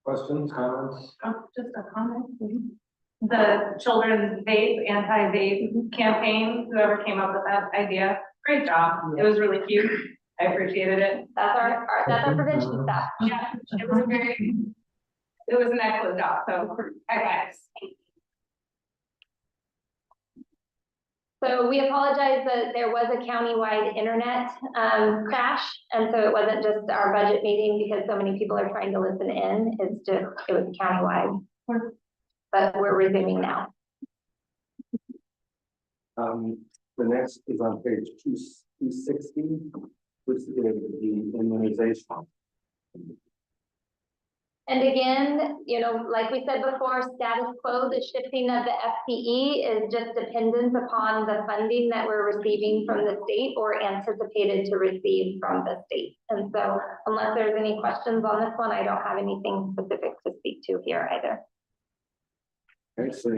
Questions, comments? Just a comment. The children's vape, anti-vape campaign, whoever came up with that idea, great job. It was really cute. I appreciated it. That's our prevention staff. Yeah, it was an excellent job. So, guys. So we apologize that there was a countywide internet crash, and so it wasn't just our budget meeting because so many people are trying to listen in. It was countywide, but we're resuming now. The next is on page 260, which is the immunization. And again, you know, like we said before, status quo, the shifting of the FTE is just dependent upon the funding that we're receiving from the state or anticipated to receive from the state. And so unless there's any questions on this one, I don't have anything specific to speak to here either. Okay, so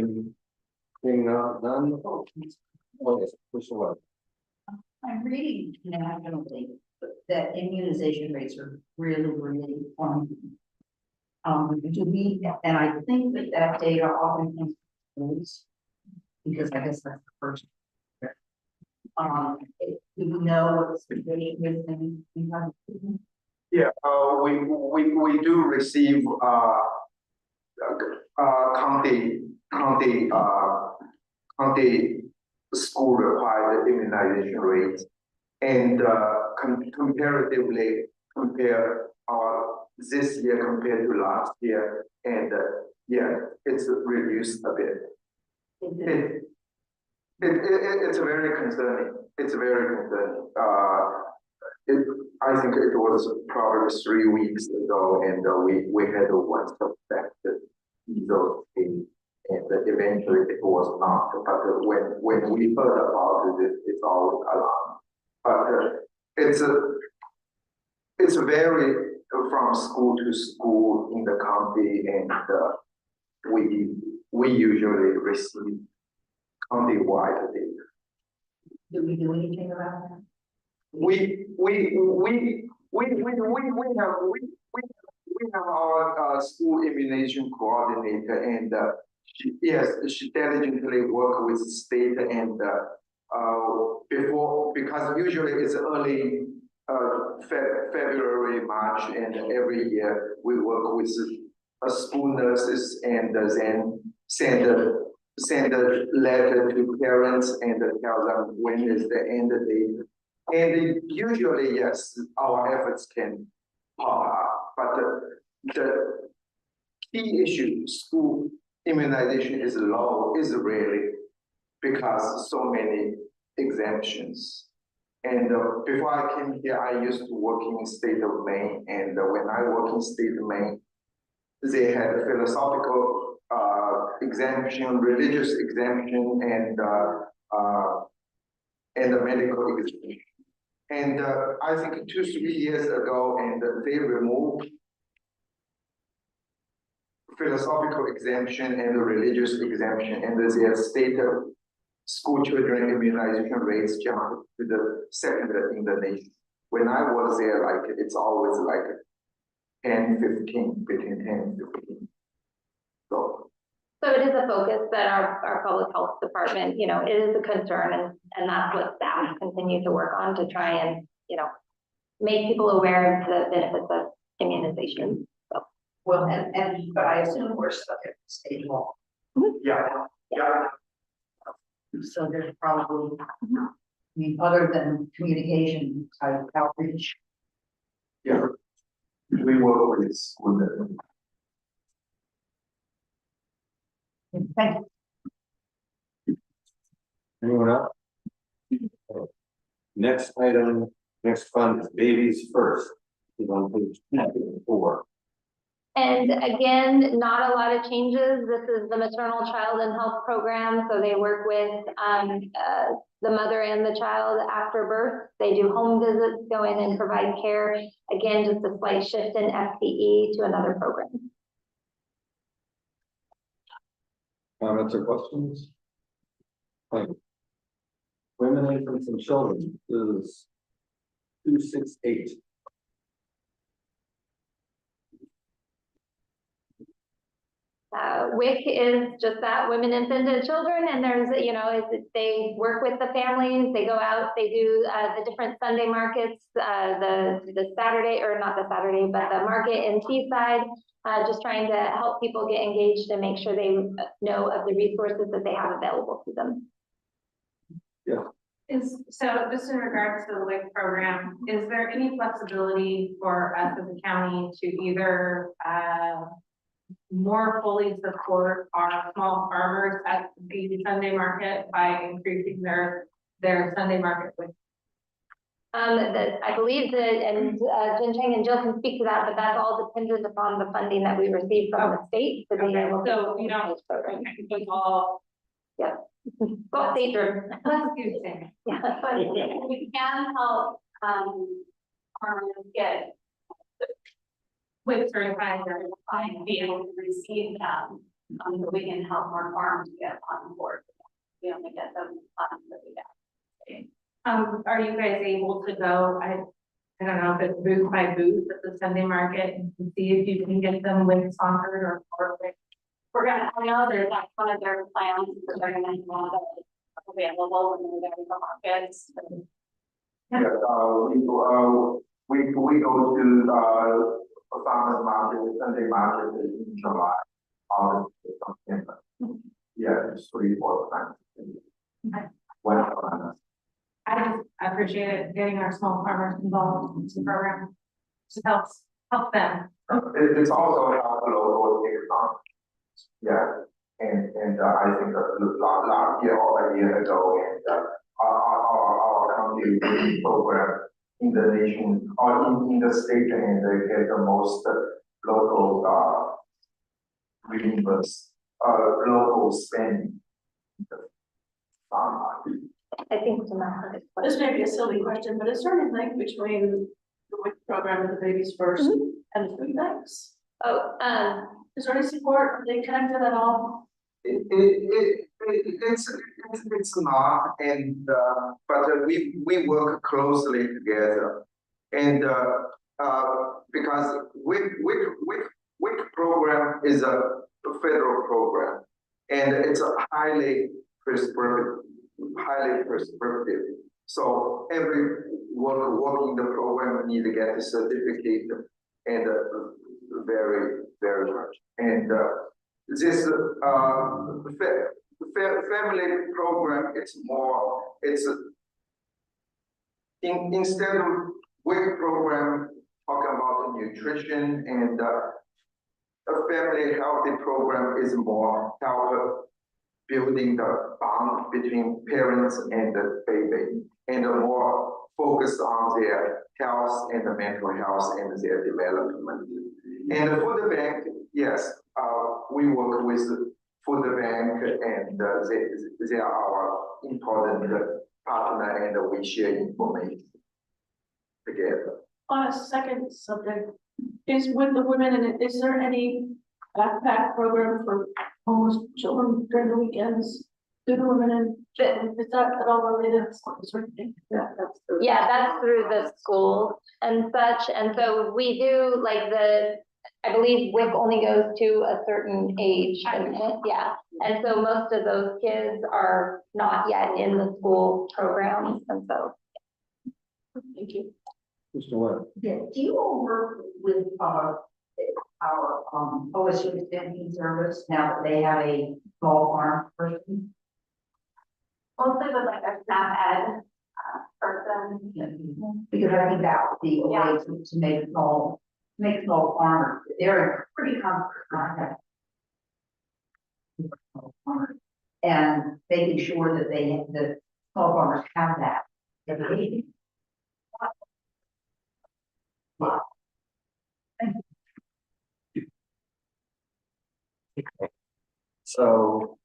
being none, push away. I'm reading nationally that immunization rates are really plummeting. Do we, and I think that data often comes from schools, because I guess that's the first. Do we know what the situation is in Yeah, we do receive county school required immunization rates, and comparatively compare this year compared to last year, and yeah, it's reduced a bit. It's very concerning. It's very concerning. I think it was probably 3 weeks ago, and we had one suspected those things, and eventually it was not. But when we heard about it, it's always alarm. But it's very from school to school in the county, and we usually receive county-wide data. Do we do anything about that? We have our school immunization coordinator, and she diligently work with the state, and because usually it's early February, March, and every year we work with school nurses, and then send a letter to parents and tell them when is the end date. And usually, yes, our efforts can pop up, but the key issue, school immunization is low, is really because so many exemptions. And before I came here, I used to work in the state of Maine, and when I work in state of Maine, they had a philosophical exemption, religious exemption, and a medical exemption. And I think 2-3 years ago, and they removed philosophical exemption and the religious exemption, and their state of school children immunization rates jumped to the second in the nation. When I was there, like it's always like 10-15, between 10 and 15. So it is a focus that our public health department, you know, it is a concern, and that's what staff continue to work on to try and, you know, make people aware of the benefits of immunization. So. Well, but I assume we're subject to state law. Yeah. So there's probably, I mean, other than communication type outreach. Yeah, we work with school. Thank you. Anyone else? Next item, next fund is Babies First. It's on page 4. And again, not a lot of changes. This is the maternal child and health program. So they work with the mother and the child after birth. They do home visits, go in and provide care. Again, just a slight shift in FTE to another program. Comments or questions? Thank you. Women, infants, and children is 268. WIC is just that, women, infant, and children, and there's, you know, they work with the families, they go out, they do the different Sunday markets, the Saturday, or not the Saturday, but the market in Teesside, just trying to help people get engaged and make sure they know of the resources that they have available to them. So just in regards to the WIC program, is there any flexibility for us as a county to either, more fully support our small farmers at the Sunday market by increasing their Sunday market with? I believe that, and Jen Chang and Jill can speak to that, but that's all dependent upon the funding that we receive from the state to be able to. So, you know, program. it's all. Go state driven. Let's do the same. Yeah. But we can help, farmers get With certified or and be able to receive them. But we can help more farms get on board. We only get them funds that we get. Are you guys able to go, I don't know if it's booth by booth at the Sunday market and to see if you can get them with sponsored or with. We're gonna, I know there's like one of their plans, that they're gonna have that available when they're in the markets. Yeah, we go to, a farmer's market, Sunday market in July, August, September. Yeah, it's 3-4 times. Okay. Well, I appreciate it, getting our small farmers involved in the program. Just help them. it's also helped the local economy. Yeah, and I think last year or a year ago, and our county program in the nation or in the state, and they get the most local reimbursed local spending. I think it's enough. This may be a silly question, but is there any link between the WIC program and the Babies First and the food banks? Oh, Is there any support? Are they connected at all? It's not, and but we work closely together, and because WIC program is a federal program, and it's a highly prescriptive. So every working the program need to get a certificate, and very much, and this family program, instead of WIC program talking about nutrition, and a family healthy program is more help building the bond between parents and the baby, and more focused on their health and the mental health and their development. And the food bank, yes, we work with food bank, and they are our important partner, and we share information together. On a second subject, is with the women, and is there any backpack program for homeless children during the weekends? Do the women and children, is that at all related? yeah, that's through the school and such, and so we do like I believe WIC only goes to a certain age, yeah, and so most of those kids are not yet in the school programs, and so. Thank you. Mr. Webb. Yeah, do you all work with our OSU extension service now that they have a small farm person? Mostly with like a SNAP ed person. Because I think that would be a way to make small farmers, they're pretty comfortable. And making sure that the small farmers have that. So,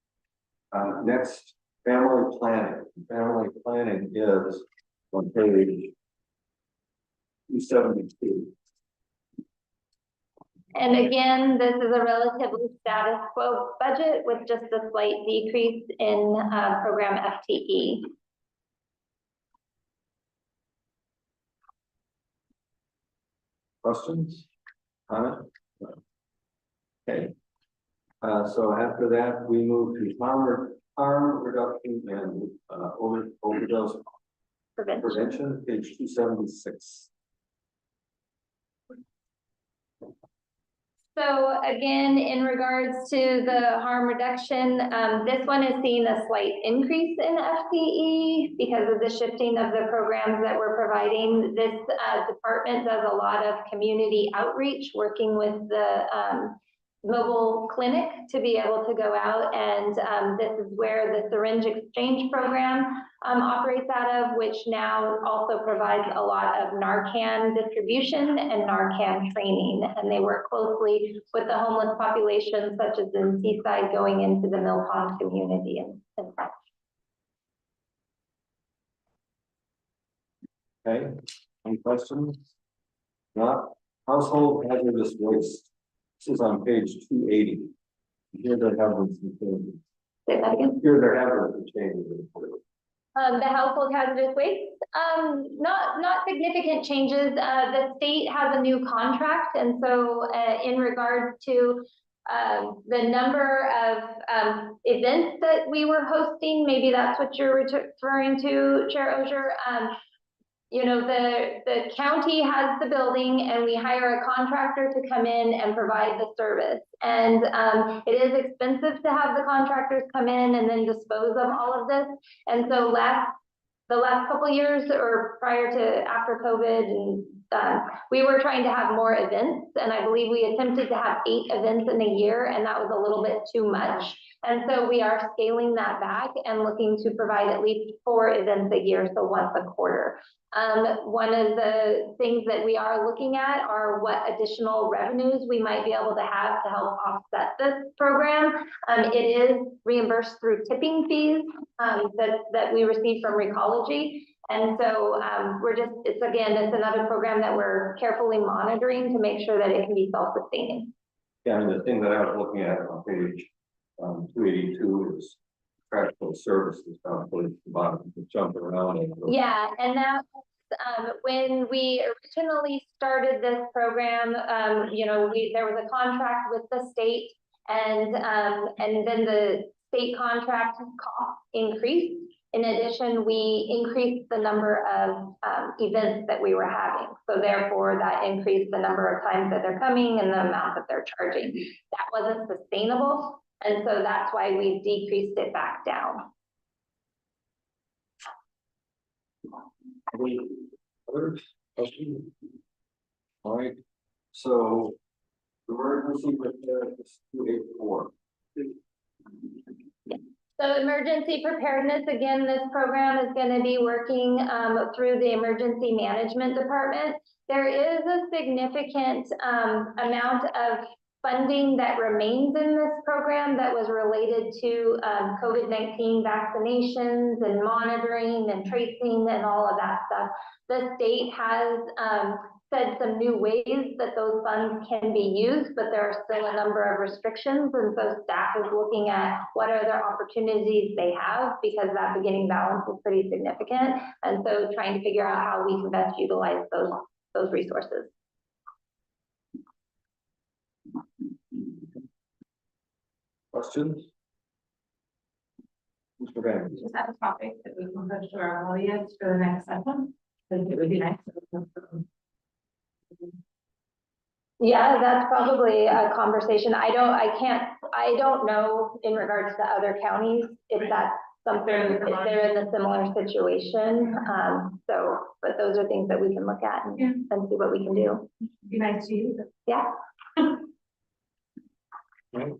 next, family planning. Family planning is on page 272. And again, this is a relatively status quo budget with just a slight decrease in program FTE. Questions? Comment? Okay. So after that, we move to harm reduction and, overdose prevention, page 276. So again, in regards to the harm reduction, this one is seeing a slight increase in FTE because of the shifting of the programs that we're providing. This department does a lot of community outreach, working with the mobile clinic to be able to go out, and this is where the syringe exchange program operates out of, which now also provides a lot of Narcan distribution and Narcan training, and they work closely with the homeless population, such as in Seaside, going into the Mill Pond community and such. Okay, any questions? Not household hazardous waste. This is on page 280. Here there have been some changes. Say that again. Here there have been some changes. The household hazardous waste, not significant changes. The state has a new contract, and so in regards to the number of events that we were hosting, maybe that's what you're referring to, Chair Ogier. You know, the county has the building, and we hire a contractor to come in and provide the service. And it is expensive to have the contractors come in and then dispose of all of this. And so the last couple of years, or prior to after COVID, and we were trying to have more events, and I believe we attempted to have 8 events in a year, and that was a little bit too much. And so we are scaling that back and looking to provide at least 4 events a year, so once a quarter. One of the things that we are looking at are what additional revenues we might be able to have to help offset this program. It is reimbursed through tipping fees that we receive from Recology. And so it's another program that we're carefully monitoring to make sure that it can be self-sustaining. Yeah, and the thing that I was looking at on page 282 is practical services down towards the bottom, jump around. Yeah, and that when we originally started this program, there was a contract with the state, and then the state contract cost increased. In addition, we increased the number of events that we were having. So therefore, that increased the number of times that they're coming and the amount that they're charging. That wasn't sustainable. And so that's why we decreased it back down. Any other questions? All right, so emergency preparedness 284. So emergency preparedness, again, this program is going to be working through the emergency management department. There is a significant amount of funding that remains in this program that was related to COVID-19 vaccinations and monitoring and tracing and all of that stuff. The state has said some new ways that those funds can be used, but there are still a number of restrictions. And so staff is looking at what other opportunities they have, because that beginning balance is pretty significant. And so trying to figure out how we can best utilize those resources. Questions? Mr. Van. Is that a topic that we can push to our audience for the next session? I think it would be nice. Yeah, that's probably a conversation. I don't know in regards to other counties if that's something, if they're in a similar situation. But those are things that we can look at and see what we can do. Be nice to you. Yeah. Right,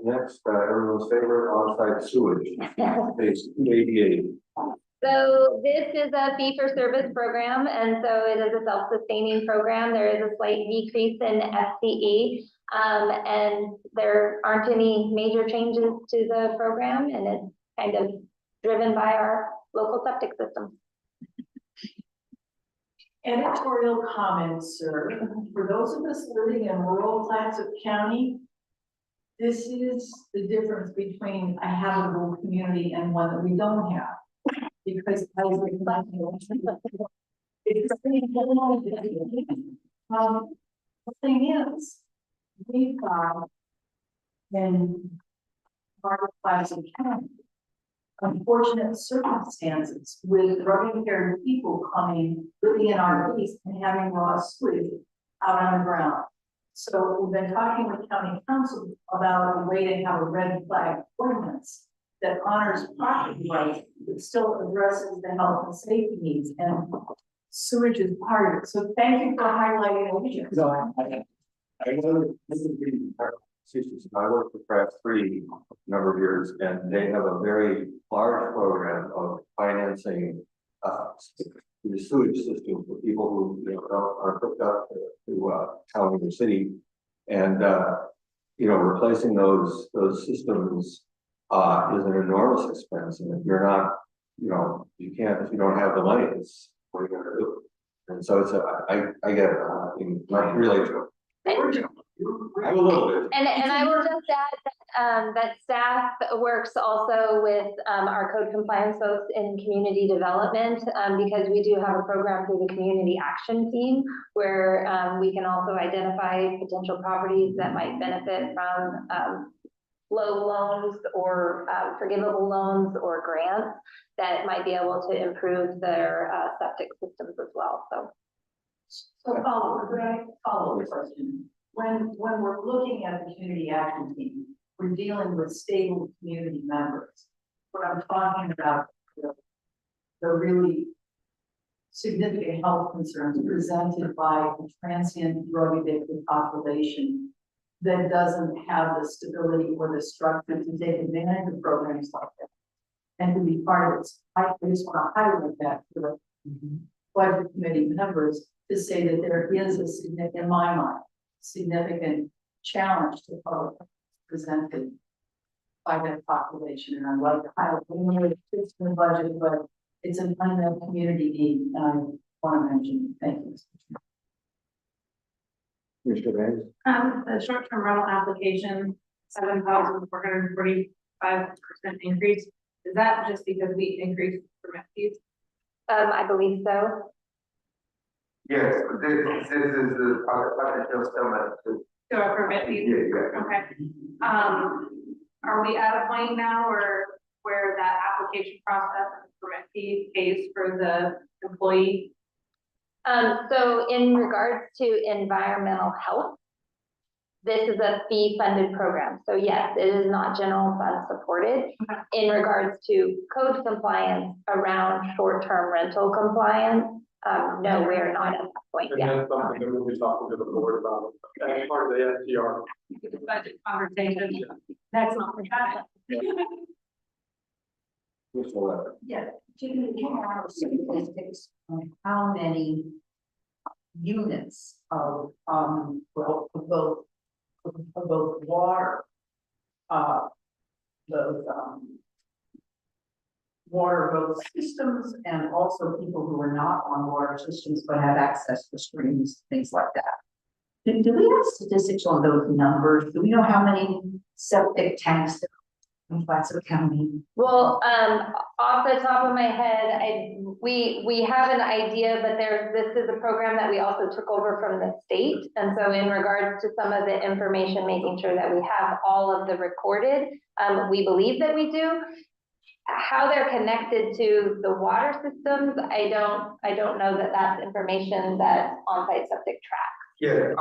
next, everyone's favorite on-site sewage, page 288. So this is a fee-for-service program, and so it is a self-sustaining program. There is a slight decrease in FTE, and there aren't any major changes to the program, and it's kind of driven by our local septic system. Editorial comments, sir. For those of us living in rural Clatsop County, this is the difference between a habitable community and one that we don't have. Because I was the thing is, we've got in our class of county. Unfortunate circumstances with drug impaired people coming, living in our base and having raw sewage out on the ground. So we've been talking with county council about a way to have a red flag ordinance that honors property rights, but still addresses the health and safety needs, and sewage is part of it. So thank you for highlighting what you. No, I know this is the institution. I worked for Craft Three a number of years, and they have a very large program of financing the sewage system for people who are hooked up to town or city, and replacing those systems is an enormous expense, and if you're not, you can't if you don't have the money. It's what are you going to do? And so it's I get it. Not really true. I'm a little bit. And I will just add that staff works also with our code compliance folks in community development, because we do have a program through the community action team where we can also identify potential properties that might benefit from low loans or forgivable loans or grants that might be able to improve their septic systems as well. So follow the question. When we're looking at the community action team, we're dealing with stable community members. What I'm talking about, the really significant health concerns presented by a transient drug addicted population that doesn't have the stability or the structure to take advantage of programs like that and to be part of it. I just want to highlight that for the budget committee members to say that there is a significant, in my mind, significant challenge to public presented by that population. And I'd like to highlight it fits in the budget, but it's an unmet community need, and I want to mention. Thank you. Mr. Hayes? The short-term rental application, 7,445% increase. Is that just because we increased permit fees? I believe so. Yes, this is the potential settlement. To our permit fees? Yeah. Okay. Are we at a point now where that application process and permit fee pays for the employee? So in regards to environmental health, this is a fee-funded program. So yes, it is not general fund supported. In regards to code compliance around short-term rental compliance, no, we're not at that point And yet. that's something that we'll be talking to the board about, as part of the SDR. The budget conversation, that's not for that. Mr. Levitt? Yeah, do you have statistics on how many units of both water, water both systems and also people who are not on water systems but have access to streams, things like that? Do we have statistics on those numbers? Do we know how many septic tanks there are in Placer County? Well, off the top of my head, we have an idea, but this is a program that we also took over from the state. And so in regards to some of the information, making sure that we have all of the recorded, we believe that we do. How they're connected to the water systems, I don't know that that's information that on-site septic tracks. Yeah,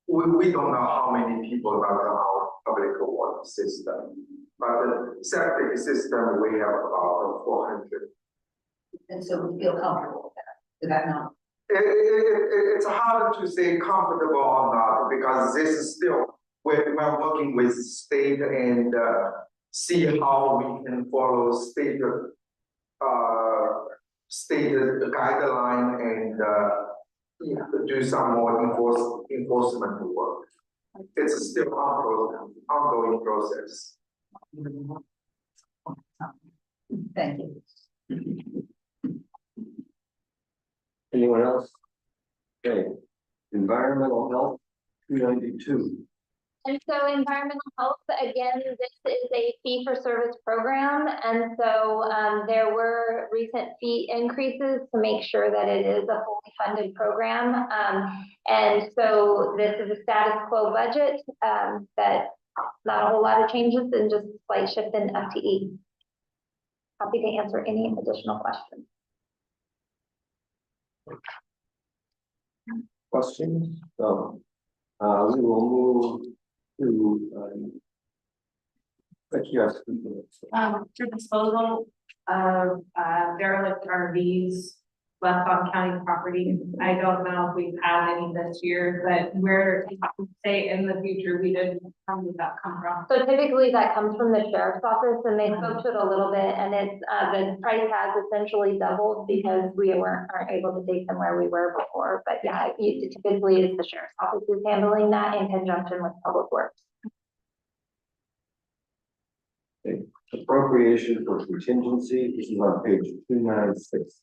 we don't know how many people are on our public water system, but the septic system, we have about 400. And so we feel comfortable with that number. It's hard to say comfortable or not, because this is still, we're working with state and see how we can follow state guideline and do some more enforcement work. It's still ongoing process. Thank you. Anyone else? Okay, environmental health, 292. And so environmental health, again, this is a fee-for-service program. And so there were recent fee increases to make sure that it is a fully funded program. And so this is a status quo budget that not a whole lot of changes and just slight shift in FTE. Happy to answer any additional questions. Questions? So, we will move to, yes. For disposal of, derelict RVs left on county property. I don't know if we've had any this year, but where, say in the future, we did, how did that come from? So typically that comes from the sheriff's office and they spoke to it a little bit and it's, the price has essentially doubled because we aren't able to take them where we were before. But yeah, typically it's the sheriff's office is handling that in conjunction with Public Works. Appropriation for contingency, this is on page 296.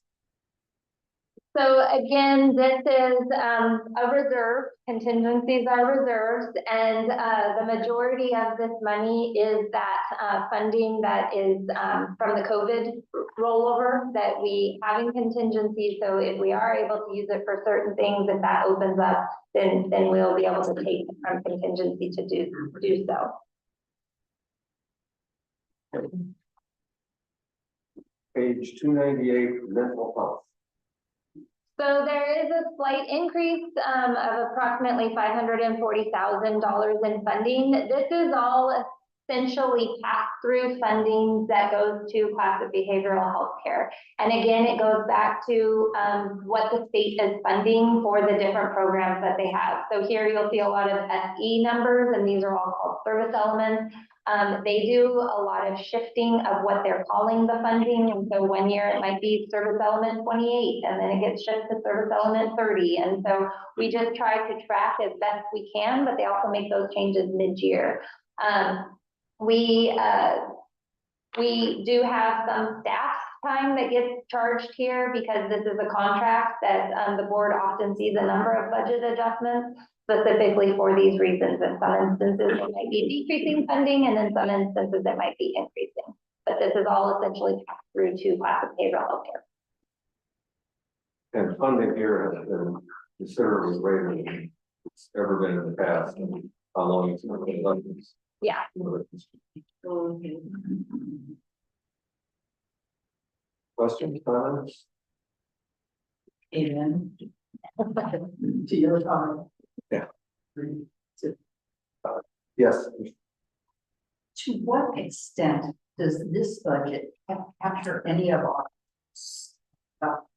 So again, this is a reserve, contingencies are reserves, and the majority of this money is that funding that is from the COVID rollover that we have in contingency. So if we are able to use it for certain things, if that opens up, then we'll be able to take it from contingency to do so. Page 298, mental health. So there is a slight increase of approximately $540,000 in funding. This is all essentially pass-through funding that goes to classic behavioral health care. And again, it goes back to what the state is funding for the different programs that they have. So here you'll see a lot of SE numbers, and these are all called service elements. They do a lot of shifting of what they're calling the funding. And so one year it might be service element 28, and then it gets shifted to service element 30. And so we just try to track as best we can, but they also make those changes mid-year. We do have some staff time that gets charged here because this is a contract that the board often sees a number of budget adjustments specifically for these reasons. In some instances, it might be decreasing funding, and in some instances, it might be increasing. But this is all essentially passed through to classic behavioral health care. And funding here has been considerably greater than it's ever been in the past. And how long it's been funded. Yeah. Questions, comments? Amen. To your comment. Yeah. Yes. To what extent does this budget capture any of our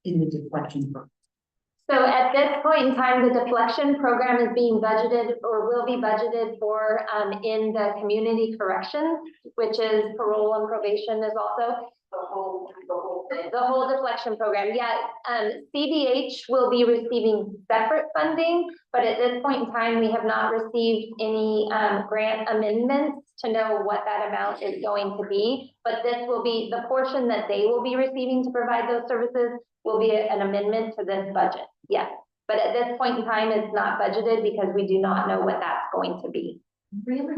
in the deflection program? So at this point in time, the deflection program is being budgeted or will be budgeted for in the community corrections, which is parole and probation is also the whole deflection program. Yeah, CDH will be receiving separate funding, but at this point in time, we have not received any grant amendments to know what that amount is going to be. But this will be the portion that they will be receiving to provide those services will be an amendment to this budget. Yes, but at this point in time, it's not budgeted because we do not know what that's going to be. Really?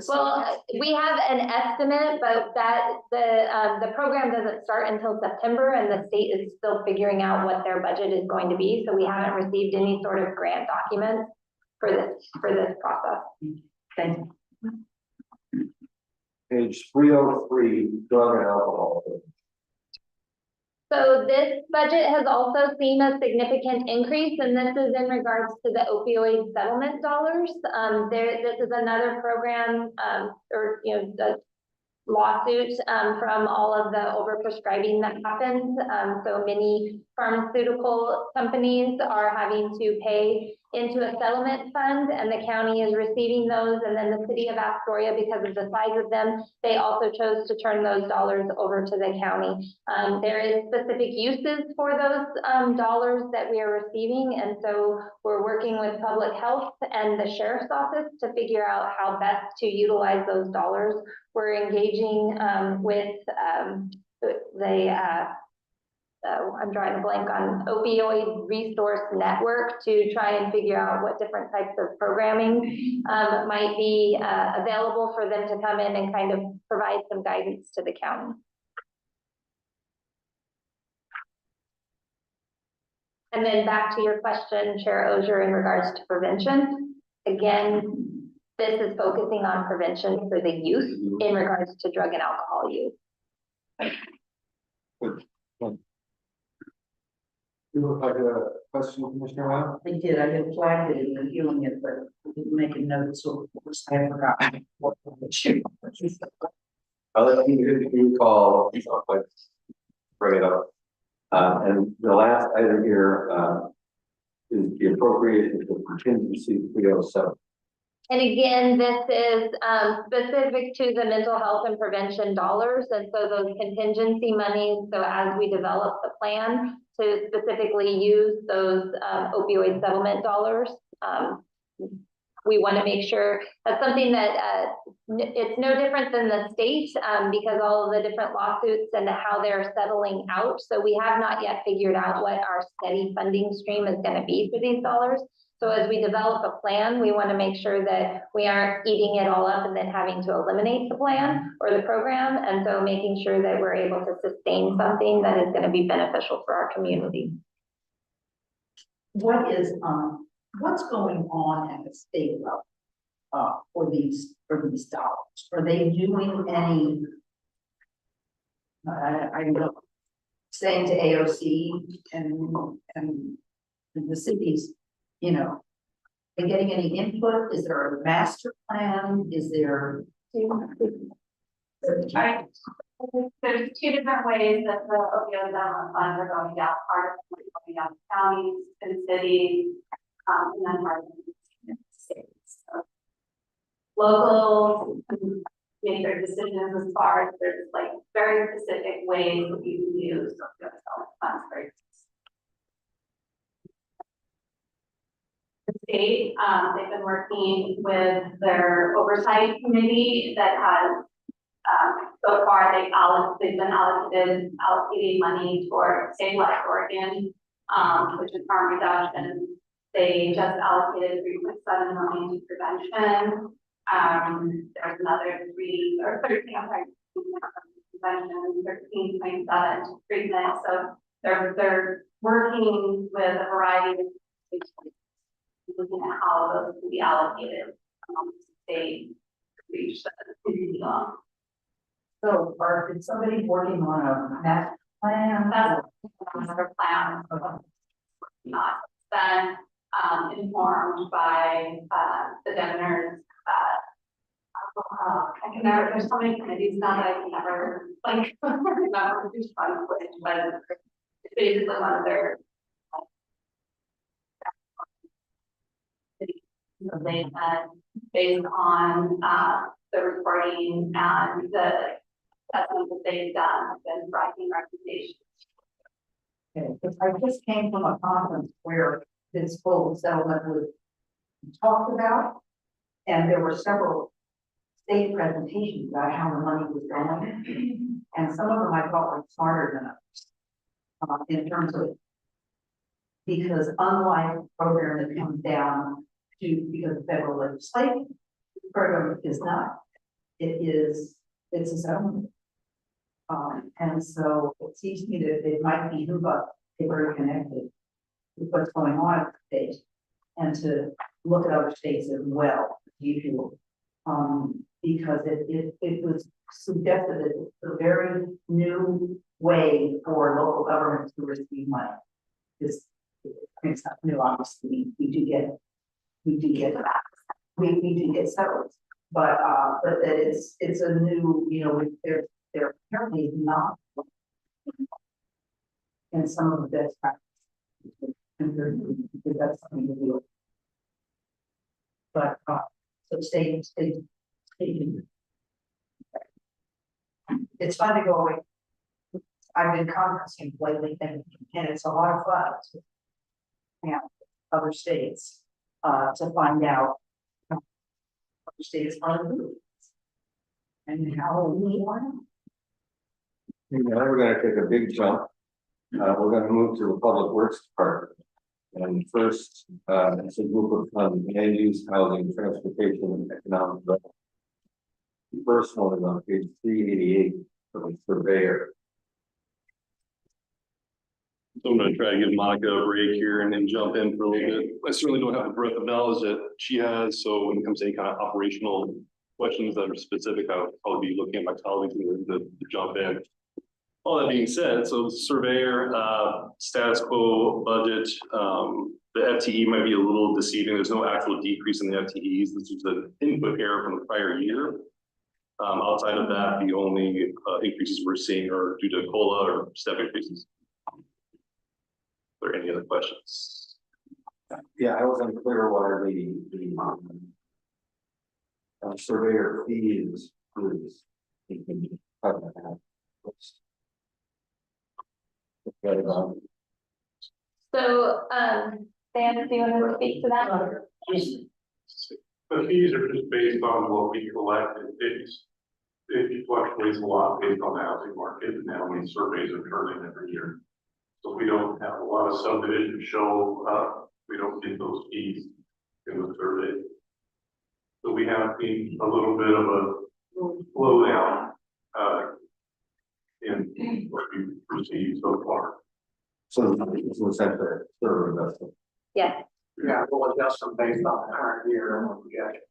Well, we have an estimate, but that the program doesn't start until September, and the state is still figuring out what their budget is going to be. So we haven't received any sort of grant documents for this process. Thank you. Page 303, drug and alcohol. So this budget has also seen a significant increase, and this is in regards to the opioid settlement dollars. This is another program, or the lawsuit from all of the overprescribing that happens. So many pharmaceutical companies are having to pay into a settlement fund, and the county is receiving those. And then the city of Astoria, because of the size of them, they also chose to turn those dollars over to the county. There is specific uses for those dollars that we are receiving, and so we're working with public health and the sheriff's office to figure out how best to utilize those dollars. We're engaging with I'm drawing a blank on opioid resource network to try and figure out what different types of programming might be available for them to come in and kind of provide some guidance to the county. And then back to your question, Chair Ogier, in regards to prevention. Again, This is focusing on prevention for the youth in regards to drug and alcohol use. You look like a question, Commissioner Webb? I did, I had flagged it in the healing it, but I didn't make a note, so of course I forgot what the shoot. I'll let you call, but bring it up. And the last item here, is the appropriation for contingency 307. And again, this is specific to the mental health and prevention dollars. And so those contingency monies, so as we develop the plan to specifically use those opioid settlement dollars, we want to make sure that's something that it's no different than the state because all of the different lawsuits and how they're settling out. So we have not yet figured out what our steady funding stream is going to be for these dollars. So as we develop a plan, we want to make sure that we aren't eating it all up and then having to eliminate the plan or the program. And so making sure that we're able to sustain something that is going to be beneficial for our community. What is, what's going on at the state level, for these dollars? Are they doing any, I don't know, saying to AOC and the cities, you know, are they getting any input? Is there a master plan? Is there? There's two different ways that the opioid settlement funds are going out. Part of them are going out to counties and cities, and then part of them is states. So locals make their decisions as far as there's like very specific ways that you can use opioid settlement funds very the state, they've been working with their oversight committee that has, so far they've been allocating money toward state like Oregon, which is harm reduction. They just allocated 3.7 million to prevention. There's another 13.7 to treatment. So they're working with a variety of looking at how those can be allocated. They reach the community on. So, is somebody working on a master plan? That's another plan. Not been informed by the governor's. I can never. There's so many committees now that I can never like remember who's trying to put it, but it's basically one of their. They had based on the reporting and the assessment that they've done, have been writing recommendations. Okay, because I just came from a conference where this full settlement was talked about, and there were several state presentations about how the money was going, and some of them I thought were smarter than others in terms of, because unlike the program that comes down to because of federal legislation, the program is not. It's a settlement. And so it seems to me that it might be they were connected with what's going on at the state and to look at other states as well, as usual. Because it was suggested that it's a very new way for local governments to receive money. It's not new, obviously, we do get settled, but that it's a new, you know, they're apparently not in some of the best practices. Because that's something to do. But so stay. It's fun to go away. I've been conferencing lately, and it's a lot of fun. Yeah, other states to find out how other states are doing and how we are. Now we're gonna take a big jump. We're gonna move to the Public Works Department. And first, it's a group of land use, housing, transportation, and economic development. The first one is on page 388 of the surveyor. So I'm gonna try to give Monica a break here and then jump in for a little bit. I certainly don't have the breadth of knowledge that she has, so when it comes to any kind of operational questions that are specific, I'll probably be looking at my colleagues to jump in. All that being said, so the surveyor, status quo budget, the FTE might be a little deceiving. There's no actual decrease in the FTEs. This is an input error from the prior year. Outside of that, the only increases we're seeing are due to COLA or step increases. Are there any other questions? Yeah, I was unclear why the surveyor fees is. So, Sam, do you want to speak to that? The fees are just based on what we collect in fees. It fluctuates a lot based on the housing market and how many surveys are turned in every year. So we don't have a lot of subdivisions show up, we don't get those fees in the survey. So we have seen a little bit of a slowdown in what we've received so far. So it's essentially a third investment. Yes. Yeah, we'll adjust them based on the current year and what we get.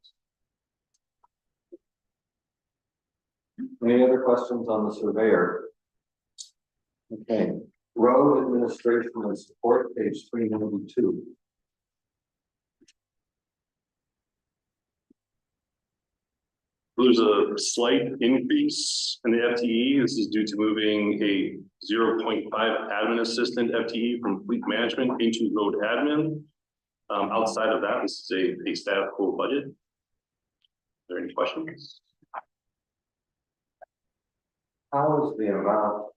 Any other questions on the surveyor? Okay, road administration and support, page 392. There's a slight increase in the FTE. This is due to moving a 0.5 admin assistant FTE from fleet management into road admin. Outside of that, this is a status quo budget. Are there any questions? How is the amount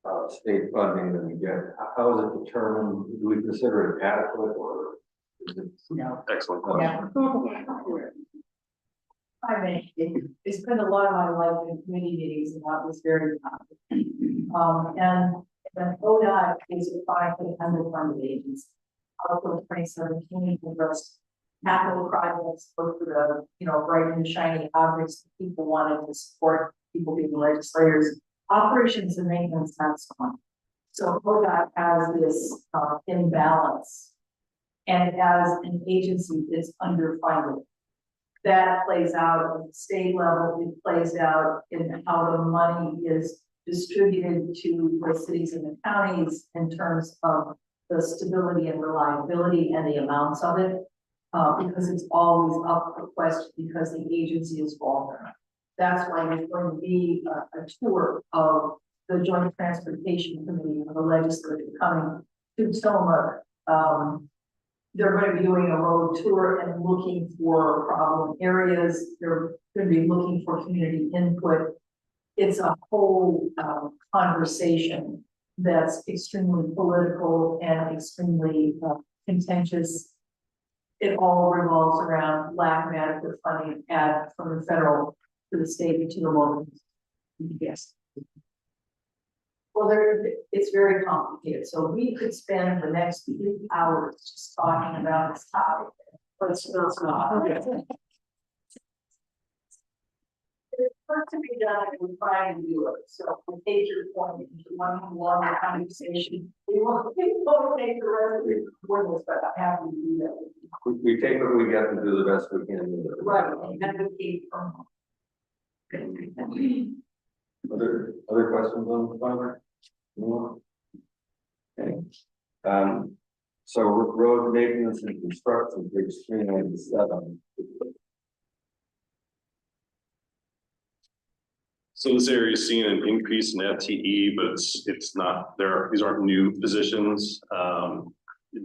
of state funding that we get? How is it determined? Do we consider it adequate or is it? No. Excellent. Yeah. I mean, I spent a lot of my life in committee meetings and that was very common. And when ODOT is applied for the underfunded agency, also in 2017, addressed capital projects, both for the, bright and shiny objects that people wanted to support, people being legislators, operations and maintenance, not so much. So ODOT has this imbalance, and as an agency, it's underfunded. That plays out at the state level, it plays out in how the money is distributed to the cities and the counties in terms of the stability and reliability and the amounts of it, because it's always up for question because the agency is vulnerable. That's why there's going to be a tour of the Joint Transportation Committee of the legislature coming to Tillamook. They're going to be doing a road tour and looking for problem areas. They're going to be looking for community input. It's a whole conversation that's extremely political and extremely contentious. It all revolves around lack of adequate funding from the federal to the state and to the local. Yes. Well, it's very complicated. So we could spend the next 3 hours just talking about this topic, but it's not. It's work to be done, and we're trying to do it. So we take your point into one conversation. We won't take the rest of it with us, but I'm happy to do that. We take what we get and do the best we can. Right, advocate from. Other questions on the farmer? No. Okay. So road maintenance and construction, page 397. So this area is seeing an increase in FTE, but it's not there. These aren't new positions.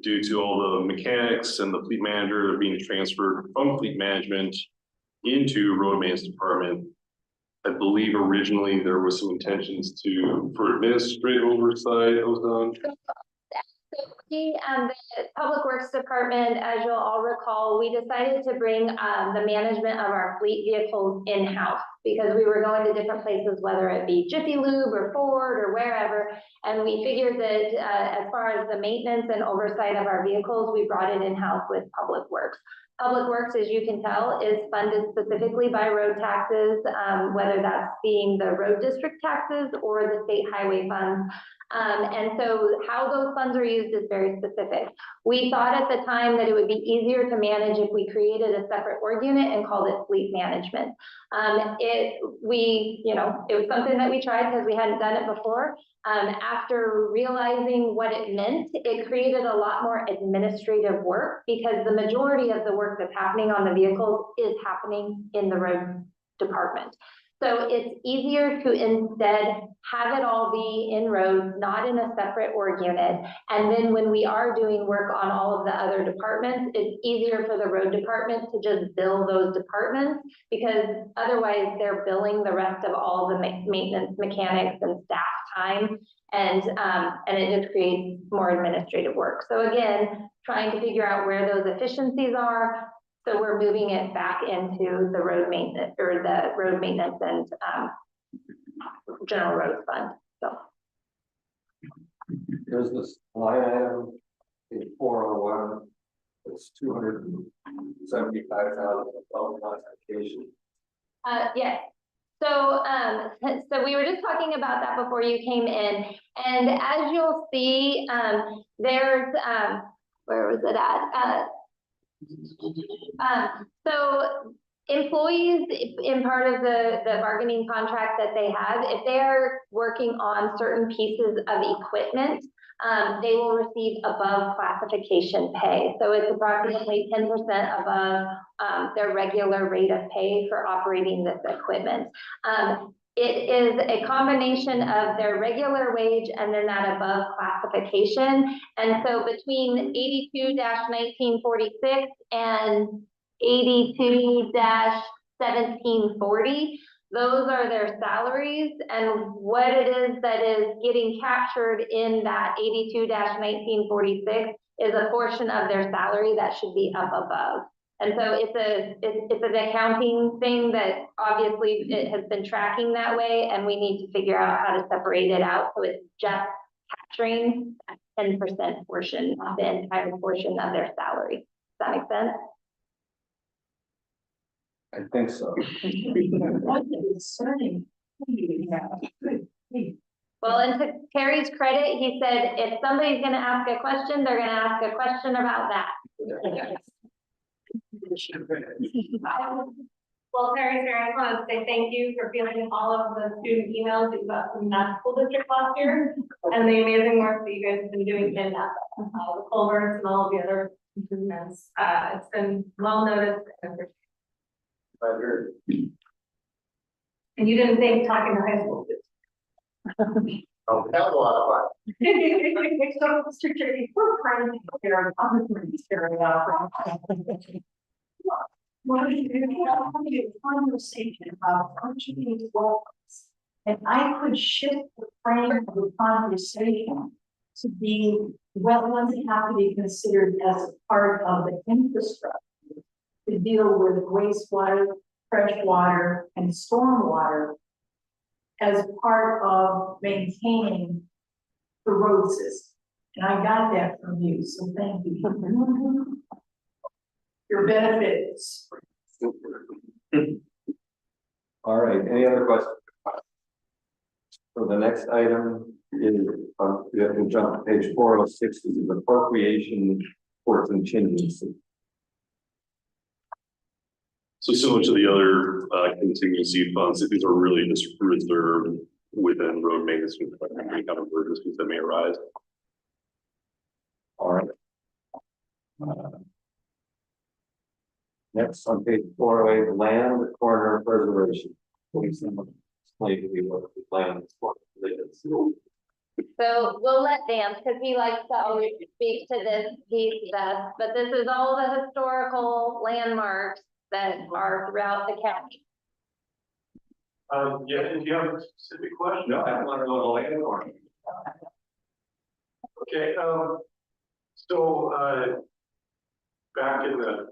Due to all the mechanics and the fleet manager, they're being transferred from fleet management into road maintenance department. I believe originally there was some intentions for administrative oversight that was done. So we, the Public Works Department, as you'll all recall, we decided to bring the management of our fleet vehicles in-house. because we were going to different places, whether it be Jiffy Lube or Ford or wherever. And we figured that as far as the maintenance and oversight of our vehicles, we brought it in-house with Public Works. Public Works, as you can tell, is funded specifically by road taxes, whether that's being the road district taxes or the state highway funds. And so how those funds are used is very specific. We thought at the time that it would be easier to manage if we created a separate org unit and called it fleet management. It was something that we tried because we hadn't done it before. After realizing what it meant, it created a lot more administrative work because the majority of the work that's happening on the vehicles is happening in the road department. So it's easier to instead have it all be in roads, not in a separate org unit. And then when we are doing work on all of the other departments, it's easier for the road department to just bill those departments because otherwise they're billing the rest of all the maintenance mechanics and staff time. And it just creates more administrative work. So again, trying to figure out where those efficiencies are. So we're moving it back into the road maintenance and general roads fund. So There's this line item in 401, it's 275,000 classification. yes. So we were just talking about that before you came in, and as you'll see, there's where was it at? So employees, in part of the bargaining contract that they have, if they are working on certain pieces of equipment, they will receive above classification pay. So it's approximately 10% above their regular rate of pay for operating this equipment. It is a combination of their regular wage and then that above classification. And so between 82-1946 and 82-1740, those are their salaries. And what it is that is getting captured in that 82-1946 is a portion of their salary that should be up above. And so it's an accounting thing that obviously it has been tracking that way, and we need to figure out how to separate it out so it's just capturing that 10% portion, not the entire portion of their salary. Does that make sense? I think so. Well, and to Terry's credit, he said, if somebody's going to ask a question, they're going to ask a question about that. Well, Terry, I just want to say thank you for fielding all of the student emails that you got from that school district last year and the amazing work that you guys have been doing in that, the culverts and all of the other improvements. It's been well noticed. And you didn't think talking to high school students. Oh, that was a lot of fun. So, Mr. Jerry, we're trying to figure out how to carry out. Well, you have a conversation about functioning wells, and I could shift the frame of the conversation to be wetlands have to be considered as a part of the infrastructure to deal with wastewater, fresh water, and stormwater as part of maintaining the road system. And I got that from you, so thank you. Your benefits. All right, any other questions? So the next item is, we have to jump to page 406, this is appropriation for contingency. So similar to the other contingency funds, these are really just reserved within road maintenance and any kind of emergencies that may arise. All right. Next on page 408, land corner preservation. Please explain to me what the land is for. So we'll let Dan, because he likes to always speak to this piece best, but this is all the historical landmarks that are throughout the county. Yeah, do you have a specific question? No, I want to know the land corner. Okay, so, back in the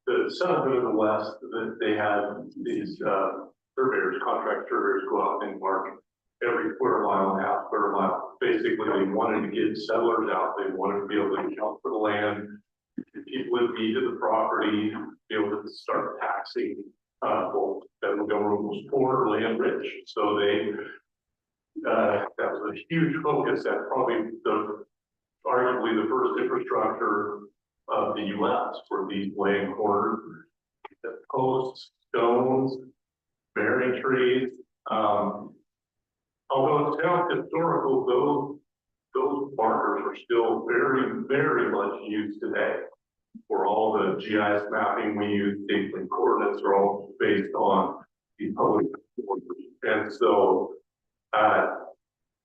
the settlement of the West, that they had these, surveyors, contract surveyors go out and mark every quarter mile and a half, quarter mile. Basically, they wanted to get settlers out, they wanted to be able to account for the land, people would be to the property, be able to start taxing, both federal government was poor, land rich, so they, that was a huge focus at probably arguably the first infrastructure of the US for these land corners, the posts, stones, bearing trees. Although it's now historical, those markers are still very, very much used today. For all the GIS mapping we use, things like coordinates are all based on the public orders. And so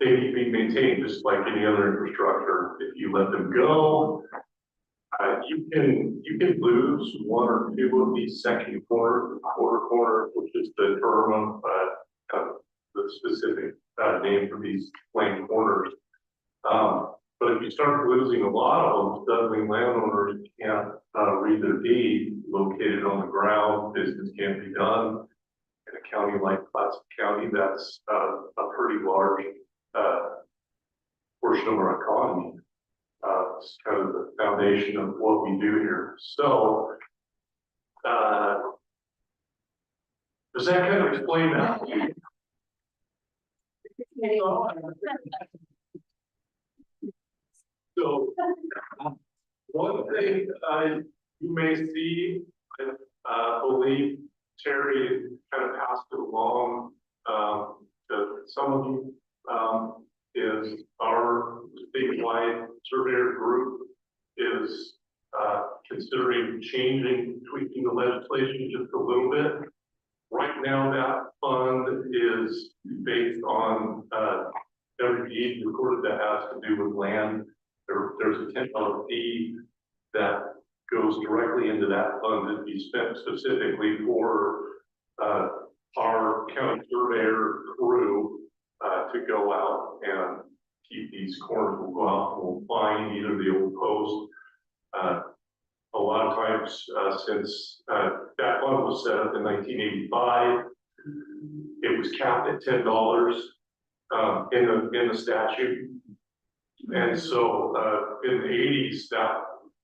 they need to be maintained just like any other infrastructure. If you let them go, you can lose one or two of these section corners, quarter corner, which is the term of the specific name for these plain corners. But if you start losing a lot of them, suddenly landowners can't read their deed located on the ground, business can't be done. In a county like Clatsop County, that's a pretty large portion of our economy. It's kind of the foundation of what we do here. So, does that kind of explain that? So, one thing you may see, I believe Terry kind of passed it along to some of you, is our statewide surveyor group is considering changing, tweaking the legislation just a little bit. Right now, that fund is based on every deed recorded that has to do with land. There's a $10 fee that goes directly into that fund to be spent specifically for our county surveyor crew to go out and keep these corners. We'll go out and we'll find either the old post. A lot of times since that fund was set up in 1985, it was capped at $10 in the statute. And so in the 80s, that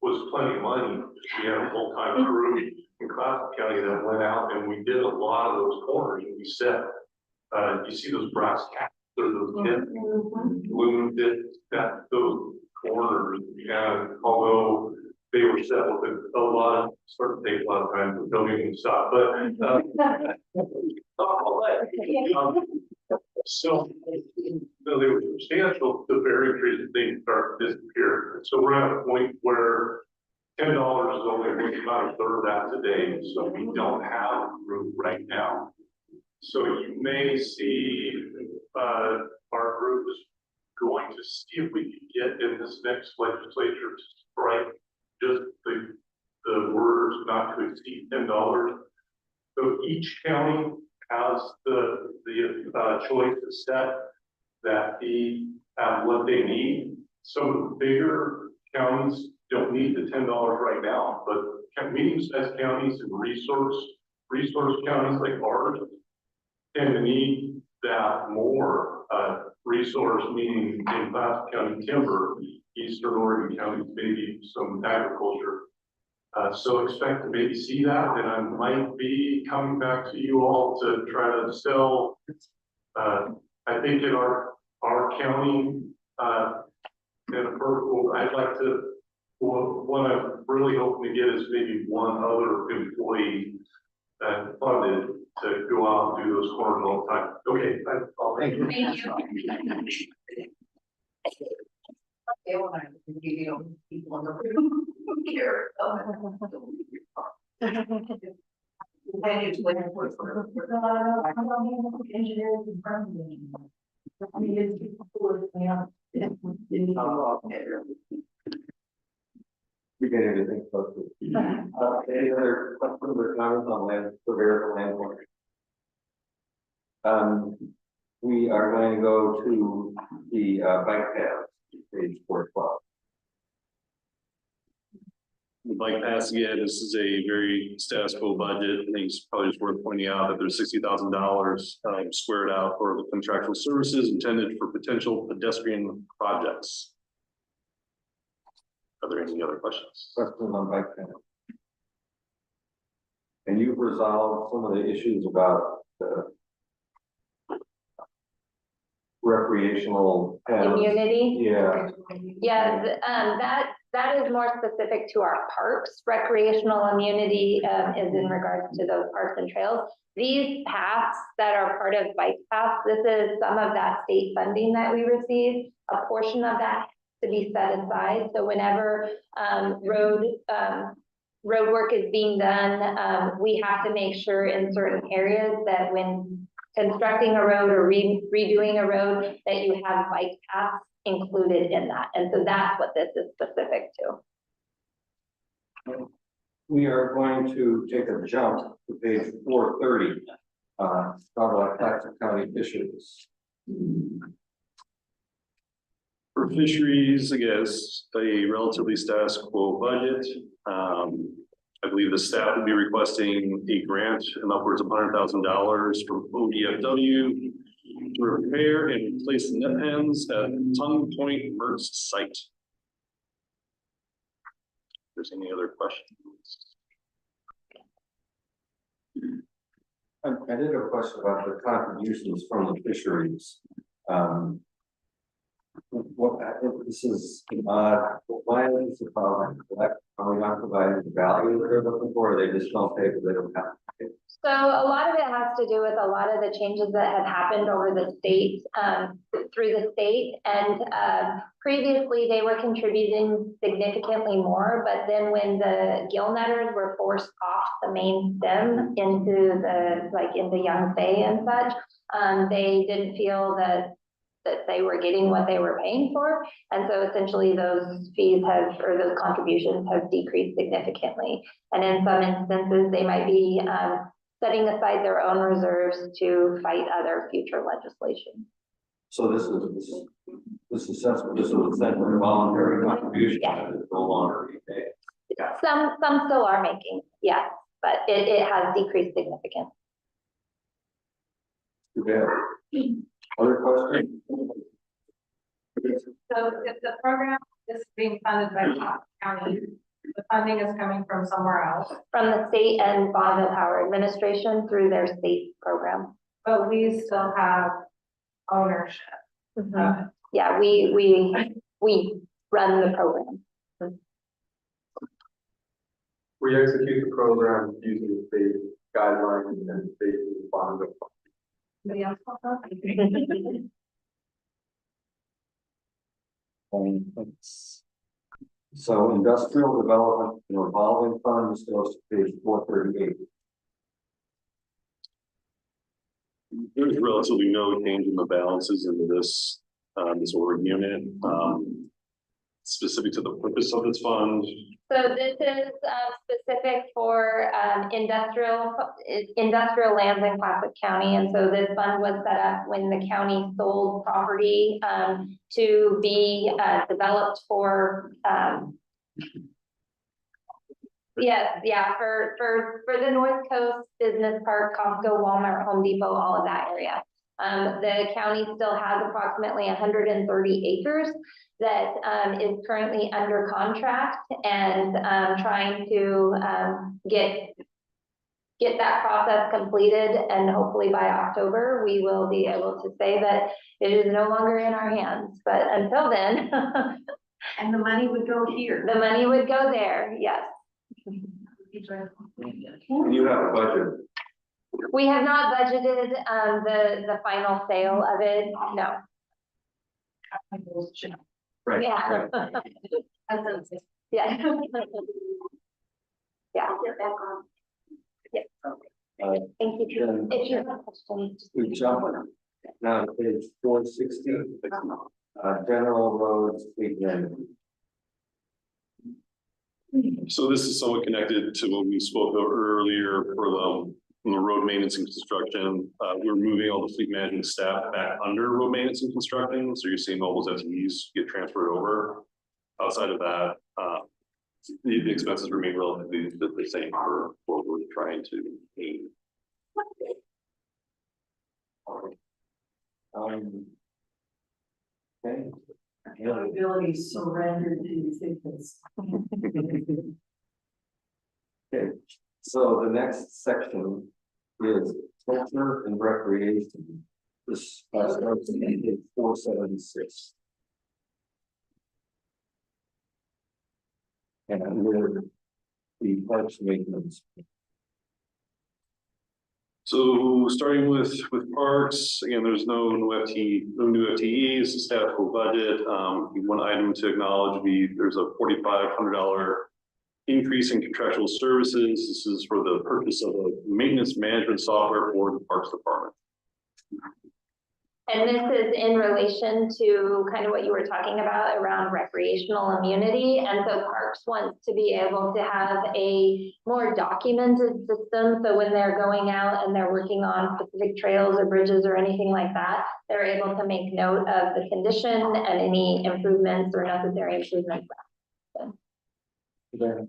was plenty of money. We had a full-time crew in Clatsop County that went out and we did a lot of those corners. And we set, you see those brass caps or those balloon did that, those corners. And although they were set with a lot of, sort of take a lot of time, but don't even stop. But so they were substantial, the bearing trees and things start to disappear. So we're at a point where $10 is only worth about a third of that today. So we don't have room right now. So you may see our group is going to see if we can get in this next legislature to strike just the words not to exceed $10. So each county has the choice to set that fee at what they need. Some of the bigger counties don't need the $10 right now, but medium-sized counties and resource counties like ours tend to need that more resource, meaning in Clatsop County timber, Eastern Oregon counties, maybe some agriculture. So expect to maybe see that, and I might be coming back to you all to try to sell. I think in our county, in a purple, I'd like to. What I'm really hoping to get is maybe one other employee funded to go out and do those corners all the time. Okay, I'll thank you. Thank you. People in the room here. Engineers in front of me. I mean, it's people We get anything close to any other questions or comments on land surveyor and land corners? We are going to go to the bike path, page 412. The bike pass, again, this is a very status quo budget. I think it's probably just worth pointing out that there's $60,000 squared out for the contractual services intended for potential pedestrian projects. Are there any other questions? Question on bike path. And you've resolved some of the issues about the recreational paths. Immunity. Yeah, Yeah, that is more specific to our parks. Recreational immunity is in regards to those parks and trails. These paths that are part of bike paths, this is some of that state funding that we receive. A portion of that has to be set aside. So whenever road work is being done, we have to make sure in certain areas that when constructing a road or redoing a road, that you have bike paths included in that. And so that's what this is specific to. we are going to take a jump to page 430. Talk about Clackamas County fisheries. For fisheries, I guess, a relatively status quo budget. I believe the staff will be requesting a grant in upwards of $100,000 from ODFW to repair and replace net pens at Tongue Point Mertz site. If there's any other questions? I did have a question about the contributions from the fisheries. What this is, why is this about? Are we not providing the value they're looking for, or they just don't pay because they don't have to pay? So a lot of it has to do with a lot of the changes that have happened over the state, through the state. And previously they were contributing significantly more, but then when the gill netters were forced off the main stem into into Young Bay and such, they didn't feel that they were getting what they were paying for. And so essentially those fees those contributions have decreased significantly. And in some instances, they might be setting aside their own reserves to fight other future legislation. So this is essentially a voluntary contribution that is no longer being paid. Yeah. Some still are making, yes, but it has decreased significantly. Too bad. Other questions? So if the program is being funded by the county, the funding is coming from somewhere else, From the state and Bonneville Power Administration through their state program. but we still have ownership of it. Yeah, we run the program. We execute the program using state guidelines and state bond. Anybody else want that? So industrial development and revolving funds goes to page 438. There's relatively no change in the balances into this, this org unit. Specific to the purpose of this fund. So this is specific for industrial lands in Clackamas County. And so this fund was set up when the county sold property to be developed for for the North Coast Business Park, Costco, Walmart, Home Depot, all of that area. The county still has approximately 130 acres that is currently under contract and trying to get that process completed. And hopefully by October, we will be able to say that it is no longer in our hands. But until then, And the money would go here. the money would go there, yes. And you have a budget. We have not budgeted the final sale of it, no. Right. Yeah. Right. Yeah. Yeah. Thank you. Then If you have questions. we jump now to page 460. General roads, again. So this is somewhat connected to what we spoke of earlier for the road maintenance and construction. We're moving all the fleet management staff back under road maintenance and construction. So you're seeing all those FTEs get transferred over. Outside of that, The expenses remain relatively the same for what we're trying to aim. Okay. Accountability surrendered to fitness. Okay, so the next section is culture and recreation. This starts in page 476. And with the parks maintenance. So starting with parks, again, there's no new FTEs, staff full budget. One item to acknowledge, there's a $4,500 increase in contractual services. This is for the purchase of a maintenance management software for the Parks Department. And this is in relation to kind of what you were talking about around recreational immunity. And so Parks wants to be able to have a more documented system. So when they're going out and they're working on specific trails or bridges or anything like that, they're able to make note of the condition and any improvements or necessary improvements.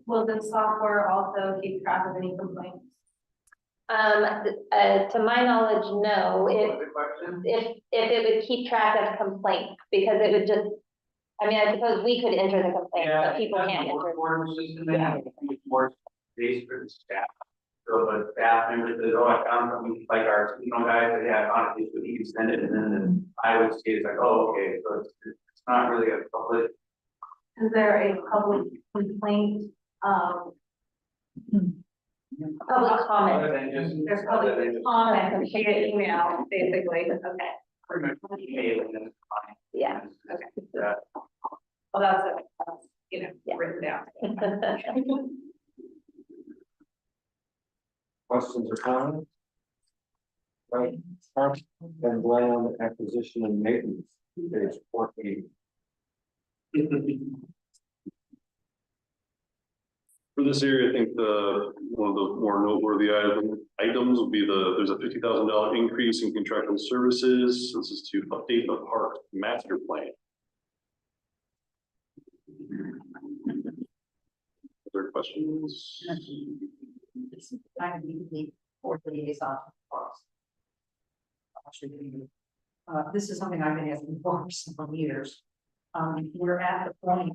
Will the software also keep track of any complaints? To my knowledge, no. If it would keep track of complaints, because it would just, I mean, I suppose we could enter the complaints, but people can't enter. More space for the staff. So the staff members that, oh, I found something like our, guys that have on it, so he can send it, and then I would say it's like, oh, okay, so it's not really a public. Is there a public complaint? Public comment. Other than just. There's public comment via email, basically. Okay. Pretty much email and then it's fine. Yeah. Okay. Yeah. Well, that's Yeah. written down. Questions or comments? Right, parks and land acquisition and maintenance, page 14. For this area, I think one of the more noteworthy items will be there's a $50,000 increase in contractual services. This is to update the park master plan. Other questions? It's kind of unique for liaison to parks. This is something I've been asking for several years. We're at the point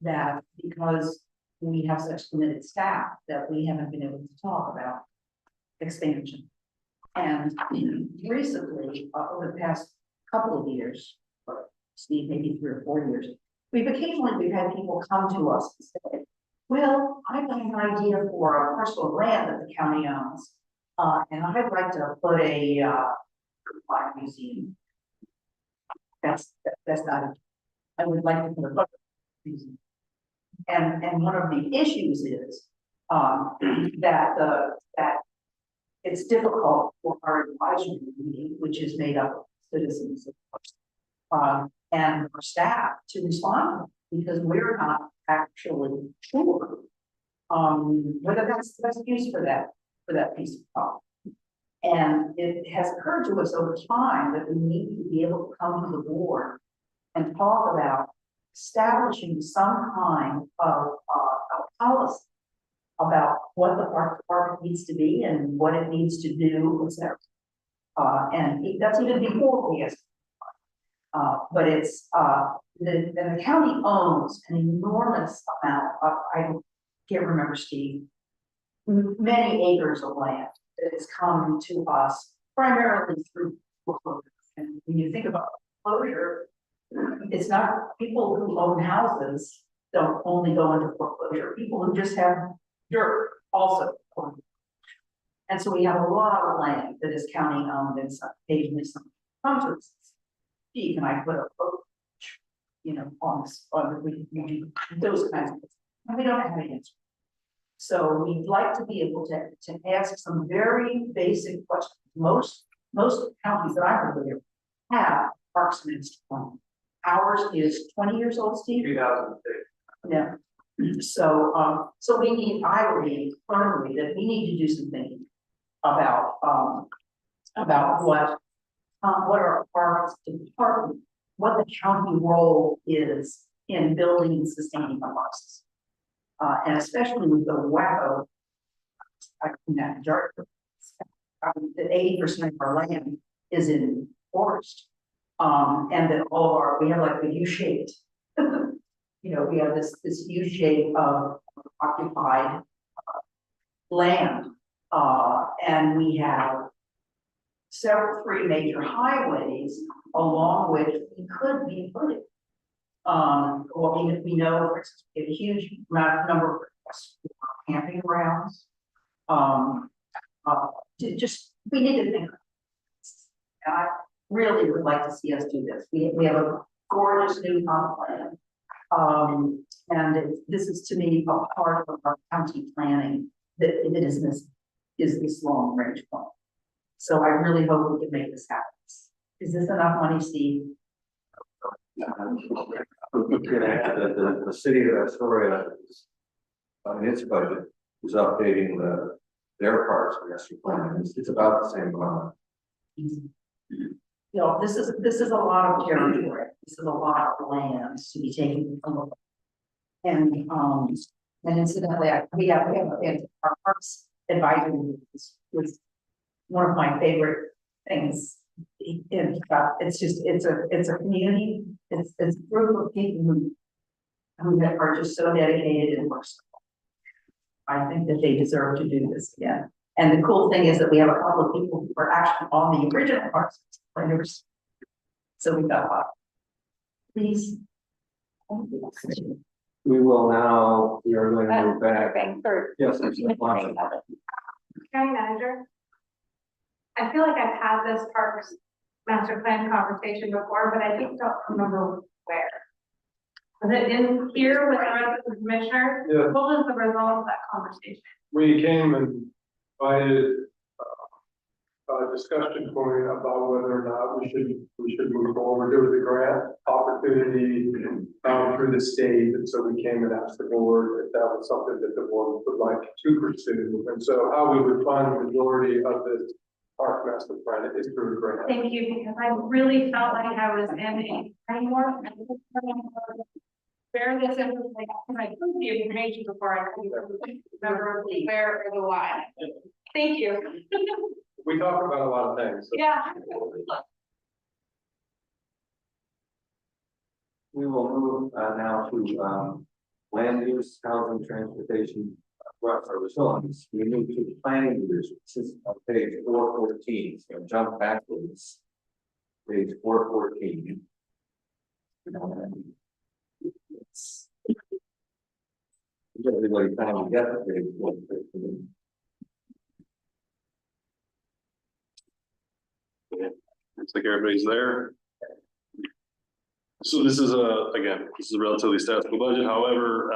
that because we have such limited staff that we haven't been able to talk about expansion. And recently, over the past couple of years, or Steve, maybe 3 or 4 years, we've had people come to us and say, well, I've got an idea for a parcel of land that the county owns. And I'd like to put a museum. That's not it. I would like to put a museum. And one of the issues is that it's difficult for our advisory committee, which is made up of citizens, and our staff to respond, because we're not actually sure whether that's the best use for that piece of property. And it has occurred to us over time that we need to be able to come to the board and talk about establishing some kind of policy about what the park department needs to be and what it needs to do, etc. And that's even before we ask. But it's the county owns an enormous amount of, I can't remember, Steve, many acres of land that has come to us primarily through foreclosure. And when you think about foreclosure, it's not people who own houses don't only go into foreclosure. People who just have dirt also. And so we have a lot of land that is county owned, and some occasionally some comes to us. Gee, can I put a on those kinds of things? And we don't have an answer. So we'd like to be able to ask some very basic questions. Most counties that I'm familiar with have parks master plan. Ours is 20 years old, Steve? 2006. Yeah. So we need, I believe firmly that we need to do some thinking about what our parks department, what the county role is in building and sustaining the parks. And especially with the wacko, I mean, that dark, that 80% of our land is in forest. And that all of our, we have like a U-shaped, you know, we have this U shape of occupied land. And we have three major highways along which we could be putting. Well, we know, for instance, we have a huge number of requests for camping grounds. We need to think. And I really would like to see us do this. We have a gorgeous new comp plan. And this is to me a part of our county planning that is this long range plan. So I really hope we can make this happen. Is this enough money, Steve? Looking at the city of Astoria, in its budget, is updating their parts of the master plan. It's about the same amount. You know, this is a lot of territory. This is a lot of land to be taken from. And incidentally, we have our parks advisory was one of my favorite things. It's a community. It's a group of people who are just so dedicated and merciful. I think that they deserve to do this again. And the cool thing is that we have a couple of people who are actually on the original parks planners. So we got a lot. Please. We will now, we are going to move back. Yes, County manager. I feel like I've had this parks master plan conversation before, but I just don't remember where. Was it in here with the rest of the commissioners? Yeah. What was the result of that conversation? We came and provided a discussion point about whether or not we should move forward. There was a grant opportunity through the state, and so we came and asked the board if that was something that the board would like to pursue. And so how we would fund the majority of this park master plan is through a grant. Thank you, because I really felt like I was in a framework. Bear this in, like, I put the information before I could remember the where or the why. Thank you. We talk about a lot of things. So. Yeah. We will move now to land use, housing, transportation, facilities. We move to the planning division. This is on page 414. So jump backwards. Page 414. Everybody kind of get the page 414. Looks like everybody's there. So this is again, this is a relatively static budget. However,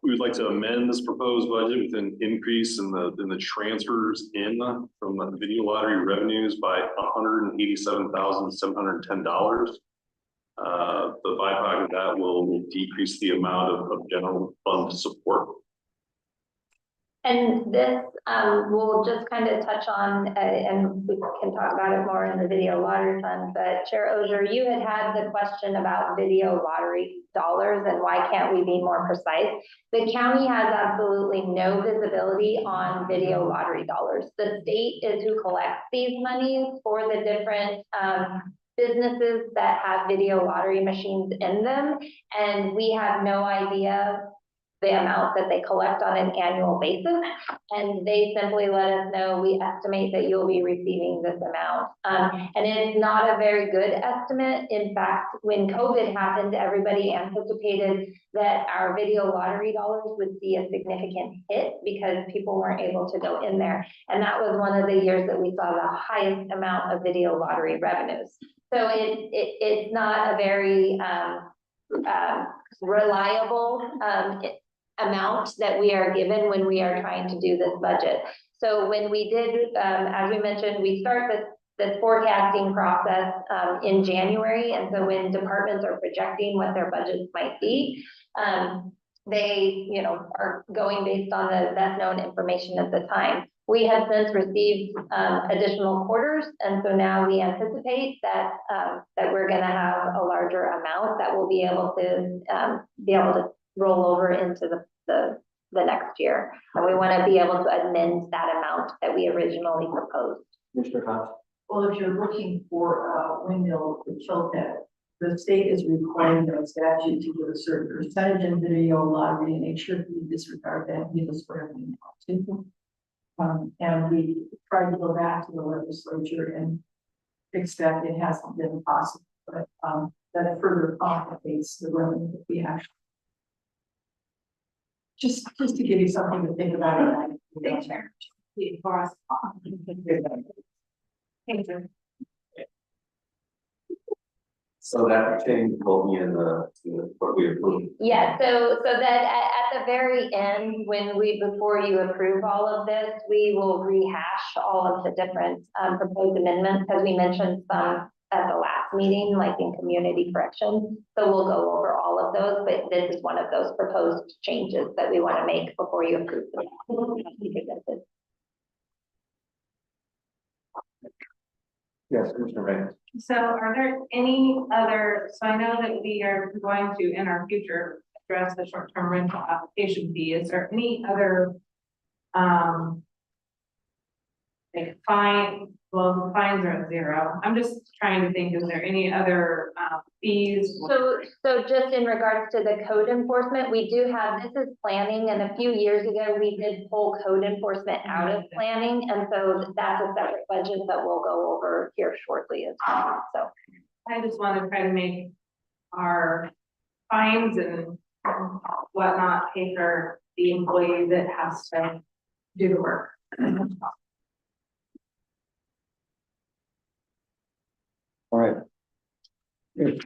we would like to amend this proposed budget with an increase in the transfers from the video lottery revenues by $187,710. The byproduct of that will decrease the amount of general fund support. And this we'll just kind of touch on, and we can talk about it more in the video lottery fund, but Chair Ozier, you had the question about video lottery dollars and why can't we be more precise? The county has absolutely no visibility on video lottery dollars. The state is who collects these monies for the different businesses that have video lottery machines in them, and we have no idea the amount that they collect on an annual basis, and they simply let us know, we estimate that you'll be receiving this amount. And it's not a very good estimate. In fact, when COVID happened, everybody anticipated that our video lottery dollars would see a significant hit because people weren't able to go in there. And that was one of the years that we saw the highest amount of video lottery revenues. So it's not a very reliable amount that we are given when we are trying to do this budget. So when we did, as we mentioned, we start this forecasting process in January. And so when departments are projecting what their budgets might be, they, are going based on the best known information at the time. We have since received additional quarters, and so now we anticipate that that we're going to have a larger amount that will be able to roll over into the the next year. And we want to be able to amend that amount that we originally proposed. Mr. Cox? Well, if you're looking for a windmill to tilt that, the state is requiring by statute to give a certain percentage in video lottery, and they should disregard that, give us whatever we want to. And we tried to go back to the legislature and fix that. It hasn't been possible, but, that further complicates the revenue that we actually. Just to give you something to think about. For us. Thank you. So that change will be in what we approved. Yeah, so that at the very end, before you approve all of this, we will rehash all of the different proposed amendments, because we mentioned some at the last meeting, like in community corrections. So we'll go over all of those, but this is one of those proposed changes that we want to make before you approve them. Yes, Commissioner Ray. So are there any other, so I know that we are going to, in our future, address the short-term rental application fee. Is there any other, like fines are at 0. I'm just trying to think, is there any other fees? So just in regards to the code enforcement, we do have, this is planning, and a few years ago, we did pull code enforcement out of planning, and so that's a separate budget that we'll go over here shortly as well, so. I just want to try to make our fines and whatnot pay for the employee that has to do the work. All right. Good.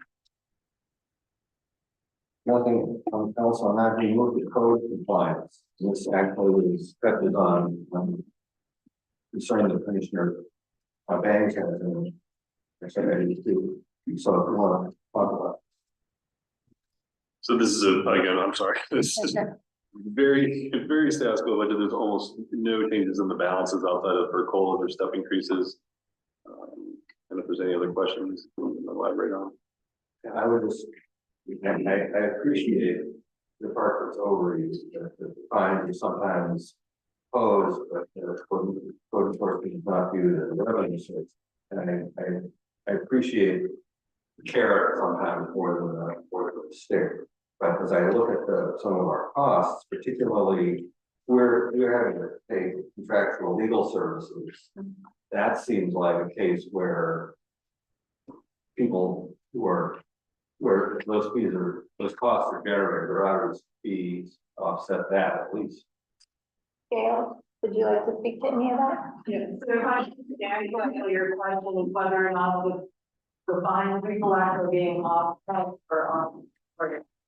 Nothing else on that. We moved to code compliance. This actually is touches on concerning the Commissioner Banks has and I said I need to. So if you want to talk about. So this is again, I'm sorry, this is very status quo budget. There's almost no changes in the balances outside of for COLAs or step increases. And if there's any other questions, we'll elaborate on. I would just, I appreciate the department's overreach, the fines are sometimes posed, but code enforcement is not viewed as a revenue source. And I appreciate the carrot sometimes more than the stick. But as I look at some of our costs, particularly we're having to pay contractual legal services. That seems like a case where people where those costs are generated, or others fees offset that at least. Gail, would you like to speak to any of that? Yeah, so if I understand your question is whether or not the fines we collect are being offset or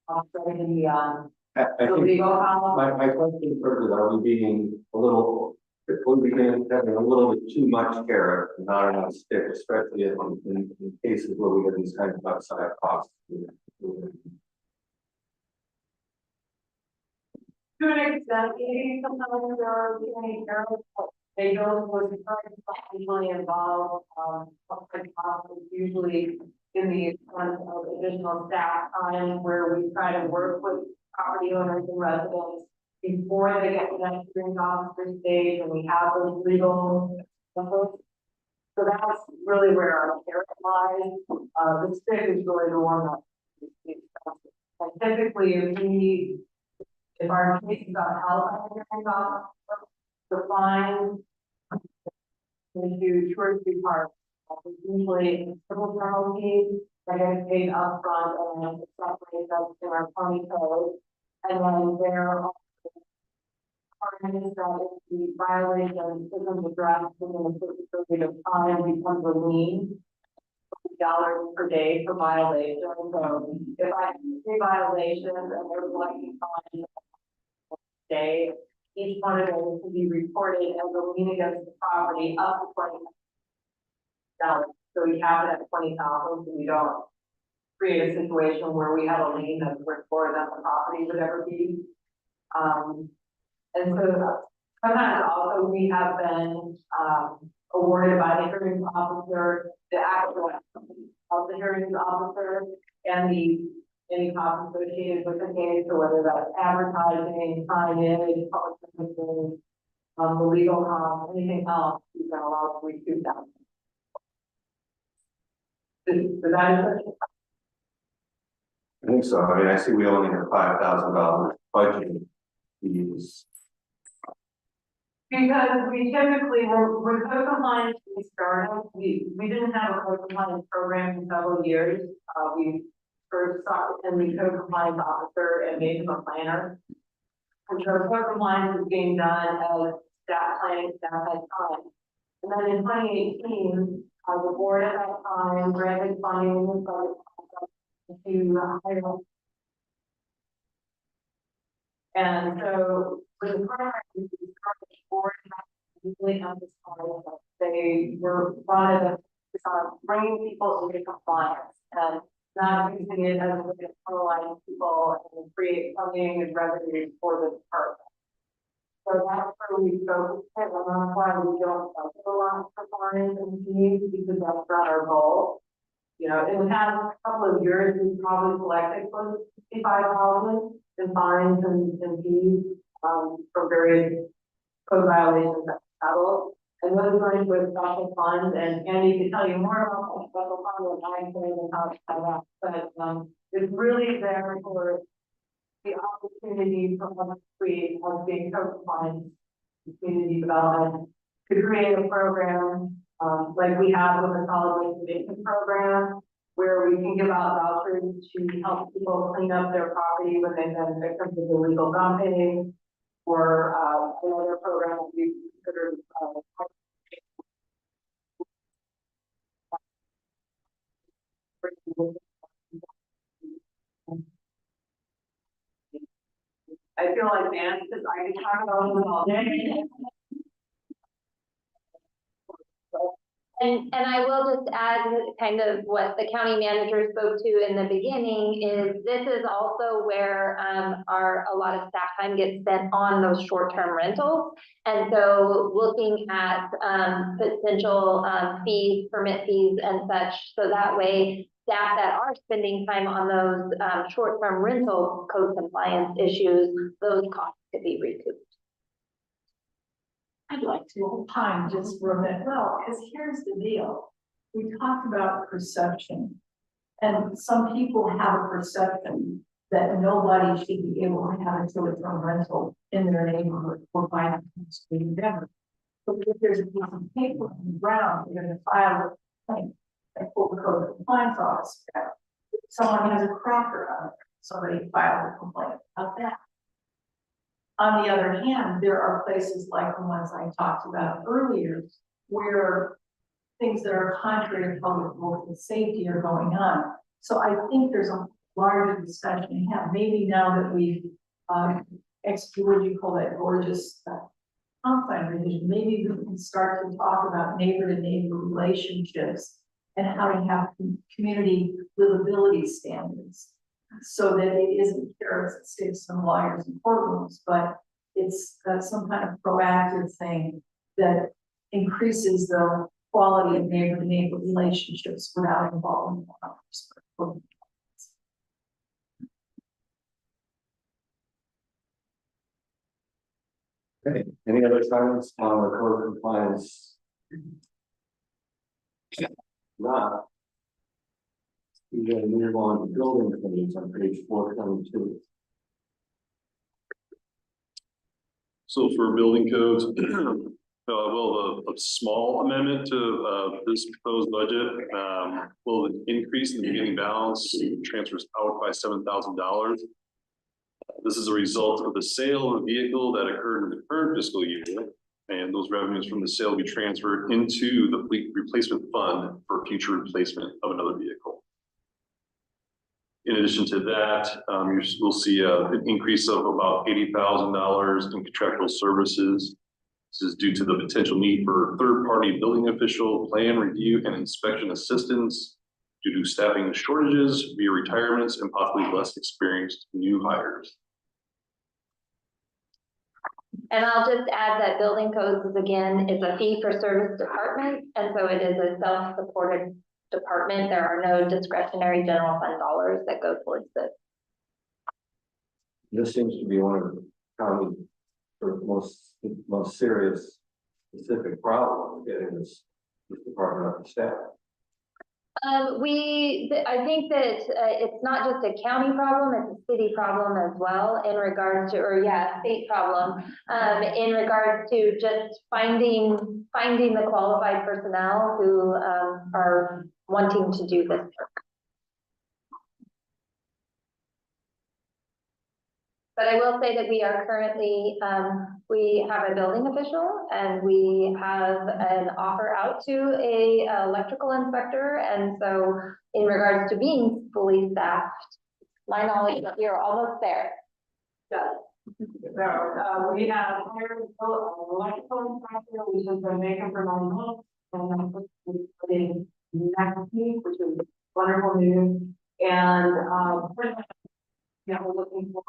offsetting the I think legal costs. my question first is, are we being having a little bit too much carrot and not enough stick, especially in cases where we have these kind of outside costs? To an extent, maybe sometimes there are many errors, but they don't usually involve, upfront costs, usually in the expense of additional staff time where we try to work with property owners and residents before they get to that hearing officer stage, and we have those legal. So that's really where our carrot lies. The stick is really the one that. And typically, if our cases are held by the hearing officer, the fine we do 2 or 3 parts. Usually civil penalties that get paid upfront and then separate us in our county code. And then there are fines that if the violation isn't addressed within a certain period of time becomes a lien. $50 per day for violation. So if I have 3 violations and they're collecting fines a day, each one of those can be reported as a lien against the property up to $20,000. So we have it at 20,000, so we don't create a situation where we have a lien that's worth more than the property would ever be. And so sometimes also we have been awarded by the hearings officer the actual of the hearings officer and the any costs associated with the case, so whether that's advertising, signage, public services, the legal costs, anything else, you can allow to recoup that. Is that a question? I think so. I mean, I see we only have $5,000 budget. These, Because we typically, we're code compliance, we started, we didn't have a code compliance program in several years. We first sought in the code compliance officer and made him a planner. And so code compliance is being done as staff planning, staff had time. And then in 2018, the board at that time granted funding to hire. And so for the program, we started the board really emphasized that they were wanted to bringing people into compliance and not using it as a way to penalize people and create funding and revenue for the department. So that's where we focus it, and that's why we don't budget a lot for compliance and fees, because that's not our goal. You know, in the past couple of years, we've probably collected close to $55,000 in fines and fees for various code violations that settle. And those are with special funds, and Andy can tell you more about that special fund than I can and how to set up. But it's really there for the opportunity for us to create as being code compliance, community development, to create a program like we have with the solid waste abatement program, where we can give out vouchers to help people clean up their property when they've been victims of illegal dumping, or another program that we consider I feel like Dan, because I can talk about it all day. And I will just add kind of what the county manager spoke to in the beginning is this is also where a lot of staff time gets spent on those short-term rentals. And so looking at potential fees, permit fees and such, so that way staff that are spending time on those short-term rental code compliance issues, those costs could be recouped. I'd like to opine just for a minute, well, because here's the deal. We talked about perception. And some people have a perception that nobody should be able to have a short-term rental in their neighborhood or by whatever. But if there's a piece of paper on the ground, you're gonna file a complaint and pull the code compliance officer. Someone has a cracker on it, somebody filed a complaint about that. On the other hand, there are places like the ones I talked about earlier, where things that are contrary to public health and safety are going on. So I think there's a larger discussion to have. Maybe now that we've executed what you call that gorgeous comp plan revision, maybe we can start to talk about neighbor-to-neighbor relationships and how to have community livability standards. So that it isn't carrots and sticks and lawyers and courtrooms, but it's some kind of proactive thing that increases the quality of neighbor-to-neighbor relationships without involving others. okay, any other comments on the code compliance? Not. We're going to move on to building codes on page 422. So for building codes, we'll have a small amendment to this proposed budget. Will increase in the beginning balance, transfers out by $7,000. This is a result of the sale of a vehicle that occurred in the current fiscal year, and those revenues from the sale will be transferred into the fleet replacement fund for future replacement of another vehicle. In addition to that, we'll see an increase of about $80,000 in contractual services. This is due to the potential need for third-party building official plan review and inspection assistance due to staffing shortages via retirements and possibly less experienced new hires. And I'll just add that building codes is a fee for service department. And so it is a self-supported department. There are no discretionary general fund dollars that go towards this. This seems to be one of the county's sort of most serious specific problem, getting this department up to staff. I think that it's not just a county problem, it's a city problem as well in regards to, or yeah, state problem, in regards to just finding the qualified personnel who are wanting to do this work. But I will say that we are currently, we have a building official and we have an offer out to a electrical inspector. And so in regards to being fully staffed, my knowledge that you're almost there. So, we have hired an electrical inspector, which has been making for 9 months. And then we're putting next week, which is wonderful news. And, yeah, we're looking for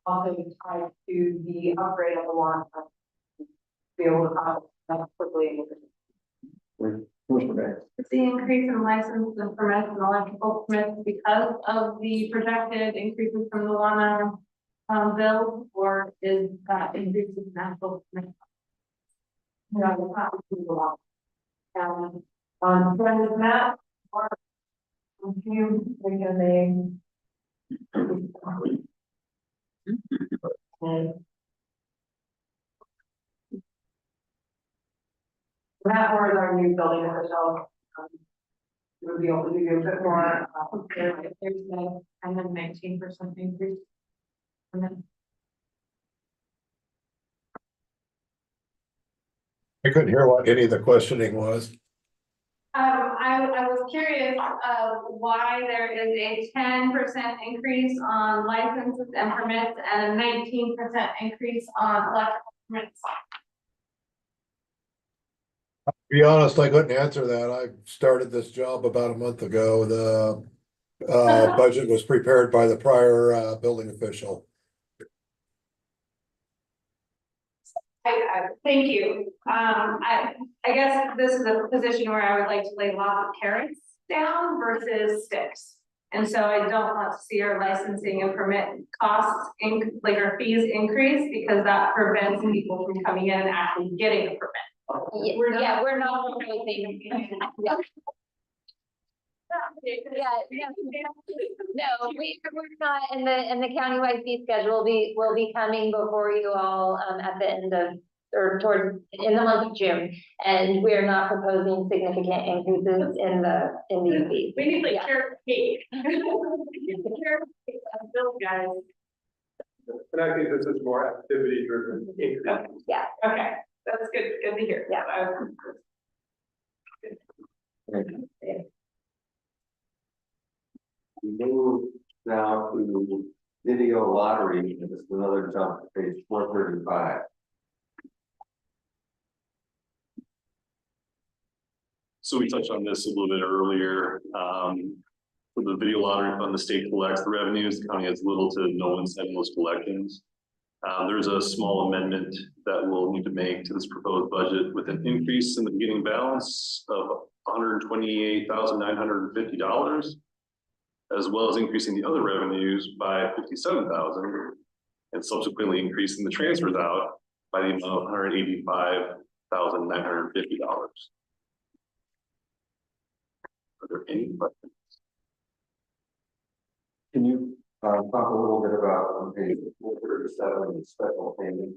also tied to the upgrade of the lawn. To be able to process that quickly. It's the increase in license and permits and electrical permits because of the projected increases from the lawn bill, or is that increase in natural permits? No, it's not the law. Friend of Matt, or you, we're gonna Matt Moore is our new building official. We'll be able to give you a bit more, Thursday, and then 19% increase. And then I couldn't hear what any of the questioning was. I was curious why there is a 10% increase on licenses and permits and a 19% increase on electrical permits. To be honest, I couldn't answer that. I started this job about a month ago. The budget was prepared by the prior building official. Thank you. I guess this is a position where I would like to lay lots of carrots down versus sticks. And so I don't want to see our licensing and permit costs like our fees increase, because that prevents people from coming in and actually getting a permit. We're not proposing. Yeah. No, we're not, and the countywide fee schedule will be coming before you all at the end of, or towards, in the month of June. And we're not proposing significant increases in these fees. We need like carrot cake. Carrot cake, guys. And I think this is more activity driven. Yeah. Okay, that's good. Good to hear. Yeah. We move now to video lottery, and this is another jump to page 435. So we touched on this a little bit earlier. For the video lottery fund, the state collects the revenues. The county has little to no incentive in those collections. There's a small amendment that we'll need to make to this proposed budget with an increase in the beginning balance of $128,950, as well as increasing the other revenues by $57,000, and subsequently increasing the transfers out by the amount of $185,950. Are there any questions? Can you talk a little bit about on page 437, the special payment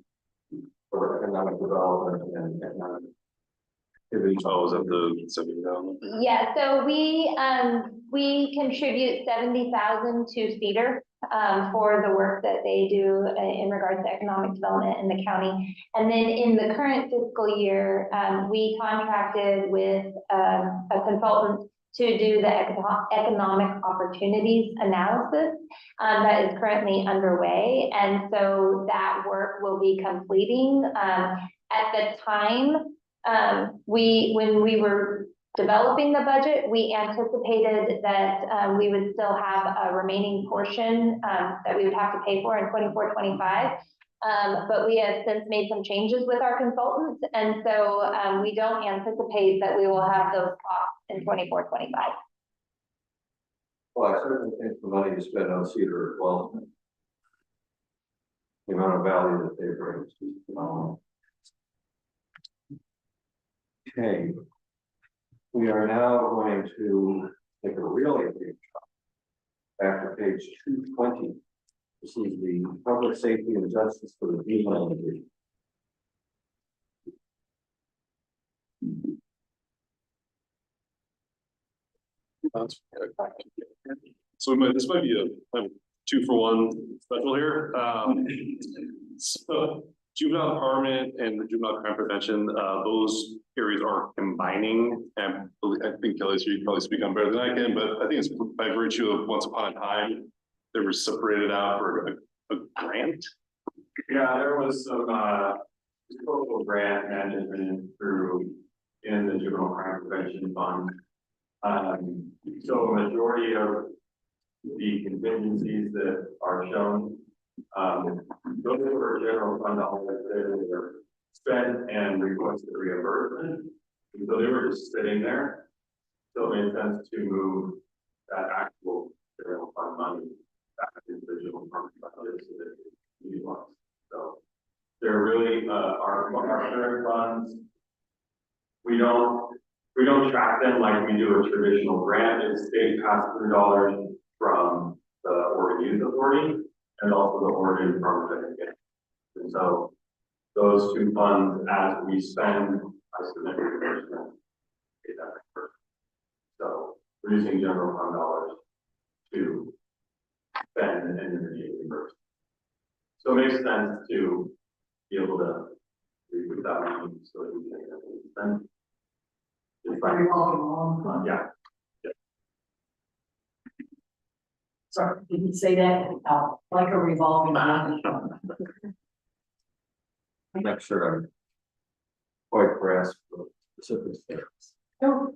for economic development and economic activity? Oh, is that the 70,000? Yeah, so we contribute 70,000 to Cedar for the work that they do in regards to economic development in the county. And then in the current fiscal year, we contracted with a consultant to do the economic opportunities analysis that is currently underway. And so that work will be completing. At the time, when we were developing the budget, we anticipated that we would still have a remaining portion that we would have to pay for in 24-25. But we have since made some changes with our consultants, and so, we don't anticipate that we will have those costs in 24-25. Well, I certainly think the money you spend on Cedar as well. The amount of value that they bring is just phenomenal. Okay. We are now going to take a really big shot. Back to page 220. This is the public safety and justice for the juvenile division. So this might be a 2-for-1 special here. So juvenile empowerment and the juvenile crime prevention, those areas are combining. And I think Kelly, so you can probably speak on better than I can, but I think it's by virtue of once upon a time, they were separated out for a grant. Yeah, there was some, total grant management through in the juvenile crime prevention fund. So a majority of the contingencies that are shown, those were general fund dollars that were spent and requested reimbursement. And so they were just sitting there. So it made sense to move that actual general fund money back into the juvenile crime prevention so that it can be utilized. So they're really, our current funds, we don't track them like we do a traditional grant. It's state pass-through dollars from the Oregon Youth Authority and also the Oregon Department of Education. And so those two funds, as we spend, I submit reimbursement. So we're using general fund dollars to spend and intermediate reimbursement. So it makes sense to be able to recoup that money so that we can spend. It's like Revolving loan fund. Yeah. Sorry, didn't say that, like a revolving loan fund. I'm not sure I'm quite grasp the specifics there. So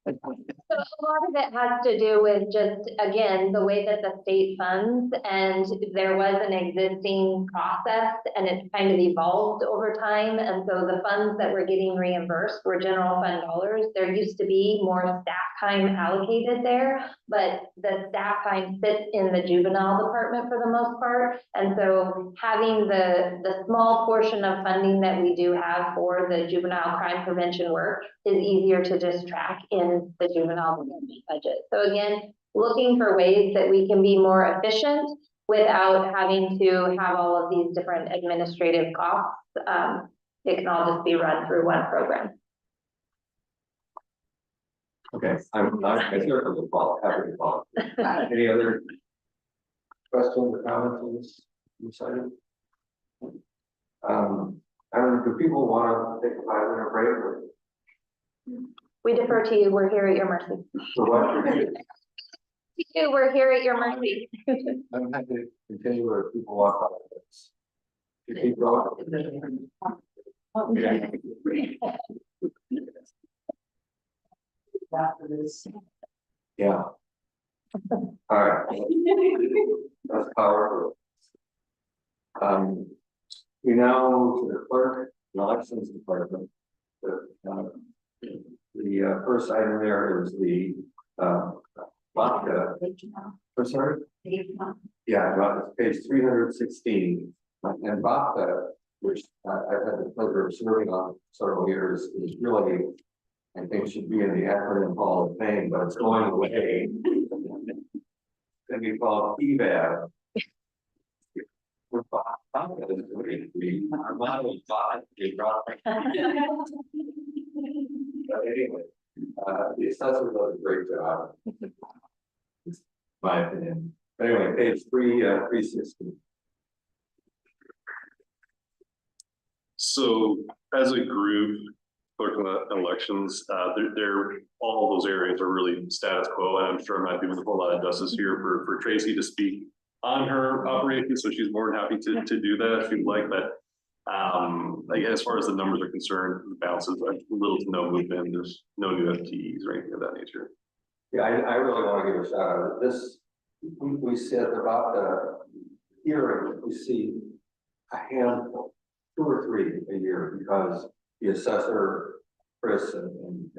a lot of it has to do with just, again, the way that the state funds, and there was an existing process and it's kind of evolved over time. And so the funds that were getting reimbursed were general fund dollars. There used to be more staff time allocated there, but the staff time sits in the juvenile department for the most part. And so having the small portion of funding that we do have for the juvenile crime prevention work is easier to just track in the juvenile prevention budget. So again, looking for ways that we can be more efficient without having to have all of these different administrative costs. It can all just be run through one program. Okay, I certainly will happy to follow. Any other questions or comments on this item? I don't know, do people want to take a 5-minute break or? We defer to you. We're here at your mercy. For what? We're here at your mercy. I'm happy to continue or if people want 5 minutes. You keep going. After this. Yeah. All right. That's powerful. We now move to the clerk and elections department. The first item there is the vodka. I'm sorry? Yeah, it's page 316. And vodka, which I've had the pleasure of serving on several years, is really, I think, should be in the acronym Hall of Fame, but it's going away. It's going to be called PVAB. Vodka is really our motto is vodka. But anyway, the assessor does a great job. It's my opinion. But anyway, page 360. So as a group, clerk and elections, they're all those areas are really status quo. And I'm sure I'm not doing a whole lot of justice here for Tracy to speak on her operation. So she's more than happy to do that if you'd like. But again, as far as the numbers are concerned, the bounces are little to no movement. There's no new FTEs or anything of that nature. Yeah, I really want to give a shout out. This, we said about the hearing, we see a handful, 2 or 3 a year, because the assessor, Chris and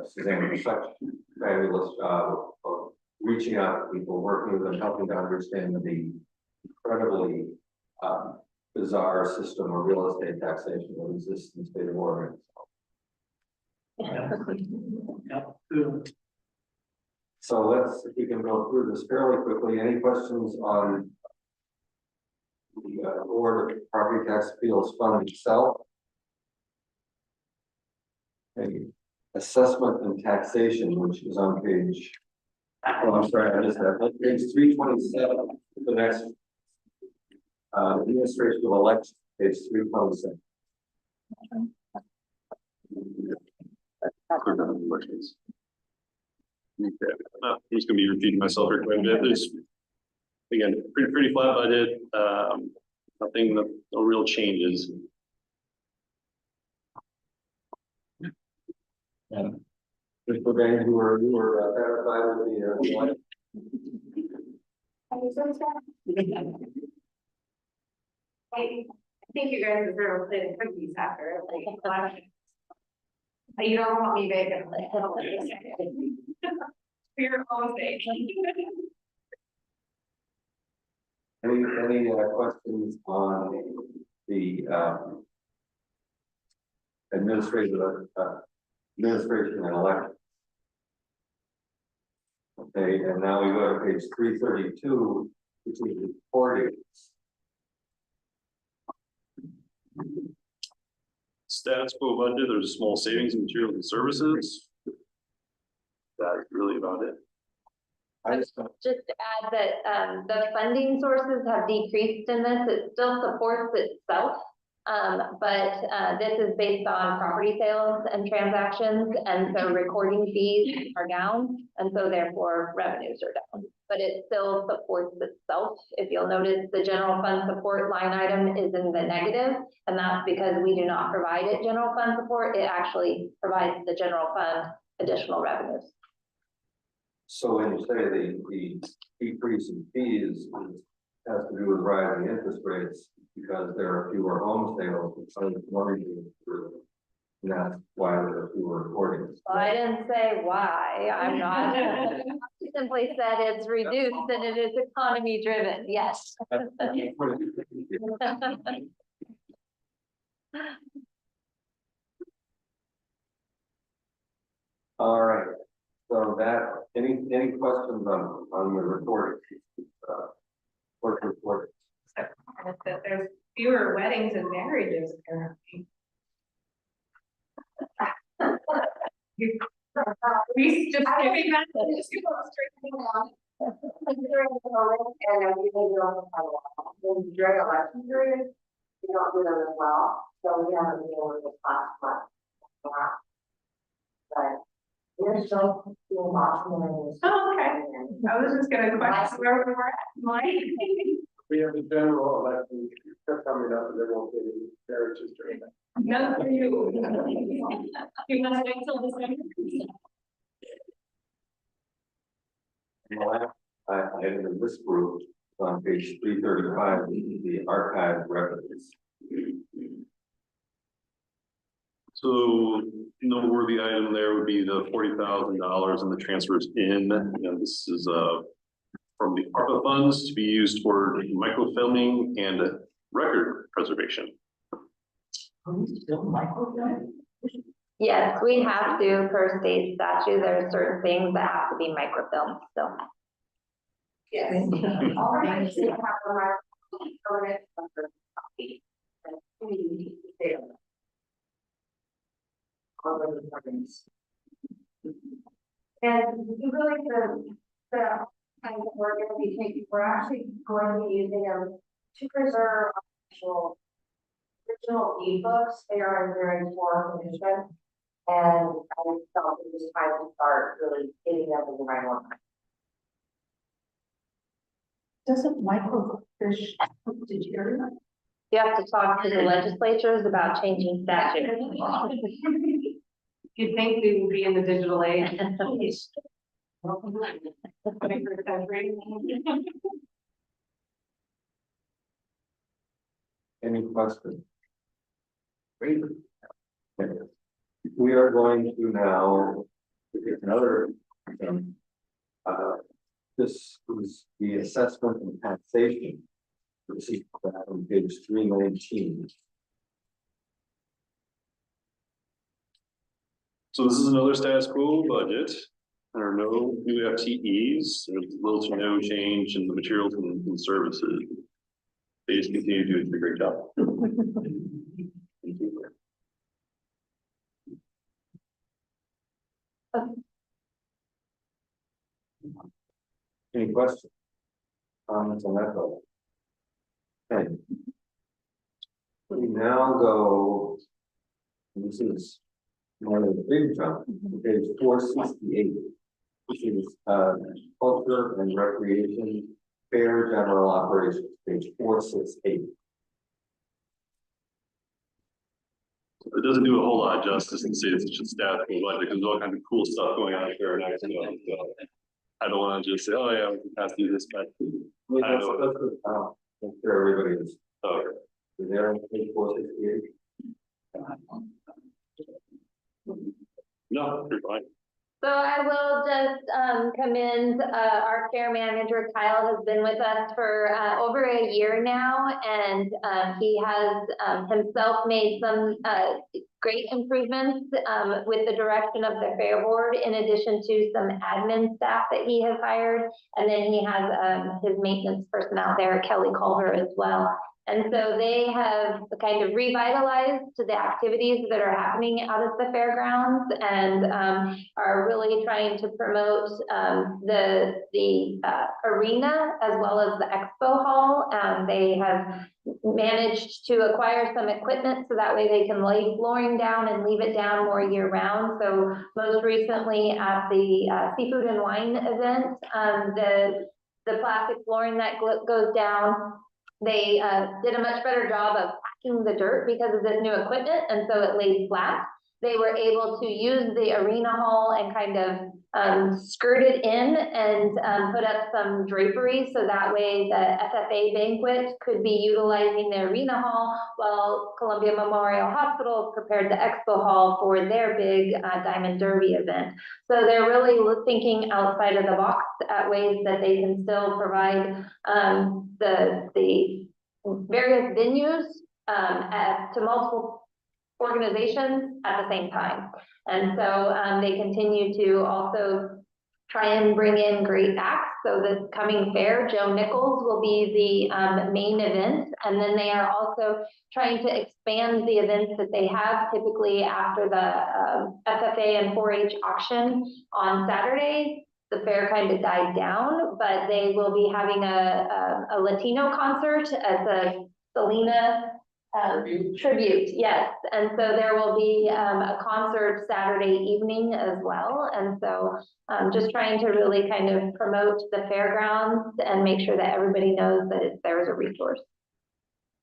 Suzanne do such a fabulous job of reaching out to people, working with them, helping to understand the incredibly bizarre system of real estate taxation that exists in the state of Oregon. So let's, if we can go through this fairly quickly. Any questions on the Board of Property Tax Appeals Fund itself? Okay. Assessment and taxation, which is on page, oh, I'm sorry, I just had page 327, the next administration of election, page 327. Questions? Okay. I'm just gonna be repeating myself here quite a bit. There's, again, pretty flat budget, nothing, no real changes. Mr. Bain, you were satisfied with the one? I think you guys deserve a plate of cookies after, like, you don't want me vacant. For your own sake. Any questions on the administration and election? Okay, and now we go to page 332, which is reporting. Status quo budget, there's a small savings in materials and services. That's really about it. Just to add that the funding sources have decreased in this. It still supports itself. But this is based on property sales and transactions, and so recording fees are down, and so therefore revenues are down. But it still supports itself. If you'll notice, the general fund support line item is in the negative, and that's because we do not provide it general fund support. It actually provides the general fund additional revenues. So when you say the decrease in fees has to do with rising interest rates, because there are fewer home sales, because of mortgages, and that's why there are fewer recordings. Well, I didn't say why. I'm not. I simply said it's reduced and it is economy driven. Yes. All right. So that any questions on the recording? Report. That there's fewer weddings and marriages apparently. We just giving that. During election period, we don't do them as well, so we haven't been able to just last month. But we're still doing lots of them. Oh, okay. I was just gonna question where we were at. Mike? We have the general election coming up, and there won't be any marriages during that. None for you. You must wait till December. I in this group on page 335, the archive records. So noteworthy item there would be the $40,000 in the transfers in. You know, this is from the ARPA funds to be used for microfilming and record preservation. Are we still microfilming? Yes, we have to per state statute. There are certain things that have to be microfilmed, so. Yes. All right. So you have the right permit under copy. And we fail. All the recordings. And really the kind of we're going to be taking, we're actually going to be using them to preserve original ebooks. They are in very poor condition. And I felt it was time to start really getting them in the right order. Doesn't microfiche deteriorate? You have to talk to the legislatures about changing statutes. You'd think we would be in the digital age. Any questions? Great. Okay. We are going to now take another, this is the assessment and taxation. This is on page 319. So this is another status quo budget. There are no new FTEs, there's little to no change in the materials and services. They just continue to do a great job. Thank you. Any questions? Comments on that vote? Okay. We now go, and this is one of the big jump, page 468, which is culture and recreation, fair general operations, page 468. It doesn't do a whole lot of justice and say it's just status quo budget, because there's all kinds of cool stuff going on here next month. So I don't want to just say, oh yeah, we can pass through this, but I know. I'm sure everybody is. okay. Is there on page 468? No, you're fine. So I will just commend our care manager, Kyle, has been with us for over a year now, and he has himself made some great improvements with the direction of the fair board, in addition to some admin staff that he has hired. And then he has his maintenance person out there, Kelly Culver, as well. And so they have kind of revitalized the activities that are happening out at the fairgrounds, and are really trying to promote the arena as well as the expo hall. They have managed to acquire some equipment so that way they can lay flooring down and leave it down more year round. So most recently at the seafood and wine event, the plastic flooring that goes down, they did a much better job of packing the dirt because of this new equipment, and so it laid flat. They were able to use the arena hall and kind of skirt it in and put up some drapery, so that way the FFA banquet could be utilizing the arena hall while Columbia Memorial Hospital prepared the expo hall for their big Diamond Derby event. So they're really thinking outside of the box at ways that they can still provide the various venues to multiple organizations at the same time. And so they continue to also try and bring in great acts. So this coming fair, Joe Nichols will be the main event. And then they are also trying to expand the events that they have typically after the FFA and 4-H auction on Saturday. The fair kind of died down, but they will be having a Latino concert at the Selena tribute, yes. And so there will be a concert Saturday evening as well. And so just trying to really kind of promote the fairgrounds and make sure that everybody knows that it's there as a resource.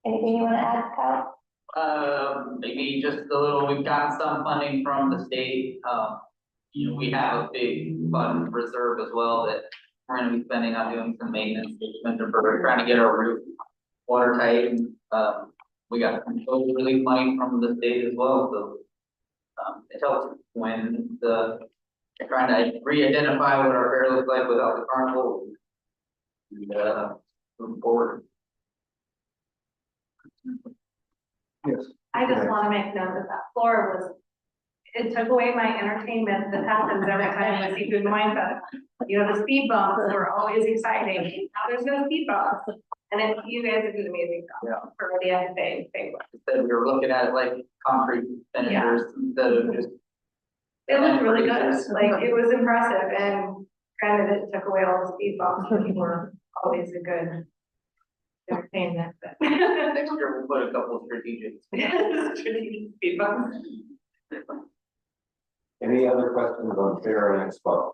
Anything you want to add, Kyle? Maybe just a little, we've gotten some funding from the state. You know, we have a big fund reserve as well that we're gonna be spending on doing some maintenance. We're trying to get our roof watertight, and we got some COVID relief money from the state as well, so it helps when they're trying to re-identify what our fair looks like without the carnival, and move forward. Yes. I just want to make note that floor was, it took away my entertainment that happens every time I see Food and Wine Fest. You know, the speed bumps were always exciting. Now there's no speed bumps. And then you guys did an amazing job for the FFA thing. Instead, we were looking at it like concrete finishers instead of just. It looked really good. Like, it was impressive, and granted, it took away all the speed bumps, which were always a good entertainment, but. Next year, we'll put a couple of strategic. Strategic speed bumps. Any other questions on fair and expo?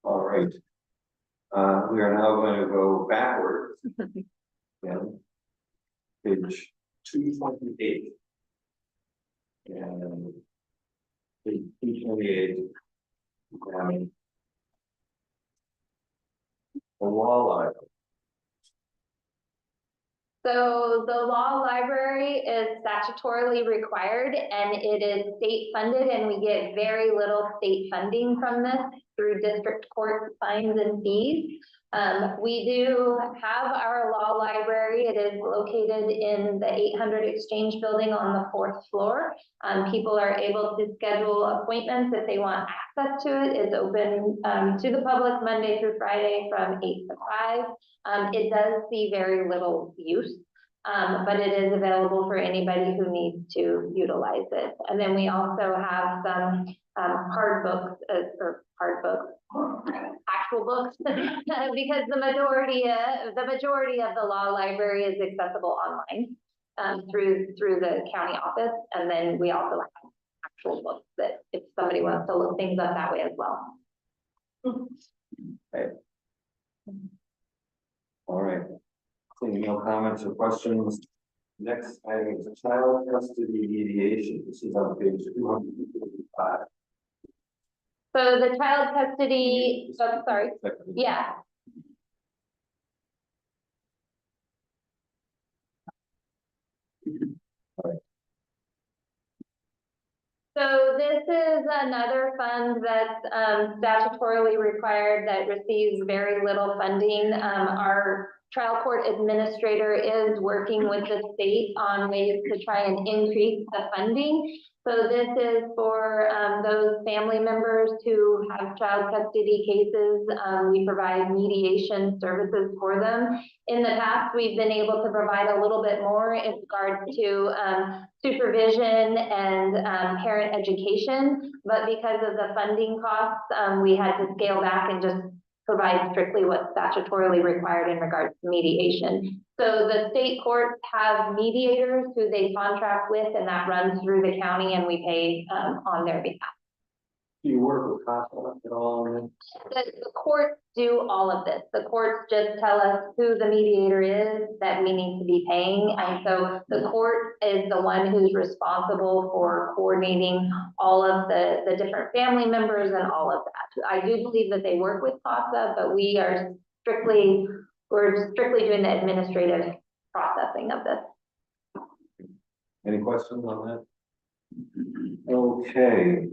All right. We are now going to go backwards. And page 228. And page 228. And the wall item. So the law library is statutorily required and it is state funded, and we get very little state funding from this through district court fines and fees. We do have our law library. It is located in the 800 Exchange building on the 4th floor. People are able to schedule appointments if they want access to it. It's open to the public Monday through Friday from 8 to 5. It does see very little use, but it is available for anybody who needs to utilize it. And then we also have some hard books, actual books, because the majority of the law library is accessible online through the county office. And then we also have actual books that if somebody wants to look things up that way as well. Okay. All right. Any no comments or questions? Next item is child custody mediation. This is on page 255. So the child custody, oh, sorry, yeah. So this is another fund that's statutorily required that receives very little funding. Our trial court administrator is working with the state on ways to try and increase the funding. So this is for those family members who have child custody cases. We provide mediation services for them. In the past, we've been able to provide a little bit more in regards to supervision and parent education, but because of the funding costs, we had to scale back and just provide strictly what's statutorily required in regards to mediation. So the state courts have mediators who they contract with, and that runs through the county, and we pay on their behalf. Do you work with CASA at all? The courts do all of this. The courts just tell us who the mediator is that we need to be paying. And so the court is the one who's responsible for coordinating all of the different family members and all of that. I do believe that they work with CASA, but we're strictly doing the administrative processing of this. Any questions on that? Okay.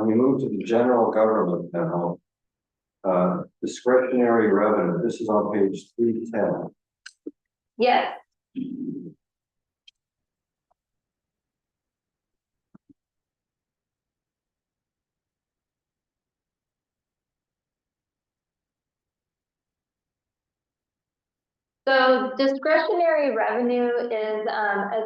We move to the general government now. Discretionary revenue. This is on page 310. Yes. So discretionary revenue is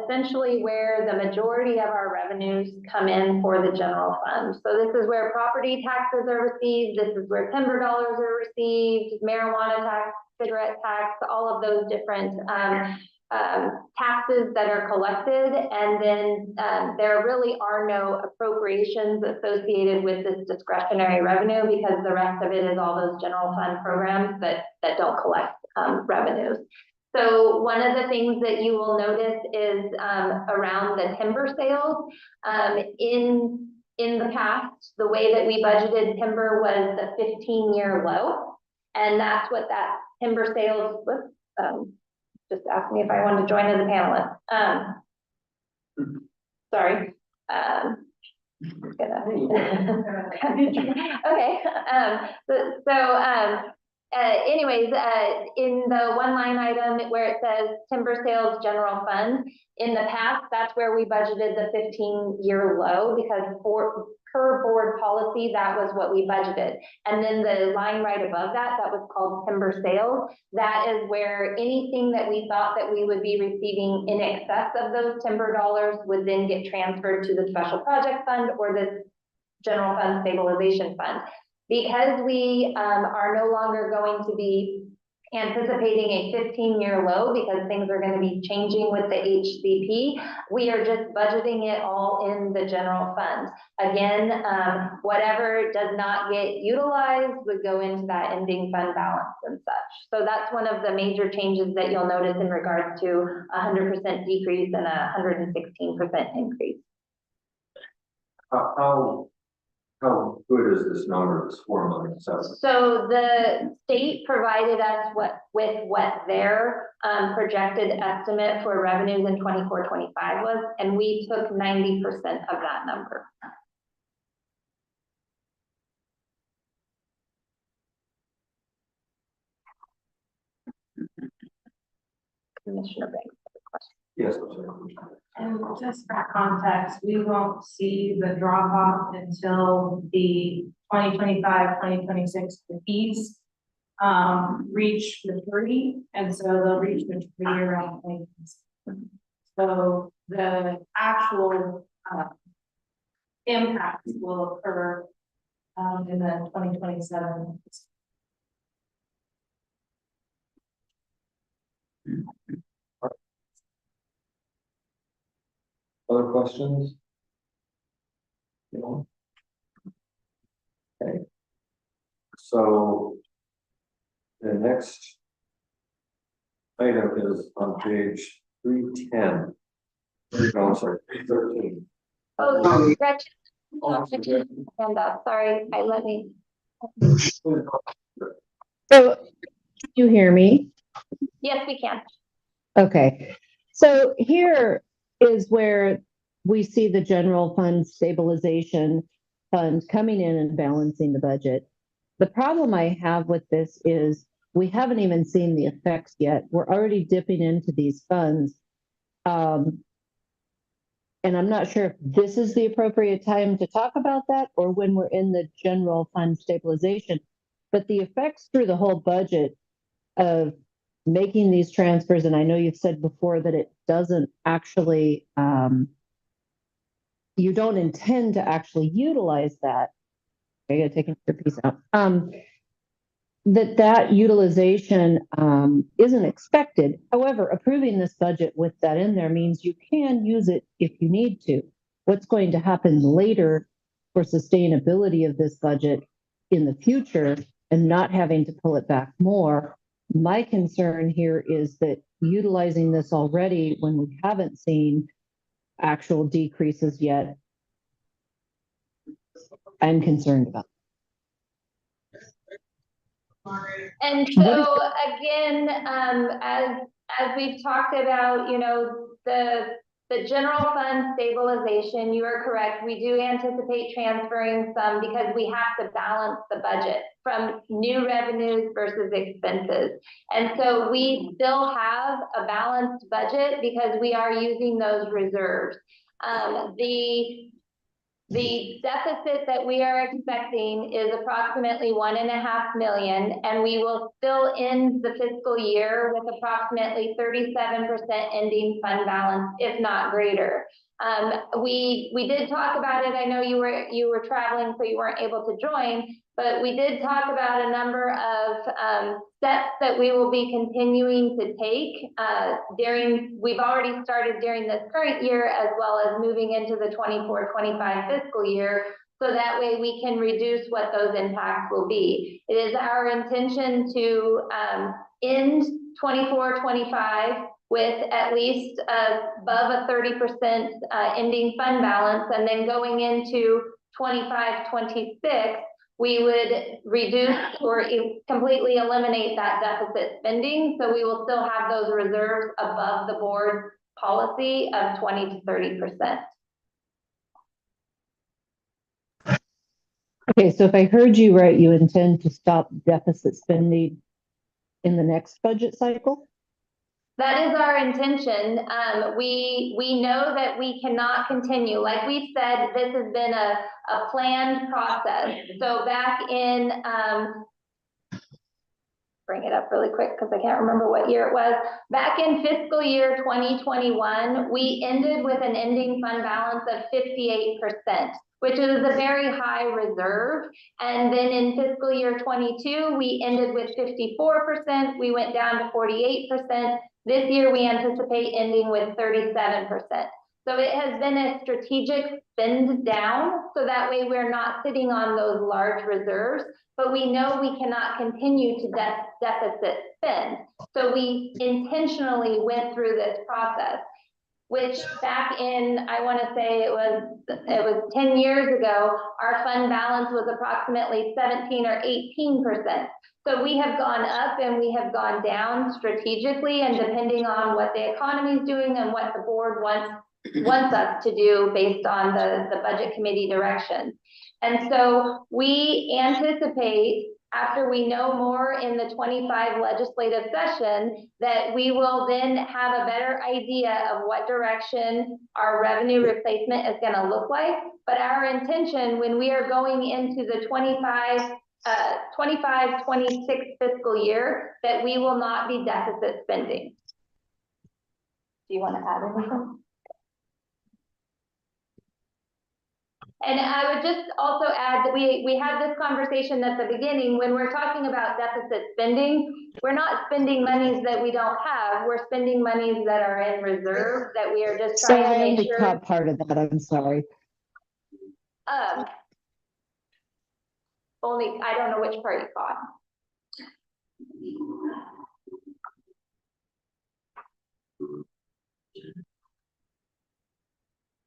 essentially where the majority of our revenues come in for the general fund. So this is where property taxes are received, this is where timber dollars are received, marijuana tax, cigarette tax, all of those different taxes that are collected. And then there really are no appropriations associated with this discretionary revenue, because the rest of it is all those general fund programs that don't collect revenues. So one of the things that you will notice is around the timber sales. In the past, the way that we budgeted timber was a 15-year low, and that's what that timber sales was. Just asked me if I wanted to join as a panelist. Sorry. Okay. Anyways, in the one line item where it says timber sales general fund, in the past, that's where we budgeted the 15-year low, because per board policy, that was what we budgeted. And then the line right above that was called timber sales. That is where anything that we thought that we would be receiving in excess of those timber dollars would then get transferred to the special project fund or the general fund stabilization fund. Because we are no longer going to be anticipating a 15-year low, because things are going to be changing with the HCP, we are just budgeting it all in the general fund. Again, whatever does not get utilized would go into that ending fund balance and such. So that's one of the major changes that you'll notice in regards to 100% decrease and 116% increase. How How good is this number, this 4,000,700? So the state provided us what their projected estimate for revenues in 24-25 was, and we took 90% of that number. Commissioner Banks. Yes. I'm sorry. And just for context, we won't see the drop off until the 2025-2026 fees reach maturity, and so they'll reach maturity around 2026. So the actual impact will occur in the 2027. Other questions? No? Okay. So the next item is on page 310. No, I'm sorry, 313. Oh, Gretchen. Oh, Hand up, sorry, let me. So, you hear me? Yes, we can. Okay, so here is where we see the general fund stabilization fund coming in and balancing the budget. The problem I have with this is we haven't even seen the effects yet. We're already dipping into these funds. And I'm not sure if this is the appropriate time to talk about that or when we're in the general fund stabilization. But the effects through the whole budget of making these transfers, and I know you've said before that it doesn't actually, you don't intend to actually utilize that. I gotta take another piece out. That utilization isn't expected. However, approving this budget with that in there means you can use it if you need to. What's going to happen later for sustainability of this budget in the future and not having to pull it back more? My concern here is that utilizing this already when we haven't seen actual decreases yet, I'm concerned about. And so again, as we've talked about, you know, the general fund stabilization, you are correct. We do anticipate transferring some because we have to balance the budget from new revenues versus expenses. And so we still have a balanced budget because we are using those reserves. The deficit that we are expecting is approximately 1.5 million, and we will still end the fiscal year with approximately 37% ending fund balance, if not greater. We did talk about it. I know you were traveling, so you weren't able to join, but we did talk about a number of steps that we will be continuing to take we've already started during this current year, as well as moving into the 24-25 fiscal year, so that way we can reduce what those impacts will be. It is our intention to end 24-25 with at least above a 30% ending fund balance, and then going into 25-26, we would reduce or completely eliminate that deficit spending. So we will still have those reserves above the board policy of 20 to 30%. Okay, so if I heard you right, you intend to stop deficit spending in the next budget cycle? That is our intention. We know that we cannot continue. Like we've said, this has been a planned process. So back in, bring it up really quick because I can't remember what year it was. Back in fiscal year 2021, we ended with an ending fund balance of 58%. Which is a very high reserve. And then in fiscal year 22, we ended with 54%. We went down to 48%. This year, we anticipate ending with 37%. So it has been a strategic spend down, so that way we're not sitting on those large reserves, but we know we cannot continue to deficit spend. So we intentionally went through this process. which back in, I want to say it was 10 years ago, our fund balance was approximately 17 or 18%. So we have gone up and we have gone down strategically, and depending on what the economy is doing and what the board wants us to do based on the budget committee direction. And so we anticipate, after we know more in the 25 legislative session, that we will then have a better idea of what direction our revenue replacement is going to look like. But our intention when we are going into the 25-26 fiscal year, that we will not be deficit spending. Do you want to add anything? And I would just also add that we had this conversation at the beginning. When we're talking about deficit spending, we're not spending monies that we don't have. We're spending monies that are in reserve, that we are just trying to make sure. I caught part of that, I'm sorry. Only, I don't know which part you caught.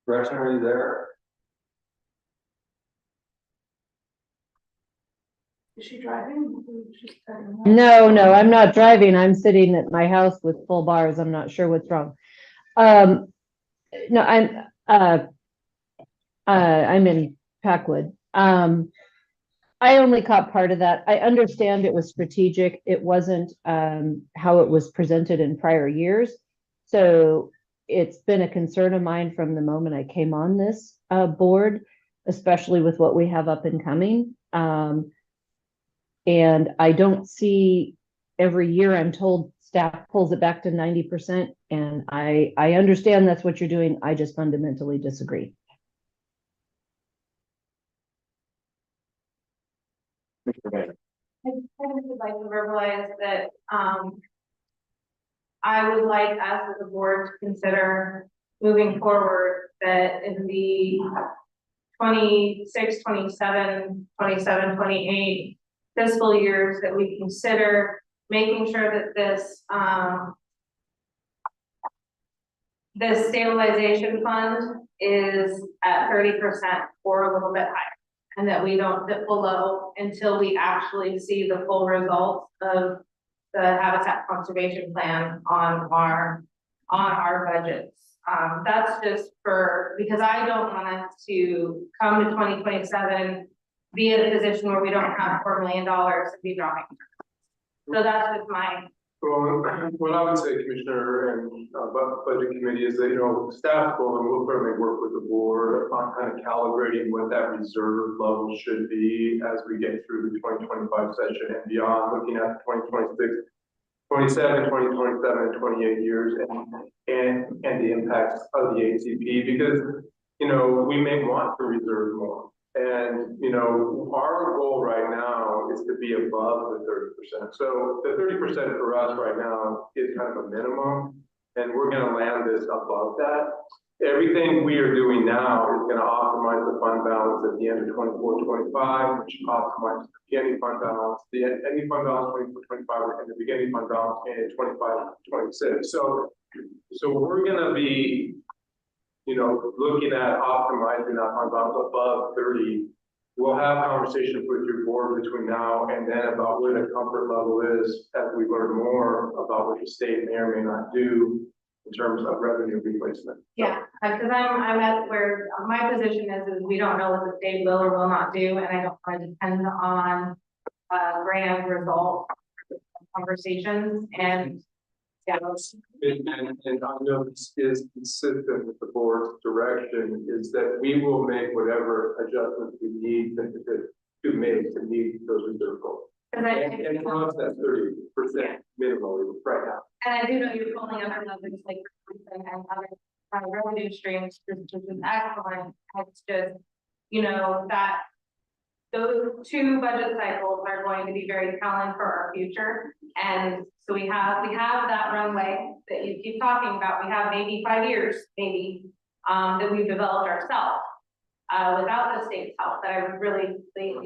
Gretchen, are you there? Is she driving? No, I'm not driving. I'm sitting at my house with full bars. I'm not sure what's wrong. No, I'm in Packwood. I only caught part of that. I understand it was strategic. It wasn't how it was presented in prior years. So it's been a concern of mine from the moment I came on this board, especially with what we have up and coming. And I don't see, every year I'm told staff pulls it back to 90%. And I understand that's what you're doing. I just fundamentally disagree. I would like to verbalize that, I would like us as a board to consider moving forward that in the 26, 27, 27, 28 fiscal years, that we consider making sure that this stabilization fund is at 30% or a little bit higher, and that we don't dip below until we actually see the full results of the habitat conservation plan on our budgets. That's just because I don't want us to come to 2027, be in a position where we don't have $4 million and be dropping. So that's just my. Well, what I would say, Commissioner, and budget committee, is that, staff will certainly work with the board on kind of calibrating what that reserve level should be as we get through the 2025 session and beyond, looking at 2026, 27, 2027, and 28 years, and the impacts of the ACP, because, we may want to reserve more. And, our goal right now is to be above the 30%. So the 30% for us right now is kind of a minimum, and we're going to land this above that. Everything we are doing now is going to optimize the fund balance at the end of 24-25, which optimizes the beginning fund balance, the ending fund balance 24-25, and the beginning fund balance in 25-26. So we're going to be, looking at optimizing that fund balance above 30. We'll have conversations with your board between now and then about where the comfort level is as we learn more about what the state may or may not do in terms of revenue replacement. Yeah, because I'm at where my position is we don't know what the state will or will not do, and I don't want to depend on grand result conversations. And yeah. And I know this is consistent with the board's direction, is that we will make whatever adjustments we need to make to meet those reserve goals. And for us, that's 30% minimally right now. And I do know you're pulling up another like and other revenue streams, which is excellent. It's just, that those two budget cycles are going to be very telling for our future. And so we have that runway that you keep talking about. We have maybe 5 years, that we've developed ourselves without the state's help. That I would really think,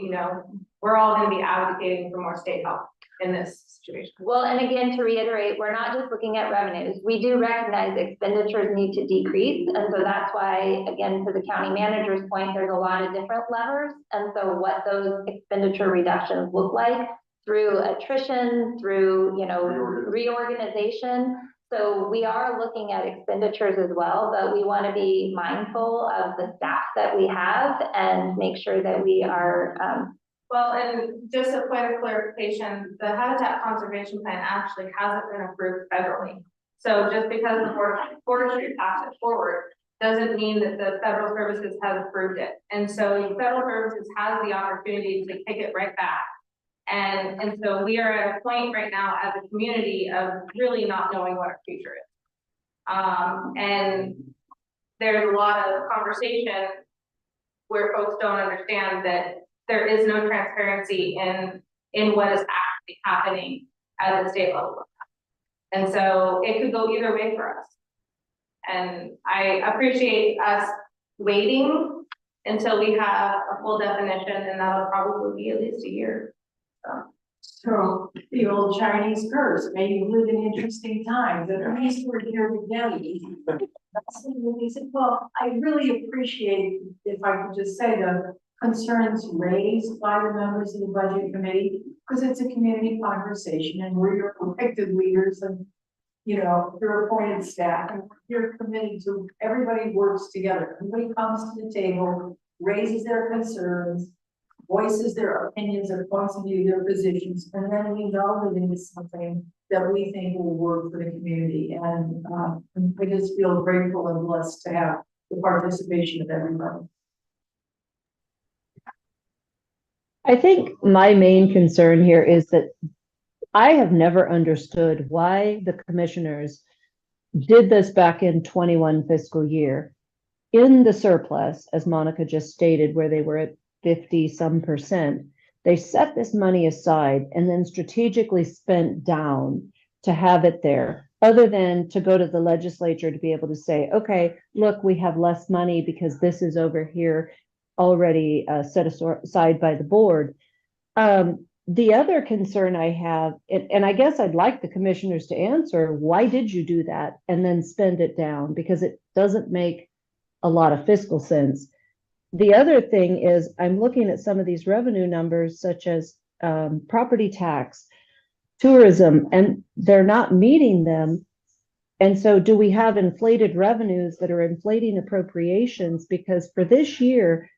we're all going to be advocating for more state help. in this situation. Well, and again, to reiterate, we're not just looking at revenues. We do recognize expenditures need to decrease. And so that's why, again, to the county manager's point, there's a lot of different levers. And so what those expenditure reductions look like through attrition, through, reorganization. So we are looking at expenditures as well, but we want to be mindful of the staff that we have and make sure that we are, Well, and just a point of clarification, the Habitat Conservation Plan actually hasn't been approved federally. So just because the forestry passed it forward, doesn't mean that the federal services has approved it. And so federal services has the opportunity to kick it right back. And so we are at a point right now as a community of really not knowing what our future is. And there's a lot of conversation where folks don't understand that there is no transparency in what is actually happening at the state level. And so it could go either way for us. And I appreciate us waiting until we have a full definition, and that'll probably be at least a year. So the old Chinese curse, may you live in interesting times, at least we're here together. He said, well, I really appreciate, if I could just say, the concerns raised by the members of the budget committee, because it's a community conversation and we're your elected leaders and, your appointed staff, and you're committed to, everybody works together. Everybody comes to the table, raises their concerns, voices their opinions, their points of view, their positions, and then we know that it is something that we think will work for the community. And I just feel grateful and blessed to have the participation of everybody. I think my main concern here is that I have never understood why the commissioners did this back in 21 fiscal year in the surplus, as Monica just stated, where they were at 50% they set this money aside and then strategically spent down to have it there, other than to go to the legislature to be able to say, okay, look, we have less money because this is over here already set aside by the board. The other concern I have, and I guess I'd like the commissioners to answer, why did you do that and then spend it down? Because it doesn't make a lot of fiscal sense. The other thing is I'm looking at some of these revenue numbers, such as property tax, tourism, and they're not meeting them. And so do we have inflated revenues that are inflating appropriations? Because for this year,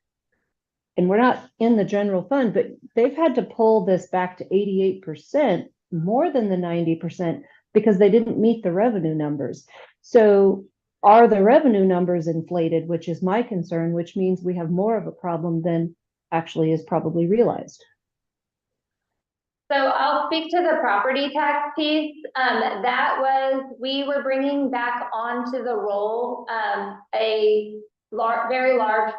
and we're not in the general fund, but they've had to pull this back to 88%, more than the 90%, because they didn't meet the revenue numbers. So are the revenue numbers inflated, which is my concern, which means we have more of a problem than actually is probably realized. So I'll speak to the property tax piece. We were bringing back onto the roll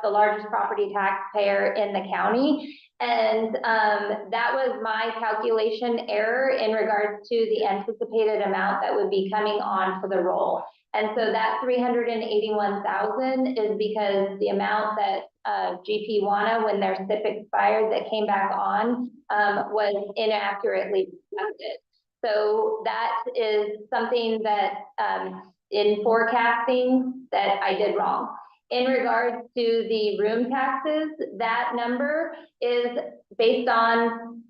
the largest property taxpayer in the county. And that was my calculation error in regards to the anticipated amount that would be coming onto the roll. And so that 381,000 is because the amount that GP WANA, when their SIP expired, that came back on, was inaccurately reflected. So that is something that in forecasting that I did wrong. In regards to the room taxes, that number is based on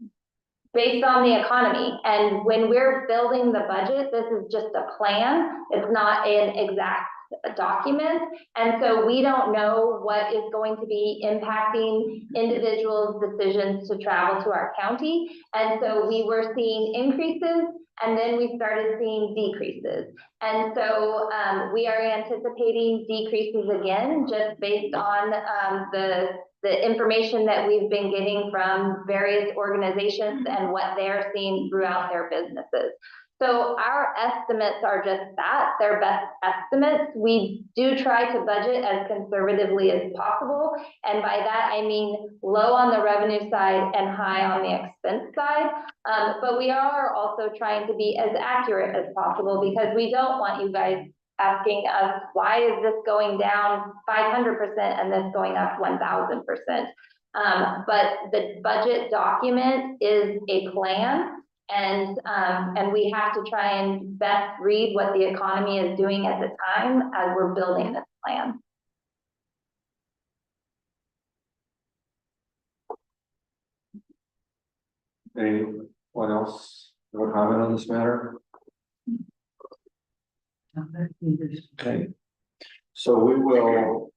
the economy. And when we're building the budget, this is just a plan. It's not an exact document. And so we don't know what is going to be impacting individuals' decisions to travel to our county. And so we were seeing increases, and then we started seeing decreases. And so we are anticipating decreases again, just based on the information that we've been getting from various organizations and what they're seeing throughout their businesses. So our estimates are just that, they're best estimates. We do try to budget as conservatively as possible. And by that, I mean low on the revenue side and high on the expense side. But we are also trying to be as accurate as possible, because we don't want you guys asking us, why is this going down 500% and this going up 1,000%? But the budget document is a plan. And we have to try and best read what the economy is doing at the time as we're building this plan. Anyone else have a comment on this matter? Okay, so we will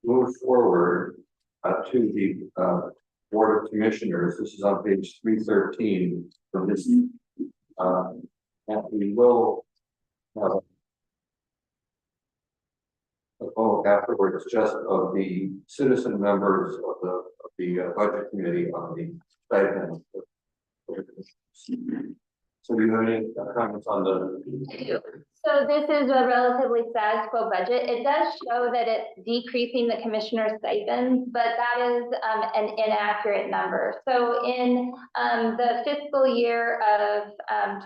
move forward to the Board of Commissioners. This is on page 313 from this. And we will have a vote afterwards just of the citizen members of the Budget Committee on the stipend. So do you have any comments on the? So this is a relatively status quo budget. It does show that it's decreasing the commissioner's stipends, but that is an inaccurate number. So in the fiscal year of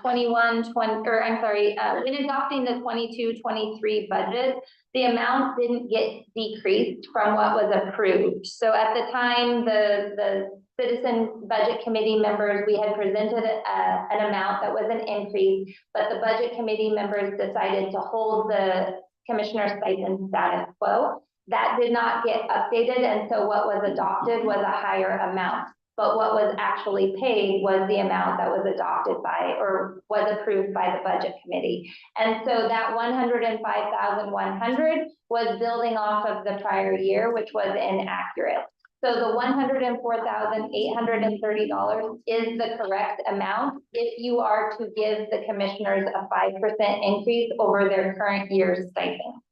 21-20, or I'm sorry, in adopting the 22-23 budget, the amount didn't get decreased from what was approved. So at the time, the Citizen Budget Committee members, we had presented an amount that was an increase, but the Budget Committee members decided to hold the commissioner stipend status quo. That did not get updated, and so what was adopted was a higher amount. But what was actually paid was the amount that was adopted by, or was approved by the Budget Committee. And so that $105,100 was building off of the prior year, which was inaccurate. So the $104,830 is the correct amount if you are to give the commissioners a 5% increase over their current year's stipend.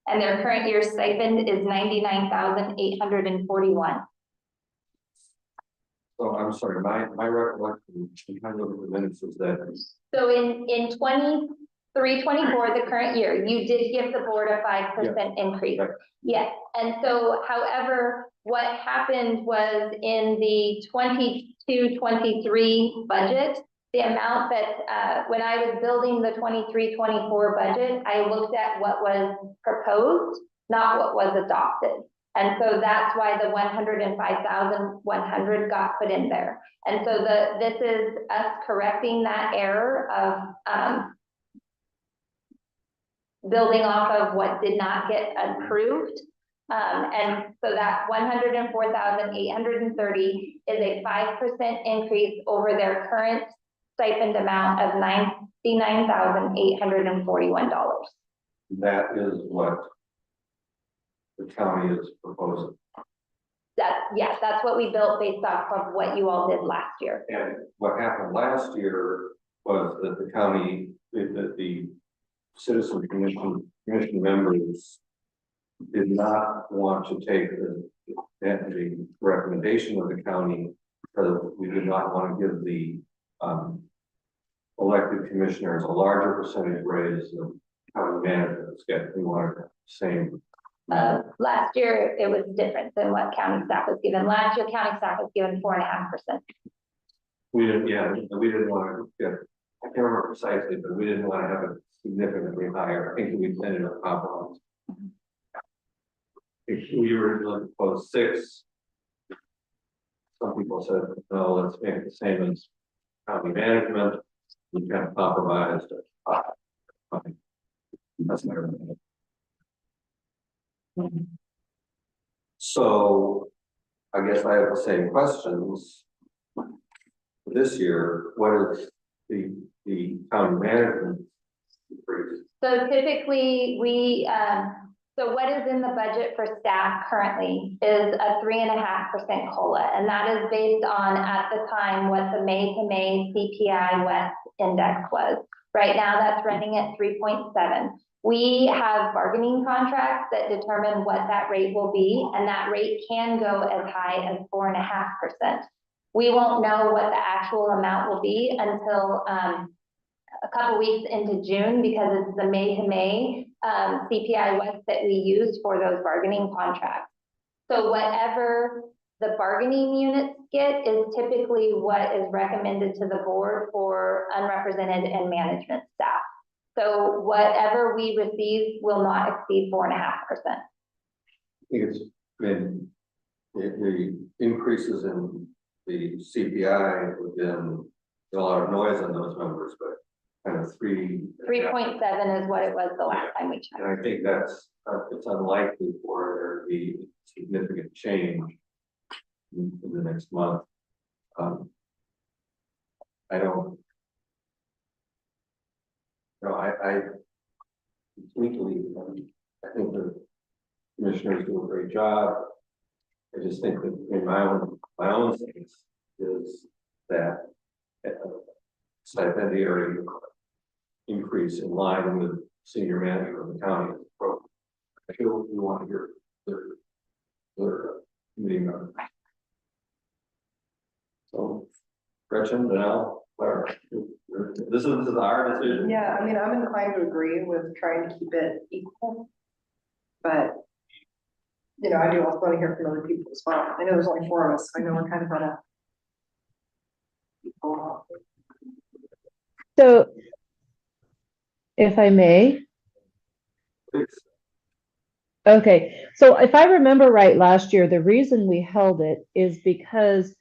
And their current year's stipend is $99,841. So I'm sorry, my recollection, kind of the minutes is that. So in 23-24, the current year, you did give the board a 5% increase. Right. Yes, and so however, what happened was in the 22-23 budget, the amount that, when I was building the 23-24 budget, I looked at what was proposed, not what was adopted. And so that's why the $105,100 got put in there. And so this is us correcting that error of building off of what did not get approved. And so that $104,830 is a 5% increase over their current stipend amount of $99,841. That is what the county is proposing. Yes, that's what we built based off of what you all did last year. And what happened last year was that the county, the citizen commission members did not want to take the recommendation of the county, because we did not want to give the elected commissioners a larger percentage raise than county managers get. We wanted the same. Last year, it was different than what county staff was given. Last year, county staff was given 4.5%. We didn't want to get, I can't remember precisely, but we didn't want to have it significantly higher. I think we ended up compromise. If we originally proposed 6, some people said, no, let's make it the same as county management. We kind of compromised at 5. That's my recommendation. So I guess I have the same questions for this year. What is the county management increase? So typically so what is in the budget for staff currently is a 3.5% COLA. And that is based on, at the time, what the May to May CPI West index was. Right now, that's running at 3.7. We have bargaining contracts that determine what that rate will be, and that rate can go as high as 4.5%. We won't know what the actual amount will be until a couple weeks into June, because it's the May to May CPI West that we use for those bargaining contracts. So whatever the bargaining units get is typically what is recommended to the board for unrepresented and management staff. So whatever we receive will not exceed 4.5%. I think it's been the increases in the CPI have been a lot of noise on those numbers, but kind of 3.7 is what it was the last time we checked. And I think that's, it's unlikely for there to be significant change in the next month. I don't. No, I completely, I think the commissioners do a great job. I just think that in my own sense is that stipendiary increase in line with senior manager of the county. I feel we want to hear their meeting on it. So, Gretchen, Danelle, Claire, this is our decision. Yeah, I mean, I'm inclined to agree with trying to keep it equal. But, you know, I do also want to hear from other people as well. I know there's only 4 of us. I know we're kind of on a. So if I may, Please. okay, so if I remember right, last year, the reason we held it is because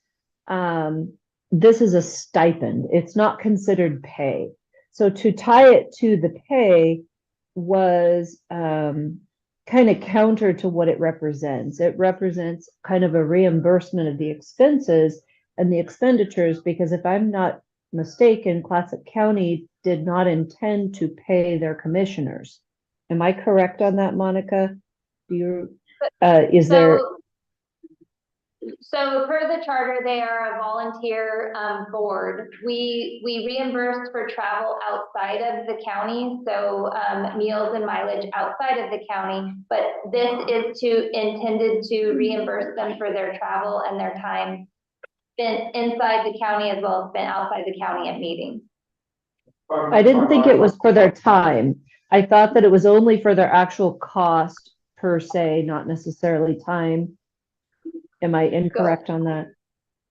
this is a stipend. It's not considered pay. So to tie it to the pay was kind of counter to what it represents. It represents kind of a reimbursement of the expenses and the expenditures, because if I'm not mistaken, Clatsop County did not intend to pay their commissioners. Am I correct on that, Monica? Do you, is there? So per the charter, they are a volunteer board. We reimbursed for travel outside of the county, so meals and mileage outside of the county. But this is intended to reimburse them for their travel and their time spent inside the county as well as spent outside the county at meetings. I didn't think it was for their time. I thought that it was only for their actual cost per se, not necessarily time. Am I incorrect on that?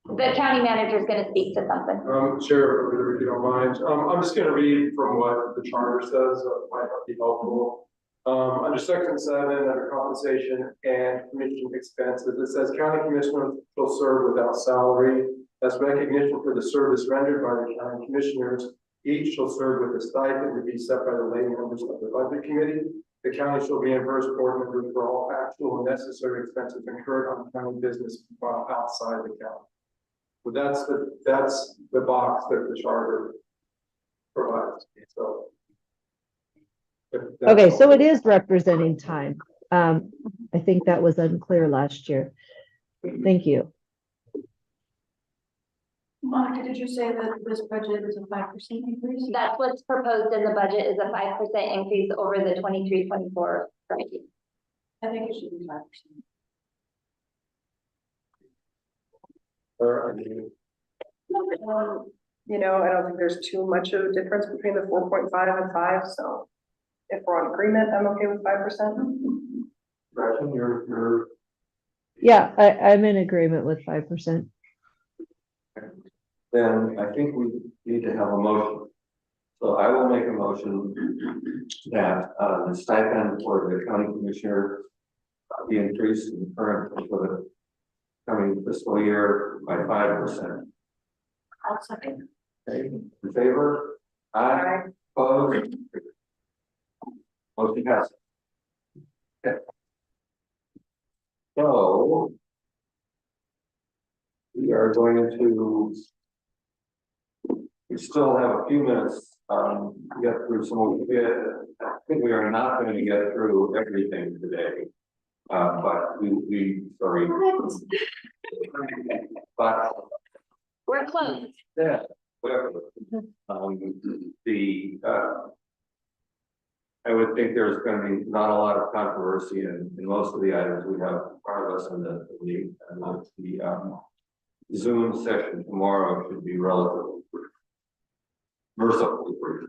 The county manager is going to speak to something. Chair, if you don't mind, I'm just going to read from what the charter says, so it might not be helpful. Under section 7, under compensation and commission expenses, it says county commissioners shall serve without salary. As recognition for the service rendered by the county commissioners, each shall serve with a stipend to be set by the lay members of the budget committee. The county shall reimburse board members for all actual and necessary expenses incurred on county business while outside the county. But that's the box that the charter provides. So. Okay, so it is representing time. I think that was unclear last year. Thank you. Monica, did you say that this budget is a 5% increase? That's what's proposed in the budget, is a 5% increase over the 23-24. I think it should be 5%. You know, I don't think there's too much of a difference between the 4.5 and 5, so if we're on agreement, I'm okay with 5%. Gretchen, you're. Yeah, I'm in agreement with 5%. Then I think we need to have a motion. So I will make a motion that the stipend for the county commissioner be increased in the current for the coming fiscal year by 5%. I'll second. Okay, in favor? Aye. Opposed? Motion passes. Okay. So we are going to. We still have a few minutes to get through some of it. I think we are not going to get through everything today. But we sorry. But We're close. yeah, whatever. I would think there's going to be not a lot of controversy in most of the items we have in front of us, and the Zoom session tomorrow should be relatively brief. Mercifully brief.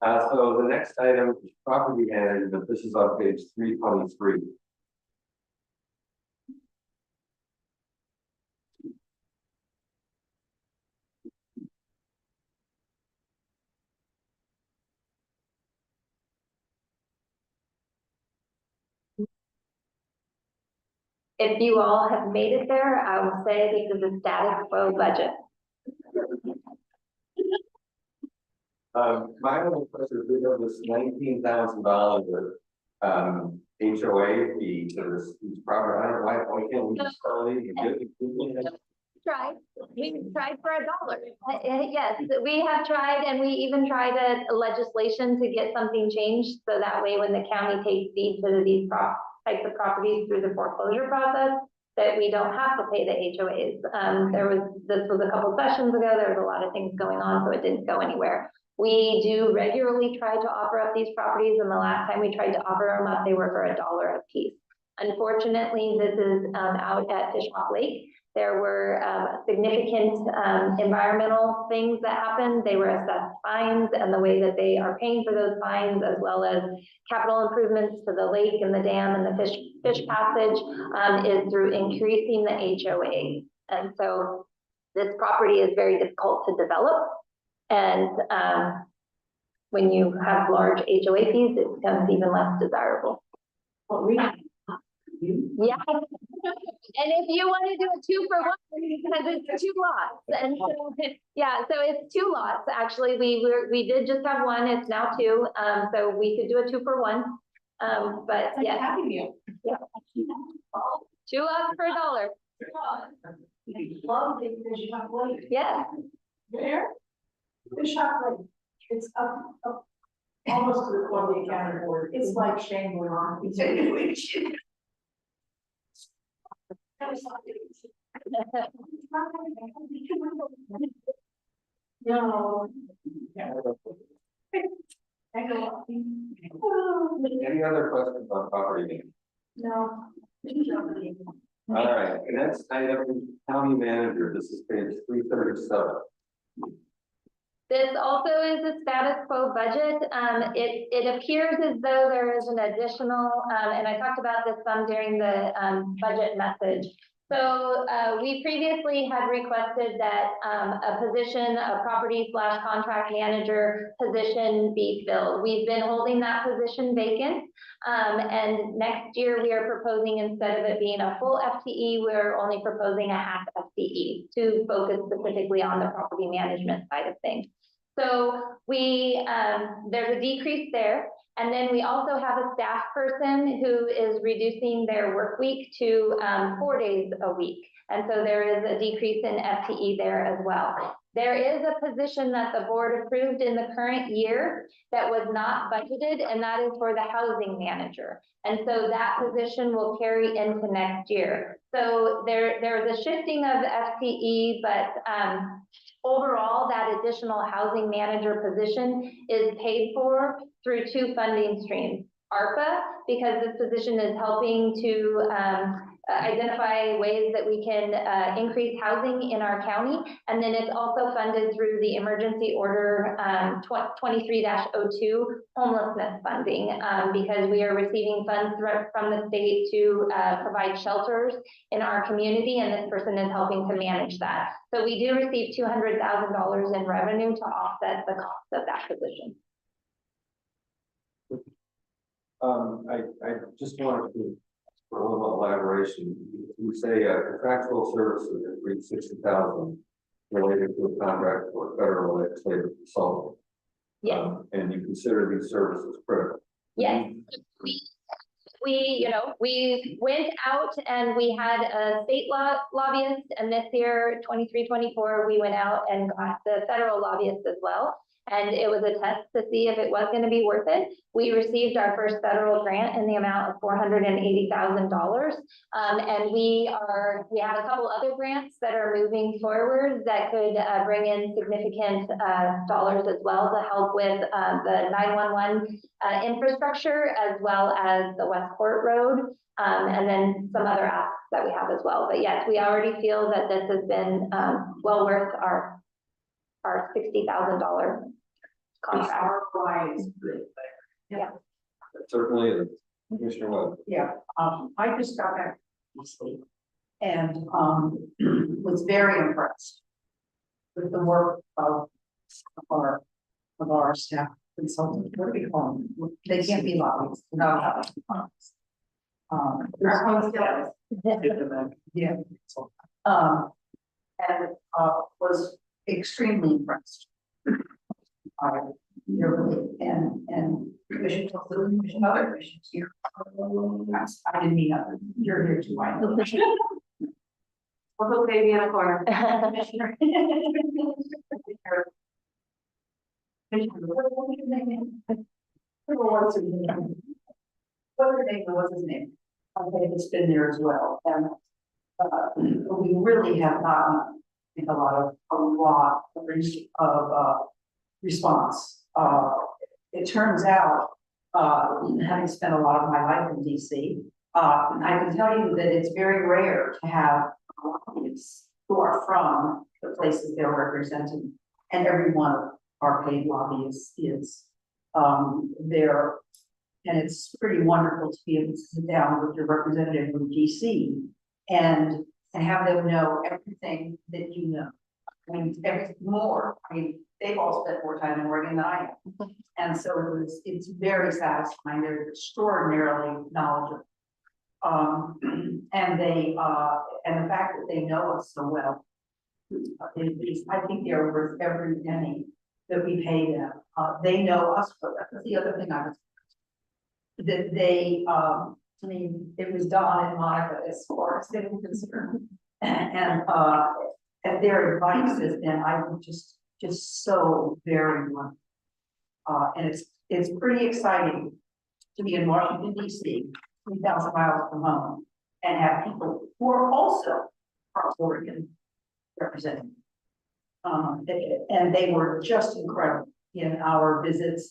So the next item is property management. This is on page 323. if you all have made it there, I will say this is a status quo budget. My only question is, we have this $19,000 HOA fee to this property. I don't know why can't we just sell these and give it? Tried, we tried for $1. Yes, we have tried, and we even tried a legislation to get something changed, so that way when the county takes deed to these types of properties through the foreclosure process, that we don't have to pay the HOAs. This was a couple sessions ago, there was a lot of things going on, so it didn't go anywhere. We do regularly try to offer up these properties, and the last time we tried to offer them up, they were for $1 a piece. Unfortunately, this is out at Fishhawk Lake. There were significant environmental things that happened. They were assessed fines, and the way that they are paying for those fines, as well as capital improvements to the lake and the dam and the fish passage, is through increasing the HOA. And so this property is very difficult to develop. And when you have large HOA fees, it becomes even less desirable. Well, we Yeah, and if you want to do a 2-for-1, because it's 2 lots, and so, yeah, so it's 2 lots, actually, we did just have 1, it's now 2, so we could do a 2-for-1, but yeah. Happy Meal. Yeah. 2 lots for $1. Love the Fishhawk Lake. Yeah. Where? Fishhawk Lake. It's up almost to the Columbia County border. It's like Shangri-La. No. Any other questions on property? No. All right, next item, county manager, this is page 337. This also is a status quo budget. It appears as though there is an additional, and I talked about this some during the budget message. So we previously had requested that a position, a property/contract manager position be filled. We've been holding that position vacant. And next year we are proposing, instead of it being a full FTE, we're only proposing a half FTE to focus specifically on the property management side of things. So there's a decrease there. And then we also have a staff person who is reducing their work week to 4 days a week. And so there is a decrease in FTE there as well. There is a position that the board approved in the current year that was not budgeted, and that is for the housing manager. And so that position will carry into next year. So there is a shifting of FTE, but overall, that additional housing manager position is paid for through 2 funding streams. ARPA, because this position is helping to identify ways that we can increase housing in our county. And then it's also funded through the emergency order 23-02 homelessness funding, because we are receiving funds from the state to provide shelters in our community, and this person is helping to manage that. So we do receive $200,000 in revenue to offset the cost of that position. I just wanted to, for a little elaboration, you say contractual services that reach 60,000 related to a contract for federal legislative consultant. Yes. And you consider these services critical. Yes. We went out and we had a state lobbyist, and this year, 23-24, we went out and got the federal lobbyist as well. And it was a test to see if it was going to be worth it. We received our first federal grant in the amount of $480,000. And we have a couple other grants that are moving forward that could bring in significant dollars as well to help with the 911 infrastructure, as well as the Westport Road, and then some other asks that we have as well. But yes, we already feel that this has been well worth our $60,000 contract. Yeah. Certainly is. Commissioner Webb. Yeah, I just got back from sleep and was very impressed with the work of our staff consultants. What do we call them? They can't be lobbyists, not lobbyists. Our home skills. Yeah. And, was extremely impressed. Really, and commission, commission, other commissions here. I didn't mean other, you're here too, I know. We'll put baby in a corner. Commissioner. What's his name? What's his name? Okay, it's been there as well, and we really have gotten, I think, a lot of response. It turns out, having spent a lot of my life in DC, I can tell you that it's very rare to have lobbyists who are from the places they're representing, and every one of our paid lobbyists is there. And it's pretty wonderful to be able to sit down with your representative from DC and have them know everything that you know. I mean, they've all spent more time in Oregon than I have. And so it's very satisfying. They're extraordinarily knowledgeable. And the fact that they know us so well, I think they're worth every penny that we pay them. They know us, but that's the other thing I was, that they, I mean, it was Don and Monica as far as they were concerned. And their advice has been, I would just so very wonderful. And it's pretty exciting to be in Washington, DC, 3,000 miles from home, and have people who are also from Oregon representing. And they were just incredible in our visits.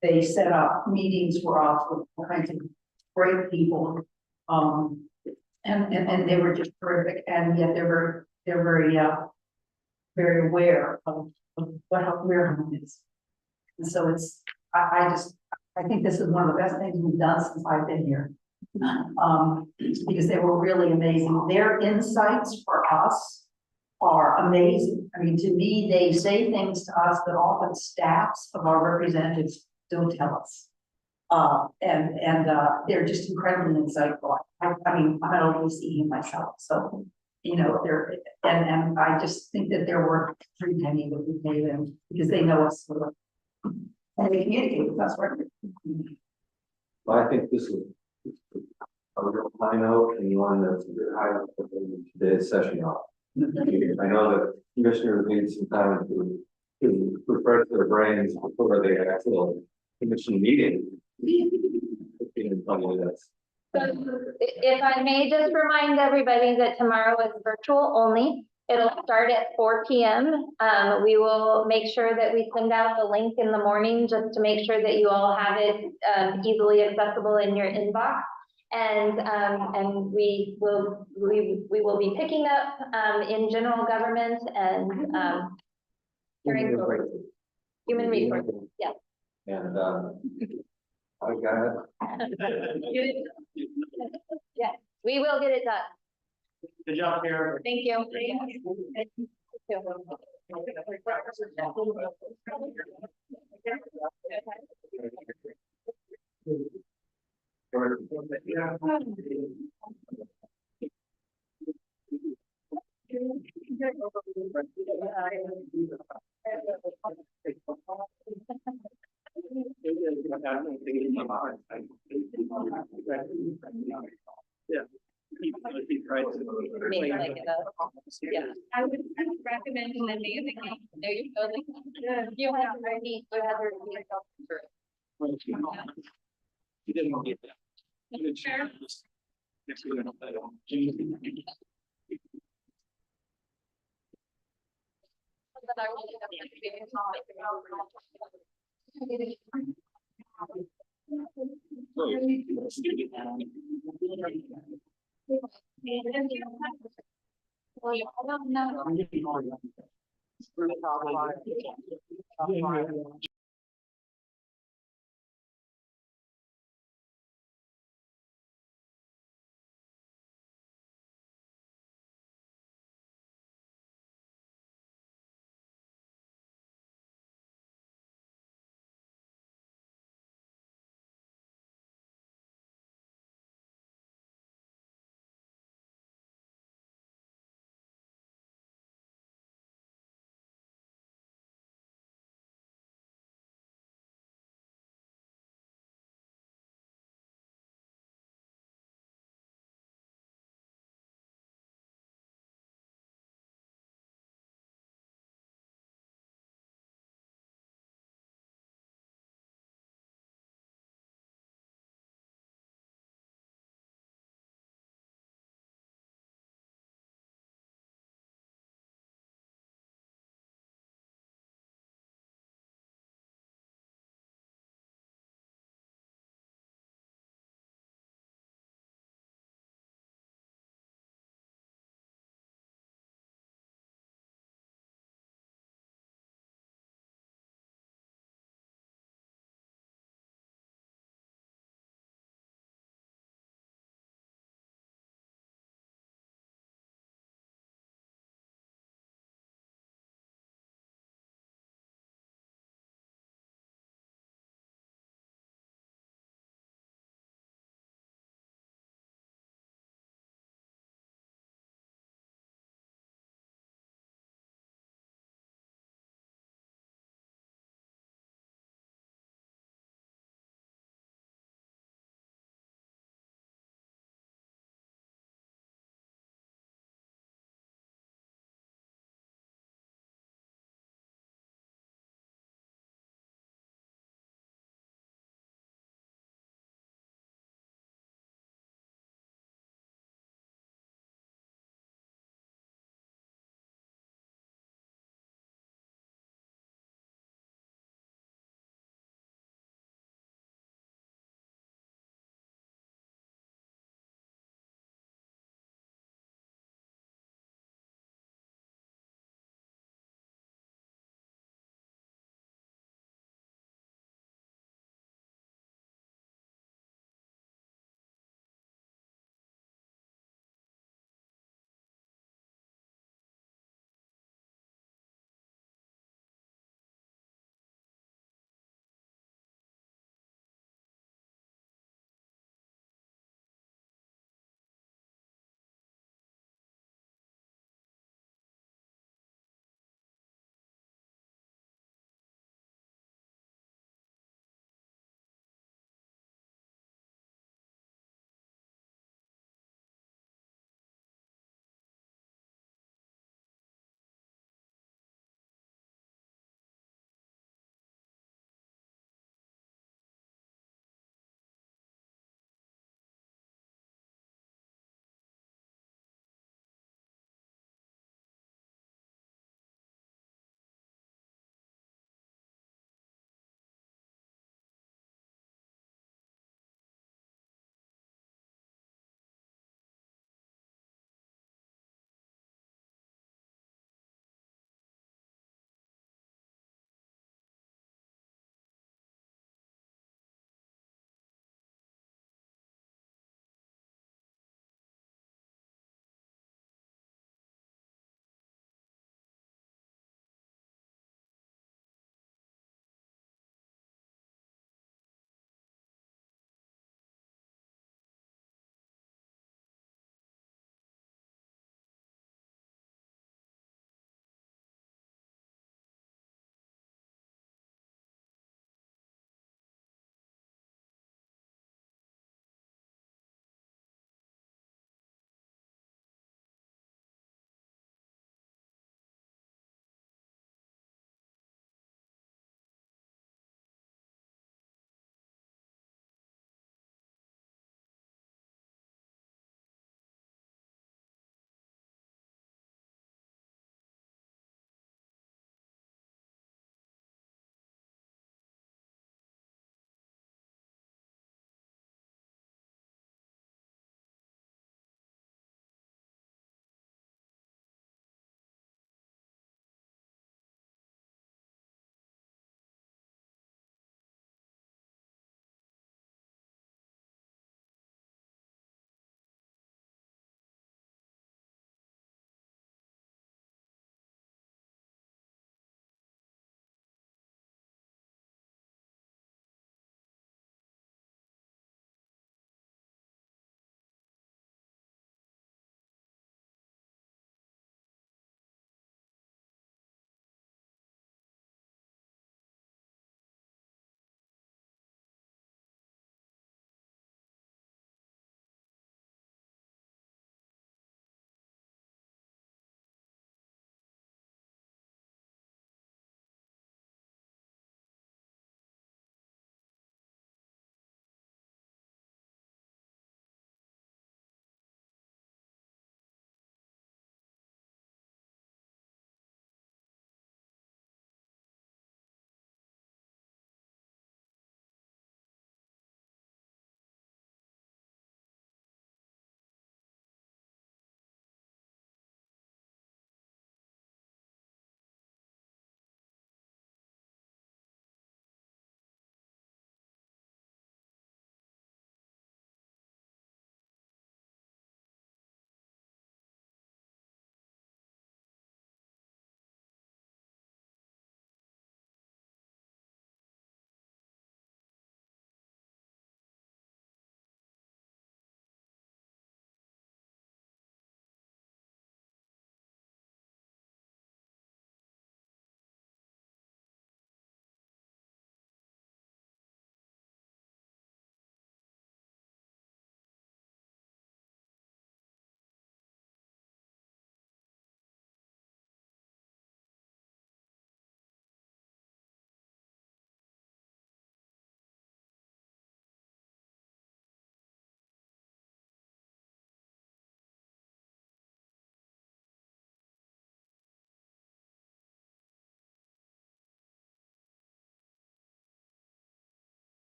They set up meetings for us with all kinds of great people. And they were just terrific, and yet they're very aware of where home is. And so I think this is one of the best things we've done since I've been here. Because they were really amazing. Their insights for us are amazing. I mean, to me, they say things to us that often staffs of our representatives don't tell us. And they're just incredibly insightful. I mean, I'm an OEC myself, so, you know, and I just think that they're worth every penny that we pay them, because they know us so well. And they communicate with us, right? Well, I think this is a real high note, and one that's a good high note for today's session off. I know that commissioners need some time to refresh their brains before they actually commission meeting. 15 and 20 minutes. So if I may just remind everybody that tomorrow is virtual only. It'll start at 4 p.m. We will make sure that we send out the link in the morning just to make sure that you all have it easily accessible in your inbox. And we will be picking up in general government and human resources. Yeah. And I got it. Yeah, we will get it done. Good job, Karen. Thank you. Yeah. Yeah, I would recommend an amazing. There you go. You have already, You didn't get that. You didn't share this. Next week, I don't know. Well, I don't know.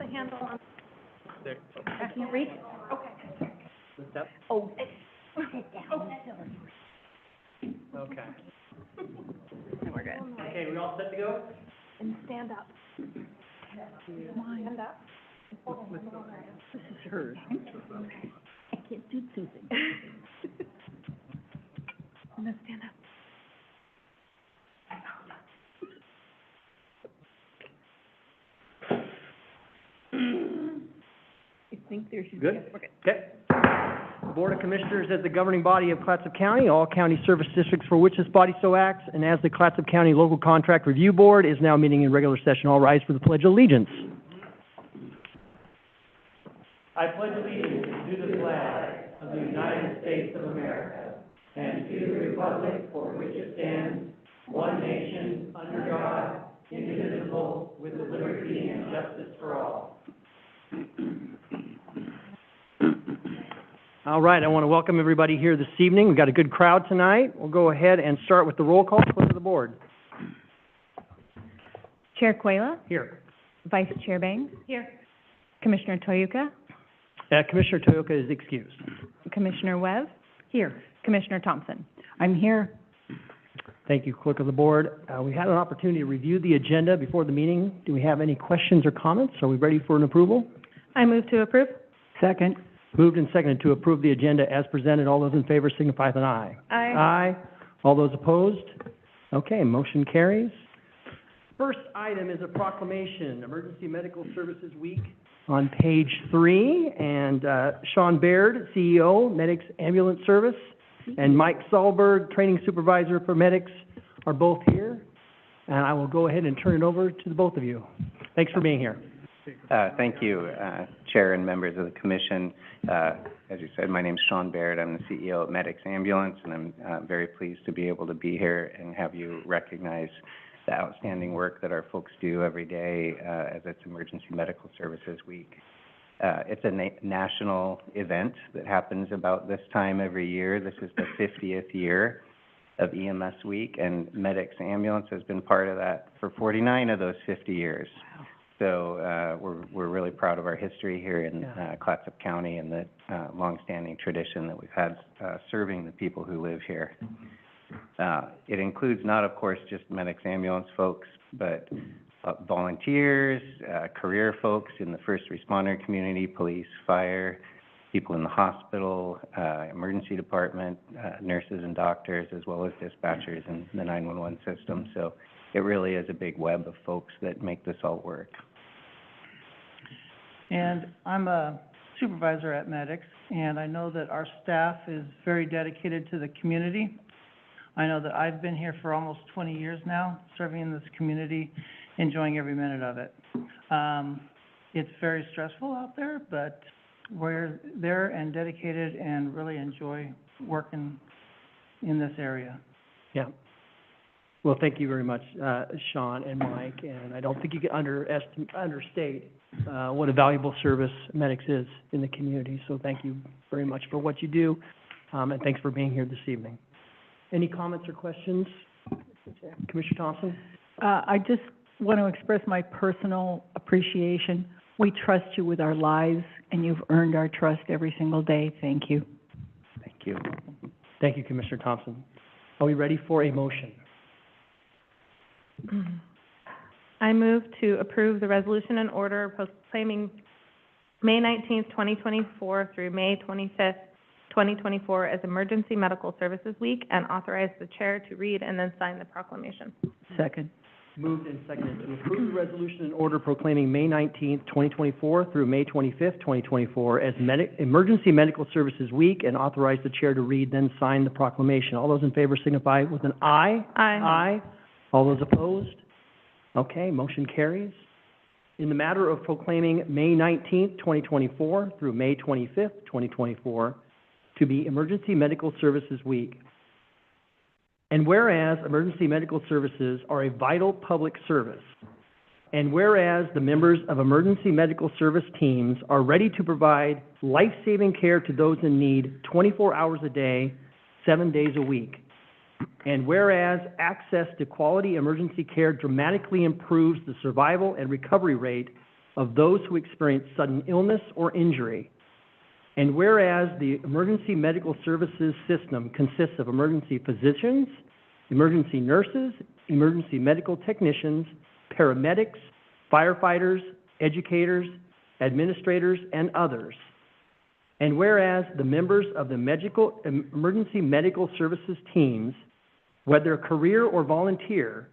the handle on? There. I can't read. Okay. Lift up. Oh. Okay. And we're good. Okay, we all set to go? And stand up. Stand up. This is hers. I can't do two things. And then stand up. I think there should be. Good? Okay. The Board of Commissioners as the governing body of Clatsop County, all county service districts for which this body so acts, and as the Clatsop County Local Contract Review Board is now meeting in regular session. All rise for the Pledge of Allegiance. I pledge allegiance to the flag of the United States of America and to the republic for which it stands, one nation, under God, indivisible, with liberty and justice for all. All right, I want to welcome everybody here this evening. We've got a good crowd tonight. We'll go ahead and start with the roll call for the board. Chair Quayla, Here. Vice Chair Banks, Here. Commissioner Toyuka, Commissioner Toyoka is excused. Commissioner Webb. Here. Commissioner Thompson. I'm here. Thank you, Clerk of the Board. We had an opportunity to review the agenda before the meeting. Do we have any questions or comments? Are we ready for an approval? I move to approve. Second. Moved and seconded to approve the agenda as presented. All those in favor signify with an aye. Aye. Aye. All those opposed? Okay, motion carries. First item is a proclamation, Emergency Medical Services Week on page 3. And Sean Baird, CEO, Medics Ambulance Service, and Mike Sahlberg, Training Supervisor for Medics, are both here. And I will go ahead and turn it over to the both of you. Thanks for being here. Thank you, Chair and members of the Commission. As you said, my name's Sean Baird. I'm the CEO of Medics Ambulance, and I'm very pleased to be able to be here and have you recognize the outstanding work that our folks do every day as it's Emergency Medical Services Week. It's a national event that happens about this time every year. This is the 50th year of EMS Week, and Medics Ambulance has been part of that for 49 of those 50 years. Wow. So we're really proud of our history here in Clatsop County and the longstanding tradition that we've had serving the people who live here. It includes not, of course, just Medics Ambulance folks, but volunteers, career folks in the first responder community, police, fire, people in the hospital, emergency department, nurses and doctors, as well as dispatchers in the 911 system. So it really is a big web of folks that make this all work. And I'm a supervisor at Medics, and I know that our staff is very dedicated to the community. I know that I've been here for almost 20 years now, serving in this community, enjoying every minute of it. It's very stressful out there, but we're there and dedicated and really enjoy working in this area. Yeah. Well, thank you very much, Sean and Mike, and I don't think you can understate what a valuable service Medics is in the community. So thank you very much for what you do, and thanks for being here this evening. Any comments or questions? Commissioner Thompson? I just want to express my personal appreciation. We trust you with our lives, and you've earned our trust every single day. Thank you. Thank you. Thank you, Commissioner Thompson. Are we ready for a motion? I move to approve the resolution and order proclaiming May 19th, 2024 through May 25th, 2024 as Emergency Medical Services Week and authorize the chair to read and then sign the proclamation. Second. Moved and seconded to approve the resolution and order proclaiming May 19th, 2024 through May 25th, 2024 as Emergency Medical Services Week and authorize the chair to read, then sign the proclamation. All those in favor signify with an aye. Aye. Aye. All those opposed? Okay, motion carries. In the matter of proclaiming May 19th, 2024 through May 25th, 2024 to be Emergency Medical Services Week. And whereas emergency medical services are a vital public service, and whereas the members of emergency medical service teams are ready to provide life-saving care to those in need 24 hours a day, 7 days a week. And whereas access to quality emergency care dramatically improves the survival and recovery rate of those who experience sudden illness or injury. And whereas the emergency medical services system consists of emergency physicians, emergency nurses, emergency medical technicians, paramedics, firefighters, educators, administrators, and others. And whereas the members of the emergency medical services teams, whether career or volunteer,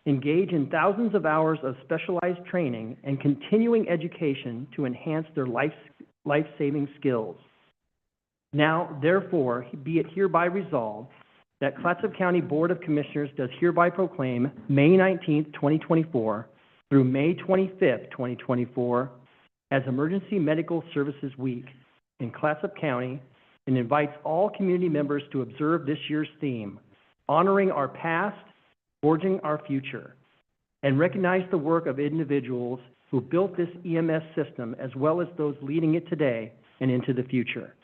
engage in thousands of hours of specialized training and continuing education to enhance their life-saving skills. Now, therefore, be it hereby resolved that Clatsop County Board of Commissioners does hereby proclaim May 19th, 2024 through May 25th, 2024 as Emergency Medical Services Week in Clatsop County and invites all community members to observe this year's theme, honoring our past, forging our future, and recognize the work of individuals who built this EMS system as well as those leading it today and into the future.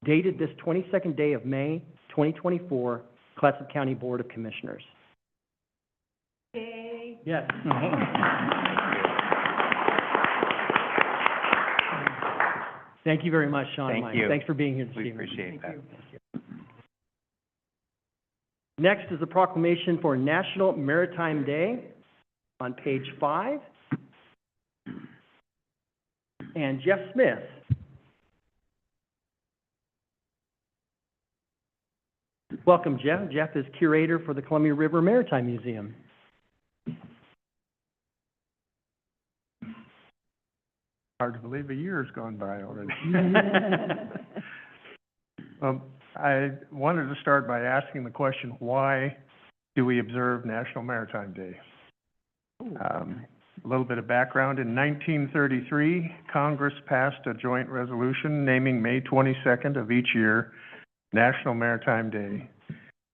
Dated this 22nd day of May, 2024, Clatsop County Board of Commissioners. Yay. Yes. Thank you very much, Sean. and Thank Mike. you. Thanks for being here this We evening. appreciate that. Next is a proclamation for National Maritime Day on page 5. And Jeff Smith. Welcome, Jeff. Jeff is curator for the Columbia River Maritime Museum. Hard to believe a year has gone by already. I wanted to start by asking the question, why do we observe National Maritime Day? A little bit of background. In 1933, Congress passed a joint resolution naming May 22nd of each year National Maritime Day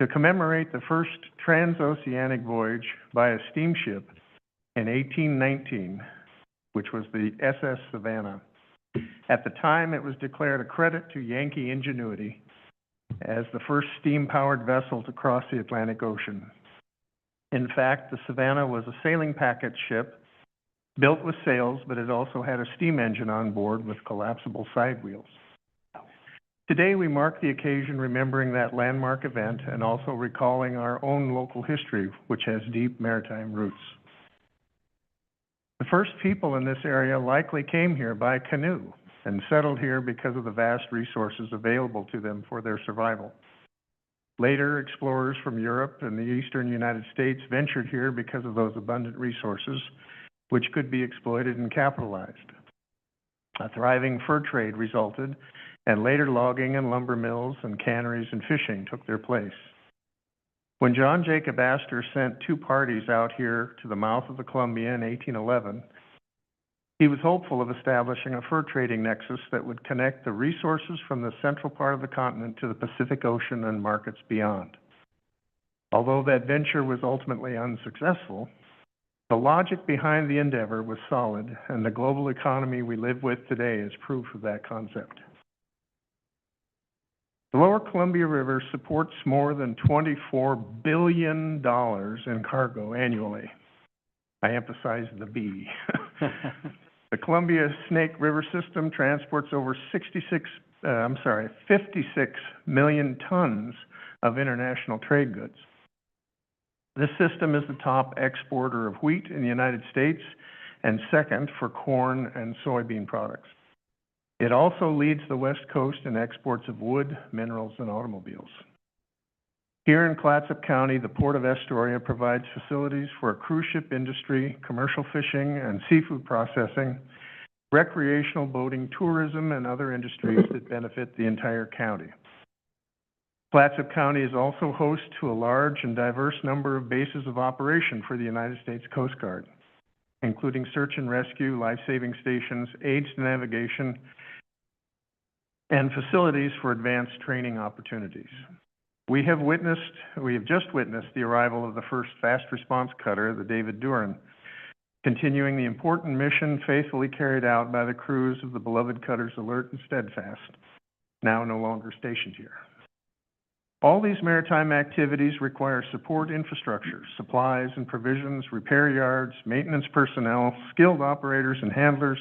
to commemorate the first transoceanic voyage by a steamship in 1819, which was the SS Savannah. At the time, it was declared a credit to Yankee ingenuity as the first steam-powered vessel to cross the Atlantic Ocean. In fact, the Savannah was a sailing packet ship built with sails, but it also had a steam engine on board with collapsible side wheels. Today, we mark the occasion remembering that landmark event and also recalling our own local history, which has deep maritime roots. The first people in this area likely came here by canoe and settled here because of the vast resources available to them for their survival. Later, explorers from Europe and the eastern United States ventured here because of those abundant resources, which could be exploited and capitalized. A thriving fur trade resulted, and later logging and lumber mills and canneries and fishing took their place. When John Jacob Astor sent two parties out here to the mouth of the Columbia in 1811, he was hopeful of establishing a fur trading nexus that would connect the resources from the central part of the continent to the Pacific Ocean and markets beyond. Although that venture was ultimately unsuccessful, the logic behind the endeavor was solid, and the global economy we live with today is proof of that concept. The Lower Columbia River supports more than $24 billion in cargo annually. I emphasize the B. The Columbia Snake River system transports over 56 million tons of international trade goods. This system is the top exporter of wheat in the United States and second for corn and soybean products. It also leads the West Coast in exports of wood, minerals, and automobiles. Here in Clatsop County, the Port of Astoria provides facilities for a cruise ship industry, commercial fishing and seafood processing, recreational boating, tourism, and other industries that benefit the entire county. Clatsop County is also host to a large and diverse number of bases of operation for the United States Coast Guard, including search and rescue, life-saving stations, aids to navigation, and facilities for advanced training opportunities. We have just witnessed the arrival of the first fast response cutter, the David Duran, continuing the important mission faithfully carried out by the crews of the beloved cutters Alert and Steadfast, now no longer stationed here. All these maritime activities require support infrastructure, supplies and provisions, repair yards, maintenance personnel, skilled operators and handlers,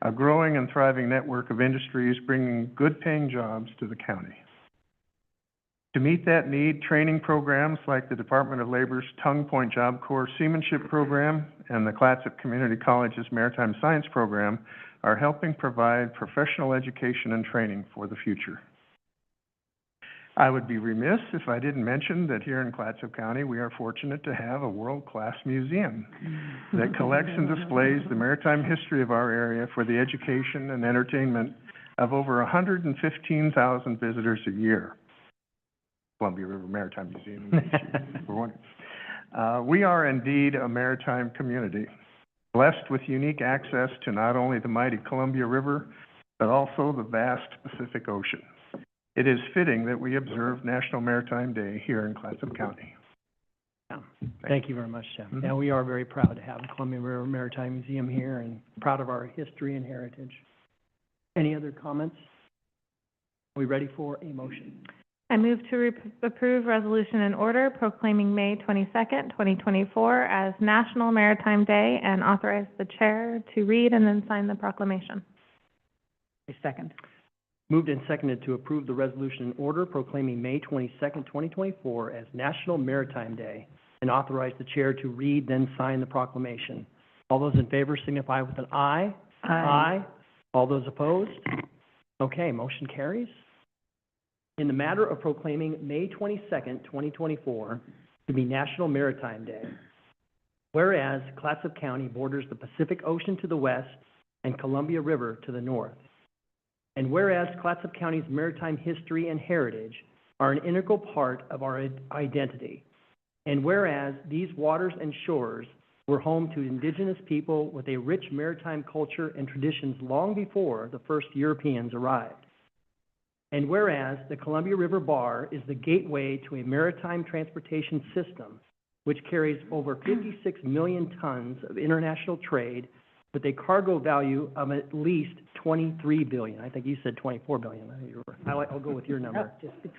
a growing and thriving network of industries bringing good-paying jobs to the county. To meet that need, training programs like the Department of Labor's Tongue Point Job Corps Seamanship Program and the Clatsop Community College's Maritime Science Program are helping provide professional education and training for the future. I would be remiss if I didn't mention that here in Clatsop County, we are fortunate to have a world-class museum that collects and displays the maritime history of our area for the education and entertainment of over 115,000 visitors a year. Columbia River Maritime Museum, for one. We are indeed a maritime community, blessed with unique access to not only the mighty Columbia River, but also the vast Pacific Ocean. It is fitting that we observe National Maritime Day here in Clatsop County. Yeah. Thank you very much, Tim. Yeah, we are very proud to have the Columbia River Maritime Museum here and proud of our history and heritage. Any other comments? Are we ready for a motion? I move to approve resolution and order proclaiming May 22nd, 2024 as National Maritime Day and authorize the chair to read and then sign the proclamation. A second. Moved and seconded to approve the resolution and order proclaiming May 22nd, 2024 as National Maritime Day and authorize the chair to read, then sign the proclamation. All those in favor signify with an aye. Aye. All those opposed? Okay, motion carries. In the matter of proclaiming May 22nd, 2024 to be National Maritime Day, whereas Clatsop County borders the Pacific Ocean to the west and Columbia River to the north, and whereas Clatsop County's maritime history and heritage are an integral part of our identity, and whereas these waters and shores were home to indigenous people with a rich maritime culture and traditions long before the first Europeans arrived, and whereas the Columbia River Bar is the gateway to a maritime transportation system which carries over 56 million tons of international trade with a cargo value of at least 23 billion. I think you said 24 billion. I'll go with your number.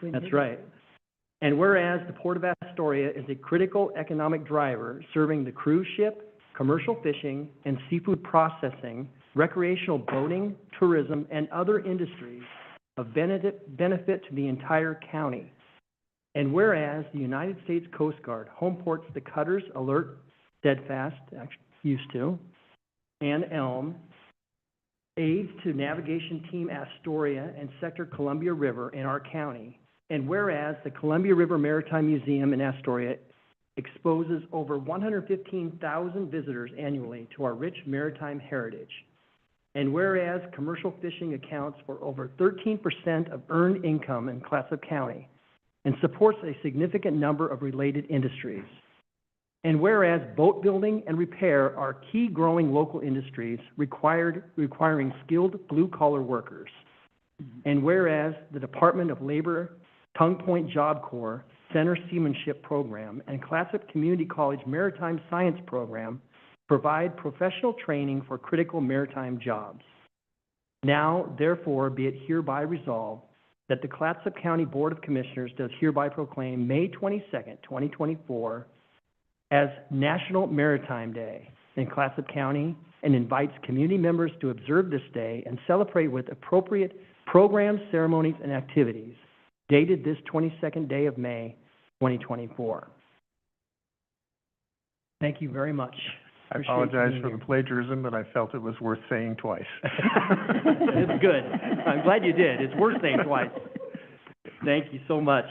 That's right. And whereas the Port of Astoria is a critical economic driver serving the cruise ship, commercial fishing, and seafood processing, recreational boating, tourism, and other industries of benefit to the entire county. And whereas the United States Coast Guard home ports the cutters Alert, Steadfast, actually used to, and Elm, aids to Navigation Team Astoria and Sector Columbia River in our county. And whereas the Columbia River Maritime Museum in Astoria exposes over 115,000 visitors annually to our rich maritime heritage. And whereas commercial fishing accounts for over 13% of earned income in Clatsop County and supports a significant number of related industries. And whereas boat building and repair are key growing local industries requiring skilled blue-collar workers. And whereas the Department of Labor, Tongue Point Job Corps, Center Seamanship Program, and Clatsop Community College Maritime Science Program provide professional training for critical maritime jobs. Now, therefore, be it hereby resolved that the Clatsop County Board of Commissioners does hereby proclaim May 22nd, 2024 as National Maritime Day in Clatsop County and invites community members to observe this day and celebrate with appropriate programs, ceremonies, and activities dated this 22nd day of May, 2024. Thank you very much. I apologize for the plagiarism, but I felt it was worth saying twice. It's good. I'm glad you did. It's worth saying twice. Thank you so much.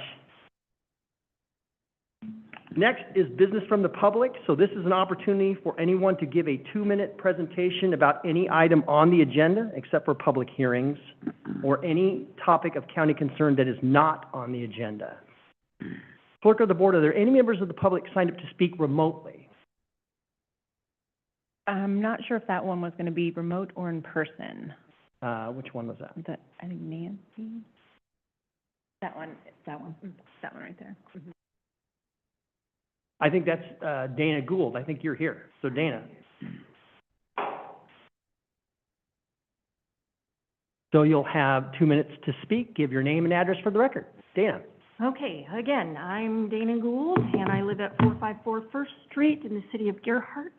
Next is business from the public. So this is an opportunity for anyone to give a 2-minute presentation about any item on the agenda, except for public hearings, or any topic of county concern that is not on the agenda. Clerk of the board, are there any members of the public signed up to speak remotely? I'm not sure if that one was going to be remote or in person. Which one was that? I think Nancy. That one right there. Mm-hmm. I think that's Dana Gould. I think you're here. So Dana. So you'll have 2 minutes to speak. Give your name and address for the record. Dana. Okay, again, I'm Dana Gould, and I live at 454 First Street in the city of Gerhart.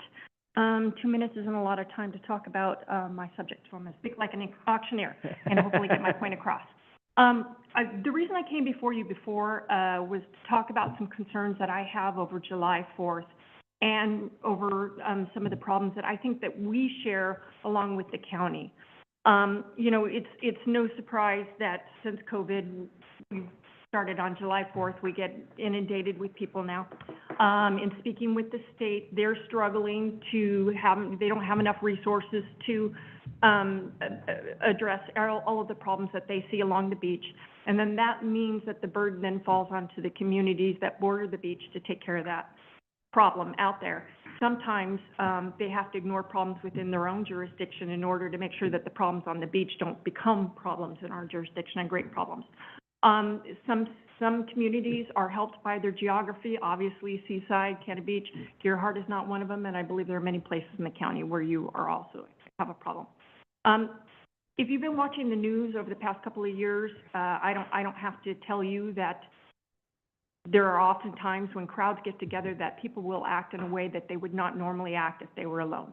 2 minutes isn't a lot of time to talk about my subject, so I'm going to speak like an auctioneer and hopefully get my point across. The reason I came before you before was to talk about some concerns that I have over July 4th and over some of the problems that I think that we share along with the county. You know, it's no surprise that since COVID, we've started on July 4th, we get inundated with people now. In speaking with the state, they're struggling they don't have enough resources to address all of the problems that they see along the beach. And then that means that the burden then falls onto the communities that border the beach to take care of that problem out there. Sometimes they have to ignore problems within their own jurisdiction in order to make sure that the problems on the beach don't become problems in our jurisdiction and great problems. Some communities are helped by their geography. Obviously, Seaside, Canada Beach, Gerhart is not one of them, and I believe there are many places in the county where you are also have a problem. If you've been watching the news over the past couple of years, I don't have to tell you that there are often times when crowds get together that people will act in a way that they would not normally act if they were alone.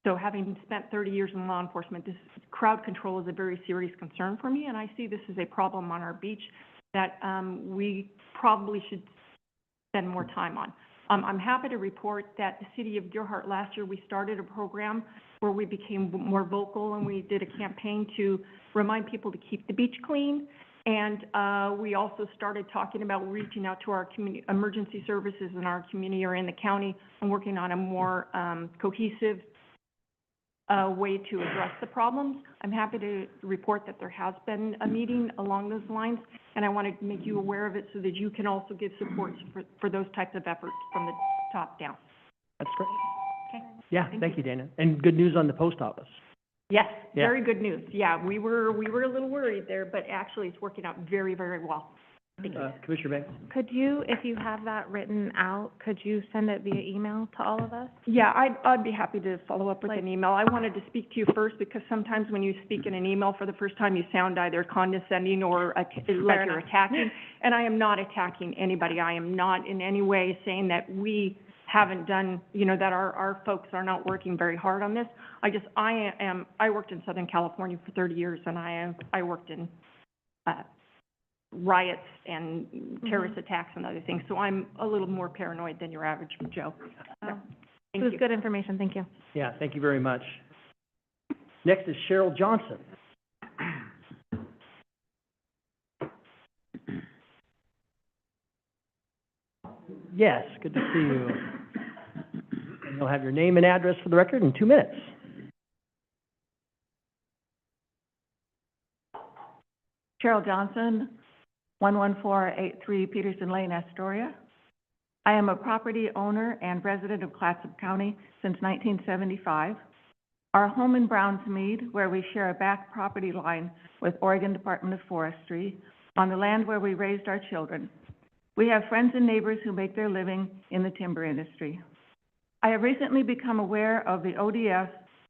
So having spent 30 years in law enforcement, this crowd control is a very serious concern for me, and I see this as a problem on our beach that we probably should spend more time on. I'm happy to report that the city of Gerhart last year, we started a program where we became more vocal, and we did a campaign to remind people to keep the beach clean. And we also started talking about reaching out to our community emergency services in our community or in the county and working on a more cohesive way to address the problems. I'm happy to report that there has been a meeting along those lines, and I want to make you aware of it so that you can also give support for those types of efforts from the top down. That's great. Okay. Yeah, thank you, Dana. And good news on the post office. Yes, Yeah. very good news. Yeah, we were a little worried there, but actually it's working out very, very well. Thank you. Commissioner Banks? Could you, if you have that written out, could you send it via email to all of us? Yeah, I'd be happy to follow up with an email. I wanted to speak to you first because sometimes when you speak in an email for the first time, you sound either condescending or like you're attacking. And I am not attacking anybody. I am not in any way saying that we haven't done, that our folks are not working very hard on this. I worked in Southern California for 30 years, and I worked in riots and terrorist attacks and other things. So I'm a little more paranoid than your average Joe. It was good information. Thank you. Yeah, thank you very much. Next is Cheryl Johnson. Yes, good to see you. And you'll have your name and address for the record in 2 minutes. Cheryl Johnson, 11483 Peterson Lane, Astoria. I am a property owner and resident of Clatsop County since 1975. Our home in Brownsmead, where we share a back property line with Oregon Department of Forestry, on the land where we raised our children. We have friends and neighbors who make their living in the timber industry. I have recently become aware of the ODS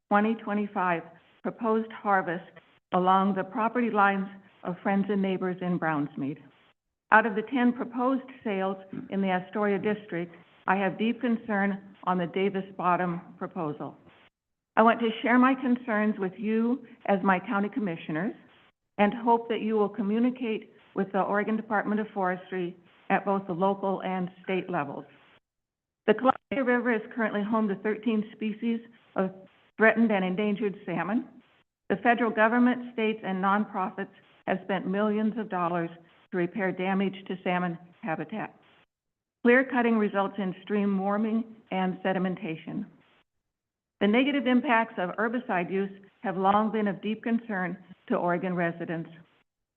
2025 proposed harvest along the property lines of friends and neighbors in Brownsmead. Out of the 10 proposed sales in the Astoria district, I have deep concern on the Davis Bottom proposal. I want to share my concerns with you as my county commissioners and hope that you will communicate with the Oregon Department of Forestry at both the local and state levels. The Columbia River is currently home to 13 species of threatened and endangered salmon. The federal government, states, and nonprofits have spent millions of dollars to repair damage to salmon habitat. Clear cutting results in stream warming and sedimentation. The negative impacts of herbicide use have long been of deep concern to Oregon residents.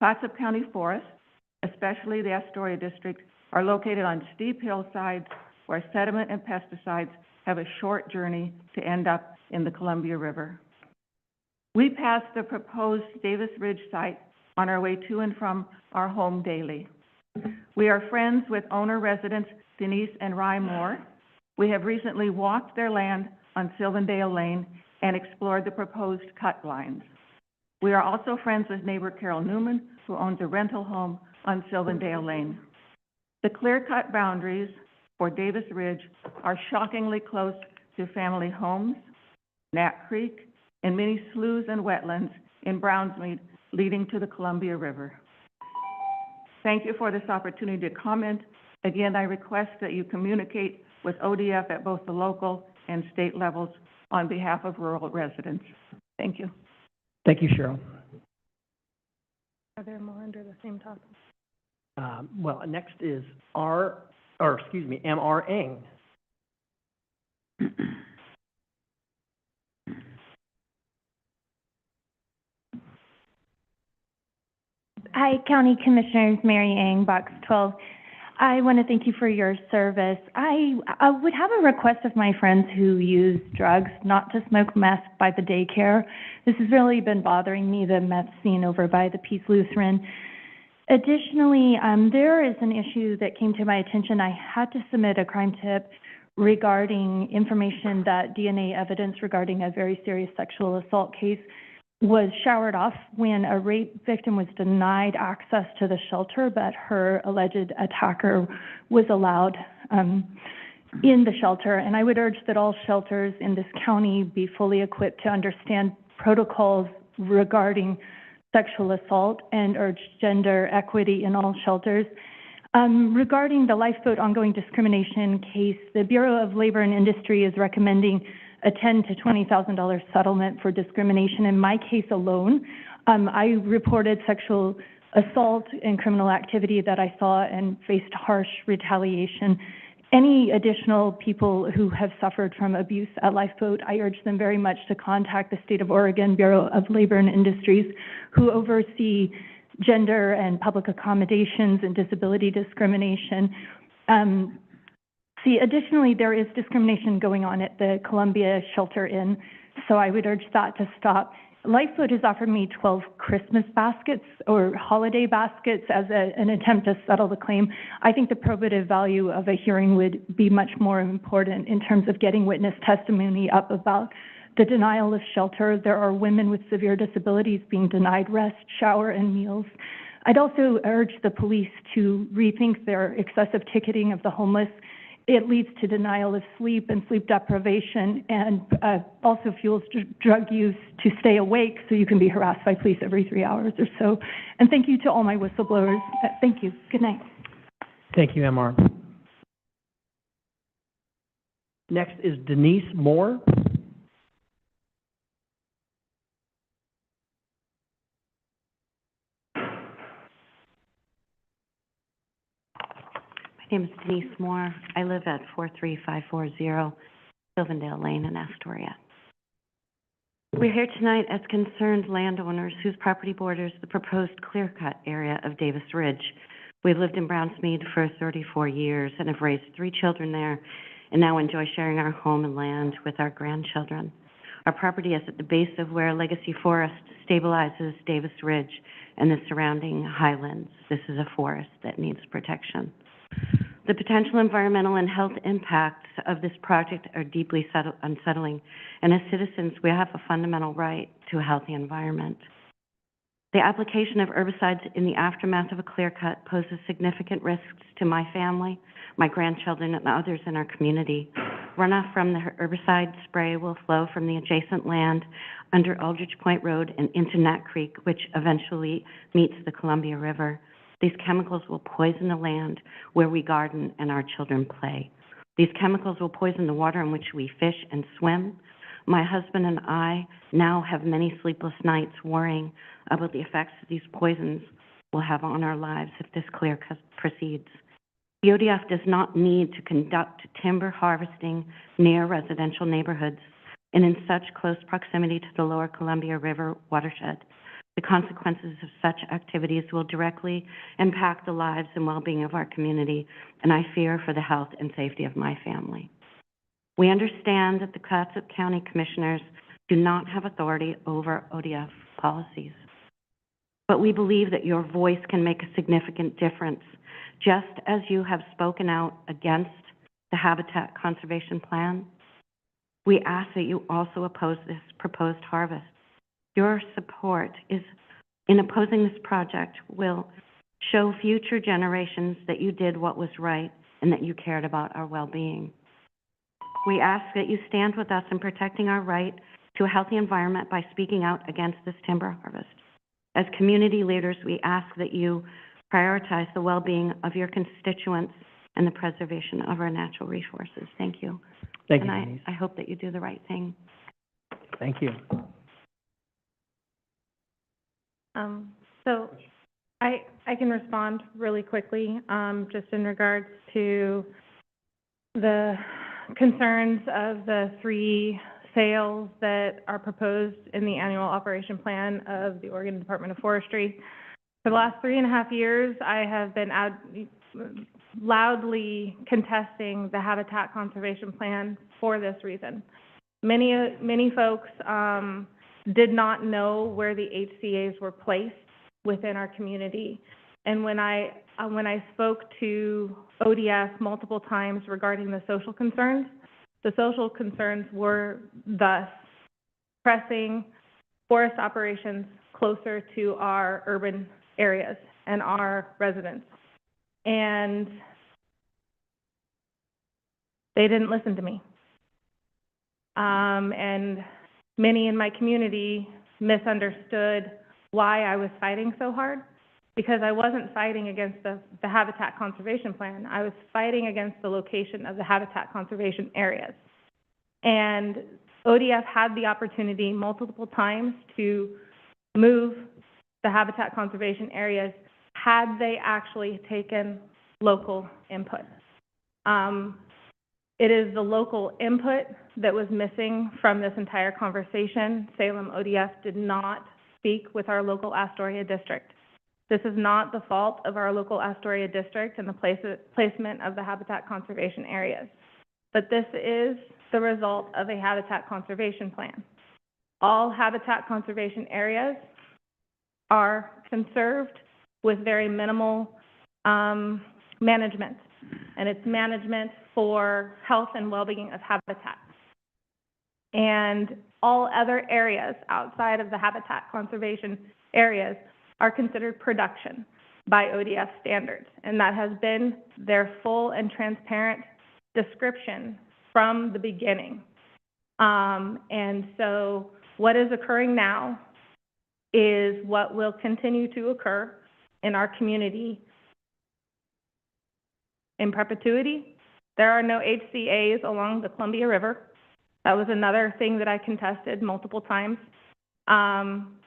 Clatsop County forests, especially the Astoria district, are located on steep hillsides where sediment and pesticides have a short journey to end up in the Columbia River. We pass the proposed Davis Ridge site on our way to and from our home daily. We are friends with owner-residents Denise and Rye Moore. We have recently walked their land on Sylvandale Lane and explored the proposed cut lines. We are also friends with neighbor Carol Newman, who owns a rental home on Sylvandale Lane. The clear-cut boundaries for Davis Ridge are shockingly close to family homes, Nat Creek, and many sloughs and wetlands in Brownsmead leading to the Columbia River. Thank you for this opportunity to comment. Again, I request that you communicate with ODF at both the local and state levels on behalf of rural residents. Thank you. Thank you, Cheryl. Are there more under the same topic? Well, next is M.R. Eng. Hi, County Commissioners, Mary Ang, Box 12. I want to thank you for your service. I would have a request of my friends who use drugs not to smoke meth by the daycare. This has really been bothering me, the meth scene over by the Peace Lutheran. Additionally, there is an issue that came to my attention. I had to submit a crime tip regarding information that DNA evidence regarding a very serious sexual assault case was showered off when a rape victim was denied access to the shelter, but her alleged attacker was allowed in the shelter. And I would urge that all shelters in this county be fully equipped to understand protocols regarding sexual assault and urge gender equity in all shelters. Regarding the lifeboat ongoing discrimination case, the Bureau of Labor and Industry is recommending a $10,000 to $20,000 settlement for discrimination. In my case alone, I reported sexual assault and criminal activity that I saw and faced harsh retaliation. Any additional people who have suffered from abuse at Lifeboat, I urge them very much to contact the State of Oregon Bureau of Labor and Industries, who oversee gender and public accommodations and disability discrimination. Additionally, there is discrimination going on at the Columbia Shelter Inn, so I would urge that to stop. Lifeboat has offered me 12 Christmas baskets or holiday baskets as an attempt to settle the claim. I think the probative value of a hearing would be much more important in terms of getting witness testimony up about the denial of shelter. There are women with severe disabilities being denied rest, shower, and meals. I'd also urge the police to rethink their excessive ticketing of the homeless. It leads to denial of sleep and sleep deprivation, and also fuels drug use to stay awake so you can be harassed by police every 3 hours or so. And thank you to all my whistleblowers. Thank you. Good night. Thank you, MR. Next is Denise Moore. My name is Denise Moore. I live at 43540 Sylvandale Lane in Astoria. We're here tonight as concerned landowners whose property borders the proposed clear-cut area of Davis Ridge. We've lived in Brownsmead for 34 years and have raised 3 children there and now enjoy sharing our home and land with our grandchildren. Our property is at the base of where Legacy Forest stabilizes Davis Ridge and the surrounding highlands. This is a forest that needs protection. The potential environmental and health impacts of this project are deeply unsettling, and as citizens, we have a fundamental right to a healthy environment. The application of herbicides in the aftermath of a clear cut poses significant risks to my family, my grandchildren, and others in our community. Runoff from the herbicide spray will flow from the adjacent land under Aldrich Point Road and into Nat Creek, which eventually meets the Columbia River. These chemicals will poison the land where we garden and our children play. These chemicals will poison the water in which we fish and swim. My husband and I now have many sleepless nights worrying about the effects that these poisons will have on our lives if this clear cut proceeds. The ODF does not need to conduct timber harvesting near residential neighborhoods and in such close proximity to the lower Columbia River watershed. The consequences of such activities will directly impact the lives and well-being of our community, and I fear for the health and safety of my family. We understand that the Clatsop County Commissioners do not have authority over ODF policies, but we believe that your voice can make a significant difference, just as you have spoken out against the Habitat Conservation Plan. We ask that you also oppose this proposed harvest. Your support in opposing this project will Show future generations that you did what was right and that you cared about our well-being. We ask that you stand with us in protecting our right to a healthy environment by speaking out against this timber harvest. As community leaders, we ask that you prioritize the well-being of your constituents and the preservation of our natural resources. Thank you. Thank you, And Denise. I hope that you do the right thing. Thank you. So I can respond really quickly, just in regards to the concerns of the 3 sales that are proposed in the annual operation plan of the Oregon Department of Forestry. For the last 3.5 years, I have been loudly contesting the habitat conservation plan for this reason. Many folks did not know where the HCAs were placed within our community. And when I spoke to ODS multiple times regarding the social concerns were thus pressing forest operations closer to our urban areas and our residents. And they didn't listen to me. And many in my community misunderstood why I was fighting so hard, because I wasn't fighting against the habitat conservation plan. I was fighting against the location of the habitat conservation areas. And ODF had the opportunity multiple times to move the habitat conservation areas had they actually taken local input. It is the local input that was missing from this entire conversation. Salem ODF did not speak with our local Astoria district. This is not the fault of our local Astoria district and the placement of the habitat conservation areas, but this is the result of a habitat conservation plan. All habitat conservation areas are conserved with very minimal management, and it's management for health and well-being of habitat. And all other areas outside of the habitat conservation areas are considered production by ODF standards, and that has been their full and transparent description from the beginning. And so what is occurring now is what will continue to occur in our community in perpetuity. There are no HCAs along the Columbia River. That was another thing that I contested multiple times.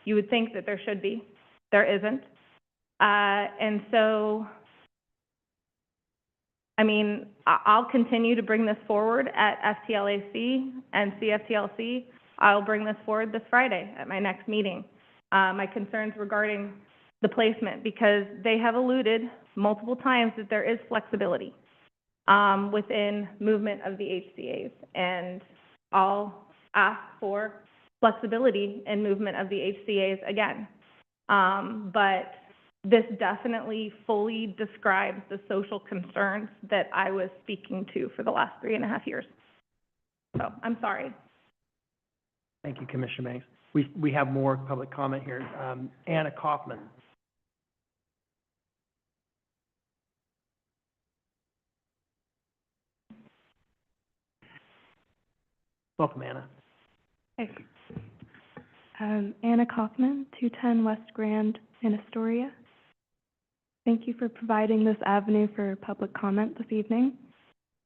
You would think that there should be. There isn't. And so, I mean, I'll continue to bring this forward at FTLAC and CFTLC. I'll bring this forward this Friday at my next meeting. My concerns regarding the placement, because they have alluded multiple times that there is flexibility within movement of the HCAs. And I'll ask for flexibility in movement of the HCAs again. But this definitely fully describes the social concerns that I was speaking to for the last 3.5 years. So I'm sorry. Thank you, Commissioner Banks. We have more public comment here. Anna Kaufman. Welcome, Anna. Hey. Anna Kaufman, 210 West Grand in Astoria. Thank you for providing this avenue for public comment this evening.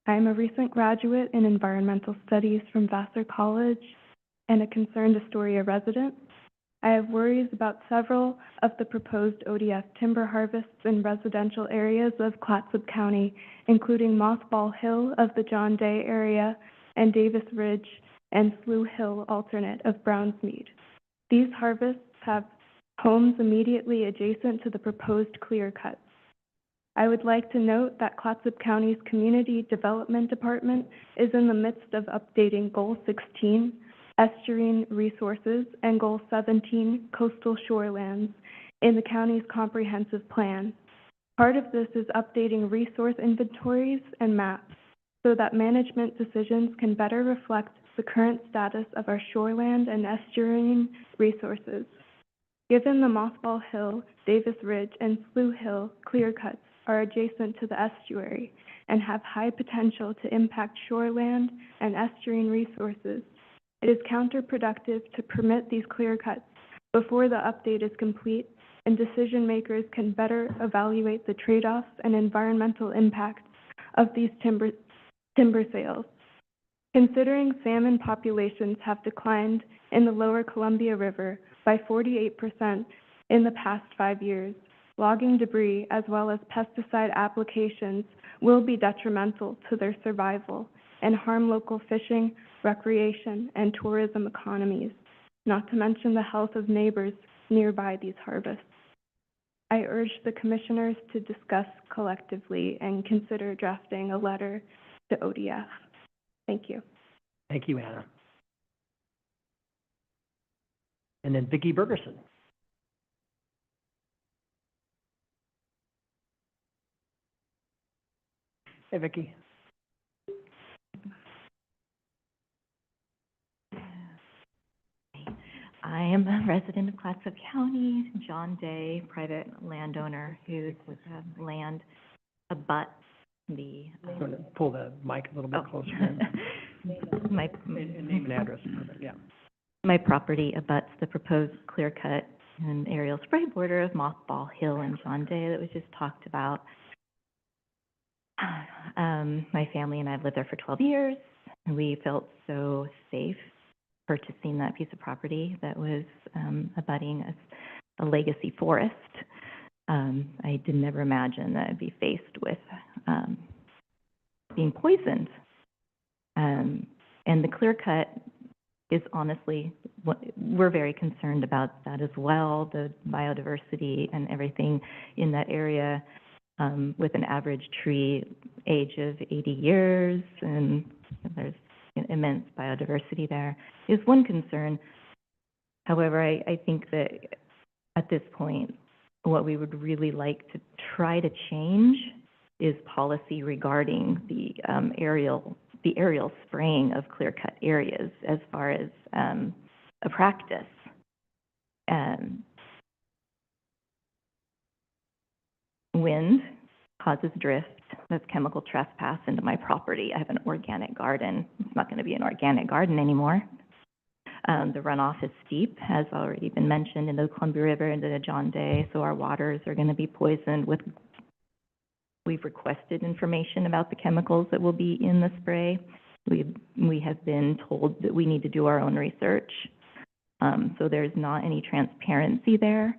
I am a recent graduate in environmental studies from Vassar College and a concerned Astoria resident. I have worries about several of the proposed ODF timber harvests in residential areas of Clatsop County, including Mothball Hill of the John Day area and Davis Ridge and Slough Hill alternate of Brownsmead. These harvests have homes immediately adjacent to the proposed clear cuts. I would like to note that Clatsop County's Community Development Department is in the midst of updating Goal 16, Estuarine Resources, and Goal 17, Coastal Shorelands, in the county's comprehensive plan. Part of this is updating resource inventories and maps so that management decisions can better reflect the current status of our shoreland and estuarine resources. Given the Mothball Hill, Davis Ridge, and Slough Hill clear cuts are adjacent to the estuary and have high potential to impact shoreland and estuarine resources, it is counterproductive to permit these clear cuts before the update is complete and decision makers can better evaluate the trade-offs and environmental impacts of these timber sales. Considering salmon populations have declined in the lower Columbia River by 48% in the past 5 years, logging debris as well as pesticide applications will be detrimental to their survival and harm local fishing, recreation, and tourism economies, not to mention the health of neighbors nearby these harvests. I urge the commissioners to discuss collectively and consider drafting a letter to ODF. Thank you. Thank you, Anna. And then Vicki Bergerson. Hey, Vicki. I am a resident of Clatsop County, John Day, private landowner whose land abuts the. I'm going to pull the mic a little bit closer. My Name and address, yeah. My property abuts the proposed clear cut and aerial spray border of Mothball Hill and John Day that was just talked about. My family and I have lived there for 12 years, and we felt so safe purchasing that piece of property that was abutting a legacy forest. I did never imagine that I'd be faced with being poisoned. And the clear cut is honestly, we're very concerned about that as well, the biodiversity and everything in that area, with an average tree age of 80 years, and there's immense biodiversity there, is one concern. However, I think that at this point, what we would really like to try to change is policy regarding the aerial spraying of clear-cut areas as far as a practice. Wind causes drift. That's chemical trespass into my property. I have an organic garden. It's not going to be an organic garden anymore. The runoff is steep, has already been mentioned, into the Columbia River, into the John Day, so our waters are going to be poisoned with. We've requested information about the chemicals that will be in the spray. We have been told that we need to do our own research, so there's not any transparency there.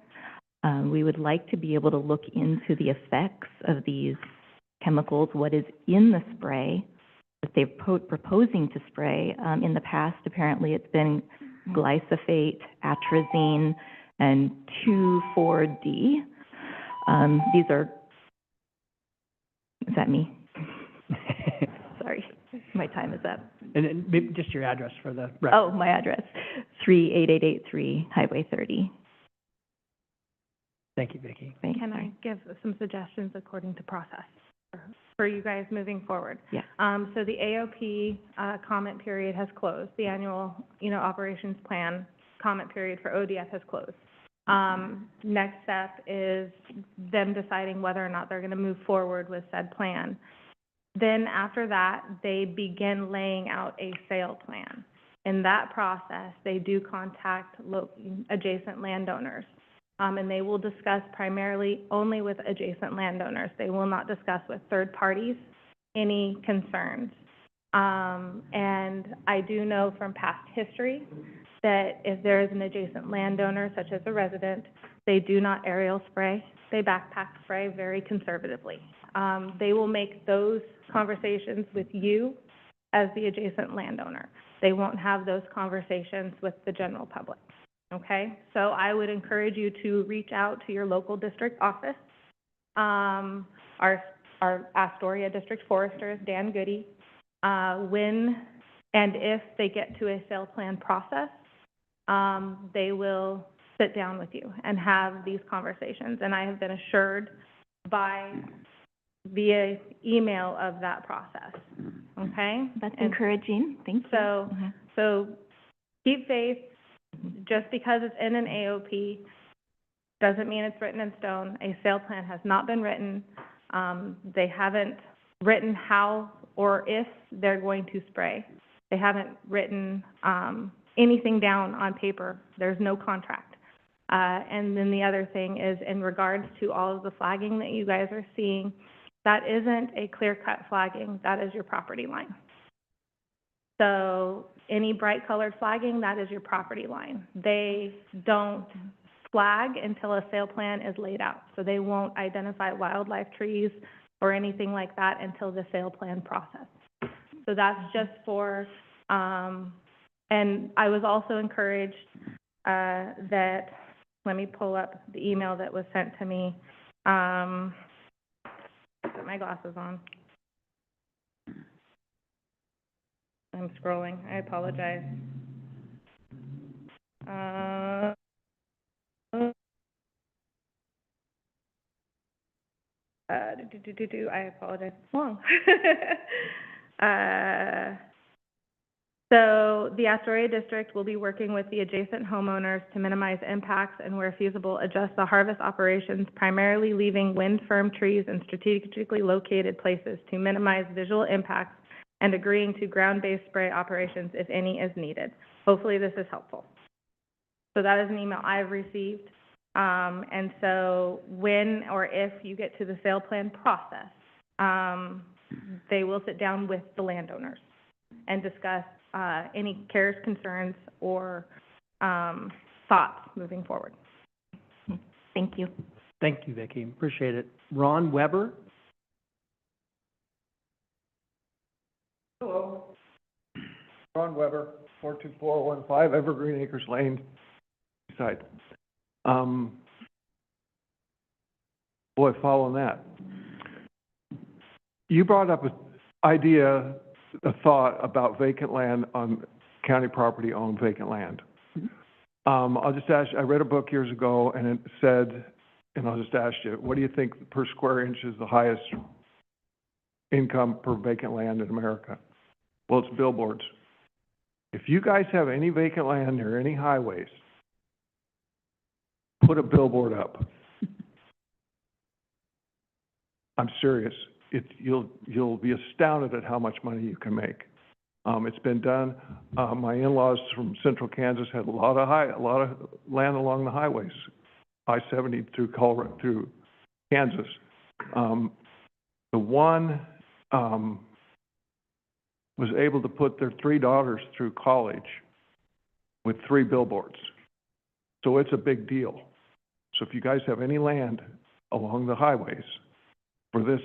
We would like to be able to look into the effects of these chemicals, what is in the spray that they're proposing to spray. In the past, apparently, it's been glyphosate, atrazine, and 2,4-D. These are, is that me? Sorry, my time is up. And then maybe just your address for the record. Oh, my address, 38883 Highway 30. Thank you, Vicki. Can I give some suggestions according to process for you guys moving forward? Yeah. So the AOP comment period has closed. The annual, operations plan comment period for ODF has closed. Next step is them deciding whether or not they're going to move forward with said plan. Then after that, they begin laying out a sale plan. In that process, they do contact adjacent landowners. And they will discuss primarily only with adjacent landowners. They will not discuss with third parties any concerns. And I do know from past history that if there is an adjacent landowner, such as a resident, they do not aerial spray. They backpack spray very conservatively. They will make those conversations with you as the adjacent landowner. They won't have those conversations with the general public. Okay, so I would encourage you to reach out to your local district office. Our Astoria District Forester is Dan Goody. When and if they get to a sale plan process, they will sit down with you and have these conversations. And I have been assured via email of that process. Okay? That's encouraging. Thank you. So keep faith. Just because it's in an AOP Doesn't mean it's written in stone. A sale plan has not been written. They haven't written how or if they're going to spray. They haven't written anything down on paper. There's no contract. And then the other thing is in regards to all of the flagging that you guys are seeing, that isn't a clear-cut flagging. That is your property line. So any bright colored flagging, that is your property line. They don't flag until a sale plan is laid out. So they won't identify wildlife trees or anything like that until the sale plan process. So that's just for, and I was also encouraged that, let me pull up the email that was sent to me. Put my glasses on. I'm scrolling. I apologize. I apologize. It's long. So the Astoria District will be working with the adjacent homeowners to minimize impacts and where feasible, adjust the harvest operations, primarily leaving wind-firm trees in strategically located places to minimize visual impacts and agreeing to ground-based spray operations if any is needed. Hopefully this is helpful. So that is an email I've received. And so when or if you get to the sale plan process, they will sit down with the landowners and discuss any cares, concerns, or thoughts moving forward. Thank you. Thank you, Vicki. Appreciate it. Ron Weber? Hello. Ron Weber, 42415 Evergreen Acres Lane, side. Boy, following that. You brought up an idea, a thought about vacant land on county property owned vacant land. I'll just ask you, I read a book years ago and it said, and I'll just ask you, what do you think per square inch is the highest income per vacant land in America? Well, it's billboards. If you guys have any vacant land near any highways, put a billboard up. I'm serious. You'll be astounded at how much money you can make. It's been done. My in-laws from central Kansas had a lot of land along the highways, I-70 through through Kansas. The one was able to put their 3 daughters through college with 3 billboards. So it's a big deal. So if you guys have any land along the highways for this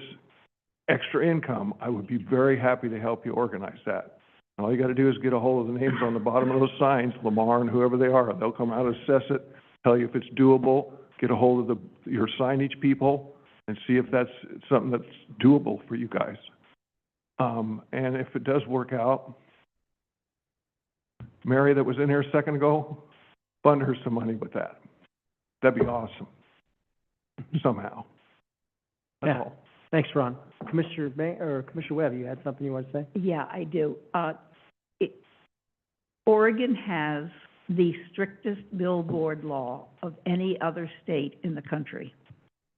extra income, I would be very happy to help you organize that. And all you got to do is get a hold of the names on the bottom of those signs, Lamar and whoever they are. They'll come out, assess it, tell you if it's doable, get a hold of your signage people, and see if that's something that's doable for you guys. And if it does work out, Mary that was in here a second ago, fund her some money with that. That'd be awesome. Somehow. That's all. Thanks, Ron. Commissioner Webb, you had something you want to say? Yeah, I do. Oregon has the strictest billboard law of any other state in the country.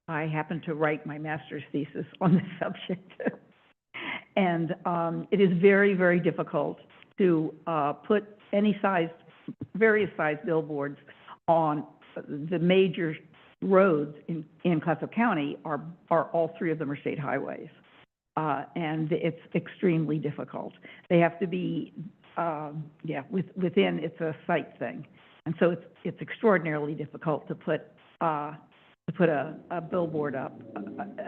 I happen to write my master's thesis on the subject. And it is very, very difficult to put any various size billboards on the major roads in Clatsop County are all 3 of them are state highways. And it's extremely difficult. They have to be, within, it's a site thing. And so it's extraordinarily difficult to put a billboard up,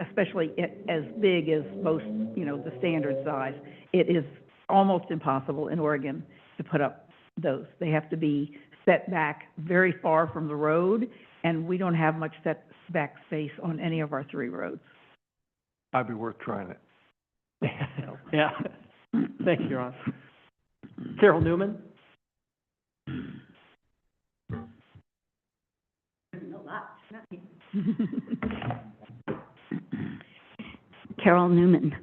especially as big as most, the standard size. It is almost impossible in Oregon to put up those. They have to be set back very far from the road, and we don't have much set back space on any of our 3 roads. I'd be worth trying it. Yeah. Thank you, Ron. Carol Newman? Carol Newman,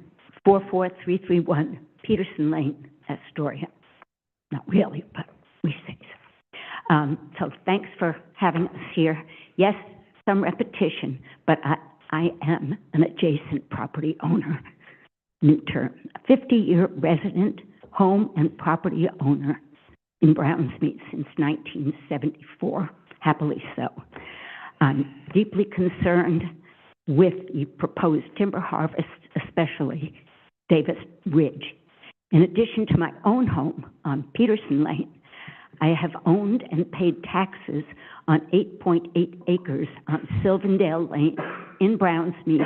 44331 Peterson Lane, Astoria. Not really, but we say so. So thanks for having us here. Yes, some repetition, but I am an adjacent property owner. New term, a 50-year resident, home and property owner in Brownsmead since 1974, happily so. I'm deeply concerned with the proposed timber harvest, especially Davis Ridge. In addition to my own home on Peterson Lane, I have owned and paid taxes on 8.8 acres on Sylvandale Lane in Brownsmead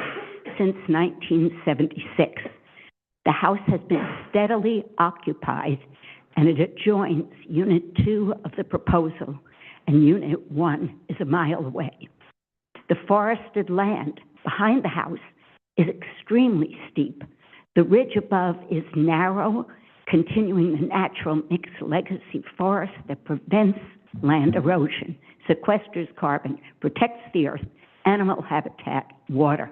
since 1976. The house has been steadily occupied, and it adjoins Unit 2 of the proposal, and Unit 1 is a mile away. The forested land behind the house is extremely steep. The ridge above is narrow, continuing the natural mixed legacy forest that prevents land erosion, sequesters carbon, protects the earth, animal habitat, water.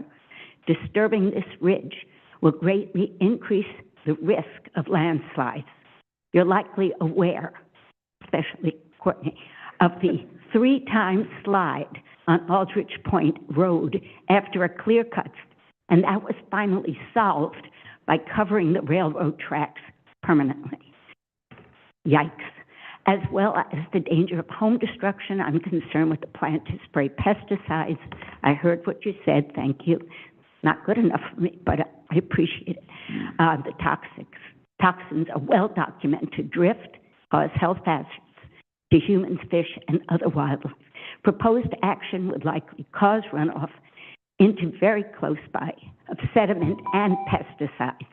Disturbing this ridge will greatly increase the risk of landslides. You're likely aware, especially Courtney, of the 3-time slide on Aldrich Point Road after a clear cut, and that was finally solved by covering the railroad tracks permanently. Yikes. As well as the danger of home destruction, I'm concerned with the plan to spray pesticides. I heard what you said, thank you. Not good enough for me, but I appreciate it. The toxins are well documented, drift, cause health hazards to humans, fish, and other wildlife. Proposed action would likely cause runoff into very close by of sediment and pesticides.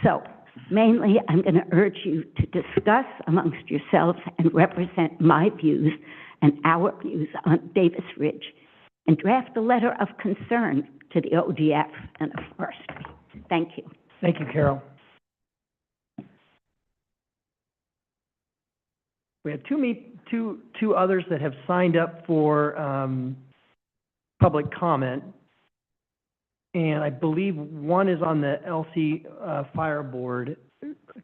So mainly, I'm going to urge you to discuss amongst yourselves and represent my views and our views on Davis Ridge and draft a letter of concern to the ODF and the forestry. Thank you. Thank you, Carol. We have two others that have signed up for public comment. And I believe one is on the LC Fire Board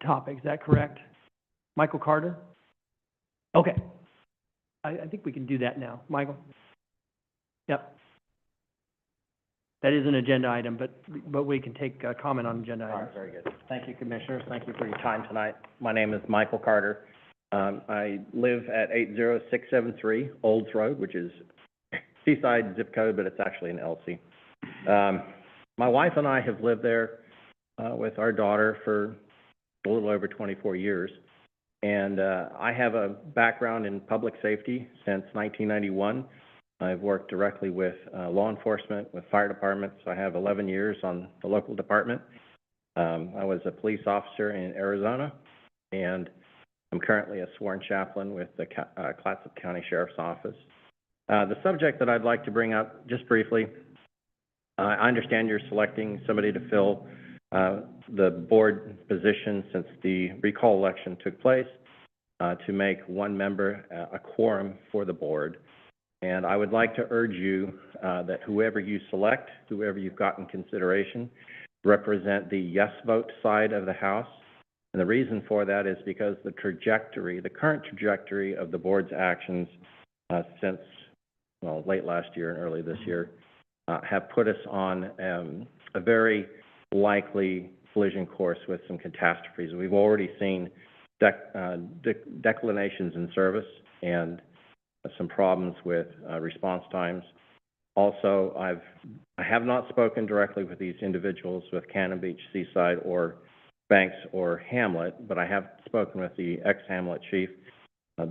topic. Is that correct? Michael Carter? Okay. I think we can do that now. Michael? Yep. That is an agenda item, but we can take comment on agenda items. All right, very good. Thank you, Commissioners. Thank you for your time tonight. My name is Michael Carter. I live at 80673 Olds Road, which is Seaside zip code, but it's actually an LC. My wife and I have lived there with our daughter for a little over 24 years. And I have a background in public safety since 1991. I've worked directly with law enforcement, with fire departments. I have 11 years on the local department. I was a police officer in Arizona, and I'm currently a sworn chaplain with the Clatsop County Sheriff's Office. The subject that I'd like to bring up just briefly, I understand you're selecting somebody to fill the board position since the recall election took place to make one member a quorum for the board. And I would like to urge you that whoever you select, whoever you've got in consideration, represent the yes vote side of the House. And the reason for that is because the current trajectory of the board's actions since, well, late last year and early this year, have put us on a very likely collision course with some catastrophes. We've already seen declinations in service and some problems with response times. Also, I have not spoken directly with these individuals with Cannon Beach, Seaside, or Banks or Hamlet, but I have spoken with the ex-Hamlet chief.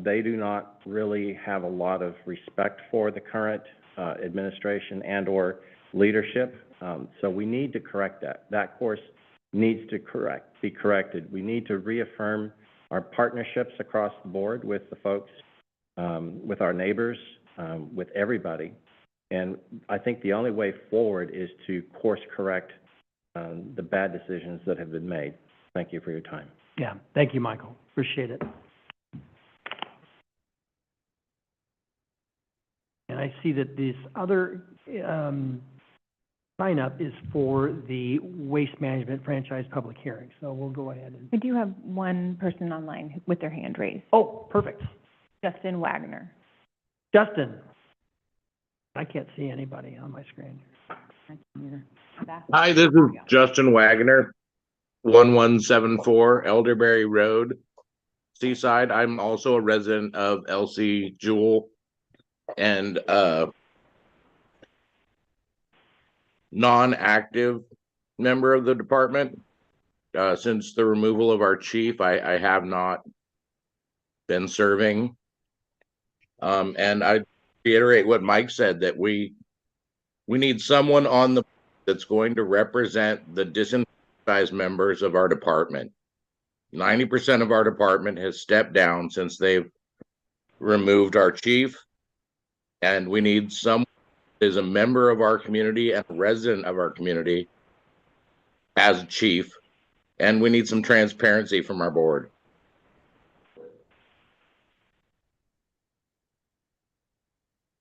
They do not really have a lot of respect for the current administration and or leadership. So we need to correct that. That course needs to be corrected. We need to reaffirm our partnerships across the board with the folks, with our neighbors, with everybody. And I think the only way forward is to course correct the bad decisions that have been made. Thank you for your time. Yeah, thank you, Michael. Appreciate it. And I see that this other sign up is for the Waste Management Franchise Public Hearing. So we'll go ahead and. We do have one person online with their hand raised. Oh, perfect. Justin Wagner. Justin. I can't see anybody on my screen. Hi, this is Justin Wagner, 1174 Elderberry Road, Seaside. I'm also a resident of LC Jewel and non-active member of the department. Since the removal of our chief, I have not been serving. And I reiterate what Mike said, that we need someone on the that's going to represent the disenfranchised members of our department. 90% of our department has stepped down since they've removed our chief, and we need someone who is a member of our community and a resident of our community as chief, and we need some transparency from our board.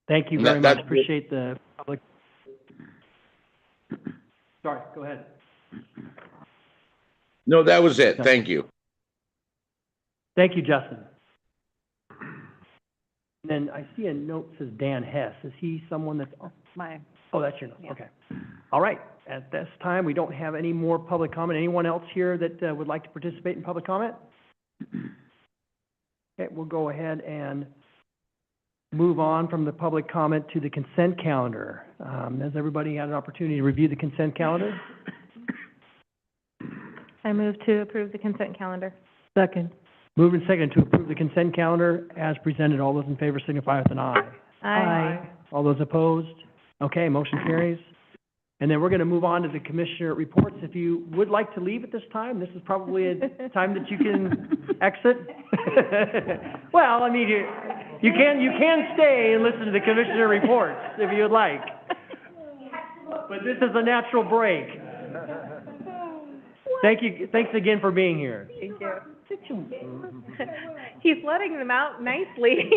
Thank you very much. Appreciate the public. Sorry, go ahead. No, that was it. Thank you. Thank you, Justin. And then I see a note that says Dan Hess. Is he someone that's, oh, that's your note. Yeah. Okay. All right. At this time, we don't have any more public comment. Anyone else here that would like to participate in public comment? Okay, we'll go ahead and move on from the public comment to the consent calendar. Has everybody had an opportunity to review the consent calendar? I move to approve the consent calendar. Second. Moved and seconded to approve the consent calendar as presented. All those in favor signify with an aye. Aye. All those opposed? Okay, motion carries. And then we're going to move on to the commissioner reports. If you would like to leave at this time, this is probably a time that you can exit. Well, I mean, you can stay and listen to the commissioner reports if you would like. But this is a natural break. Thank you. Thanks again for being here. Thank you. He's letting them out nicely.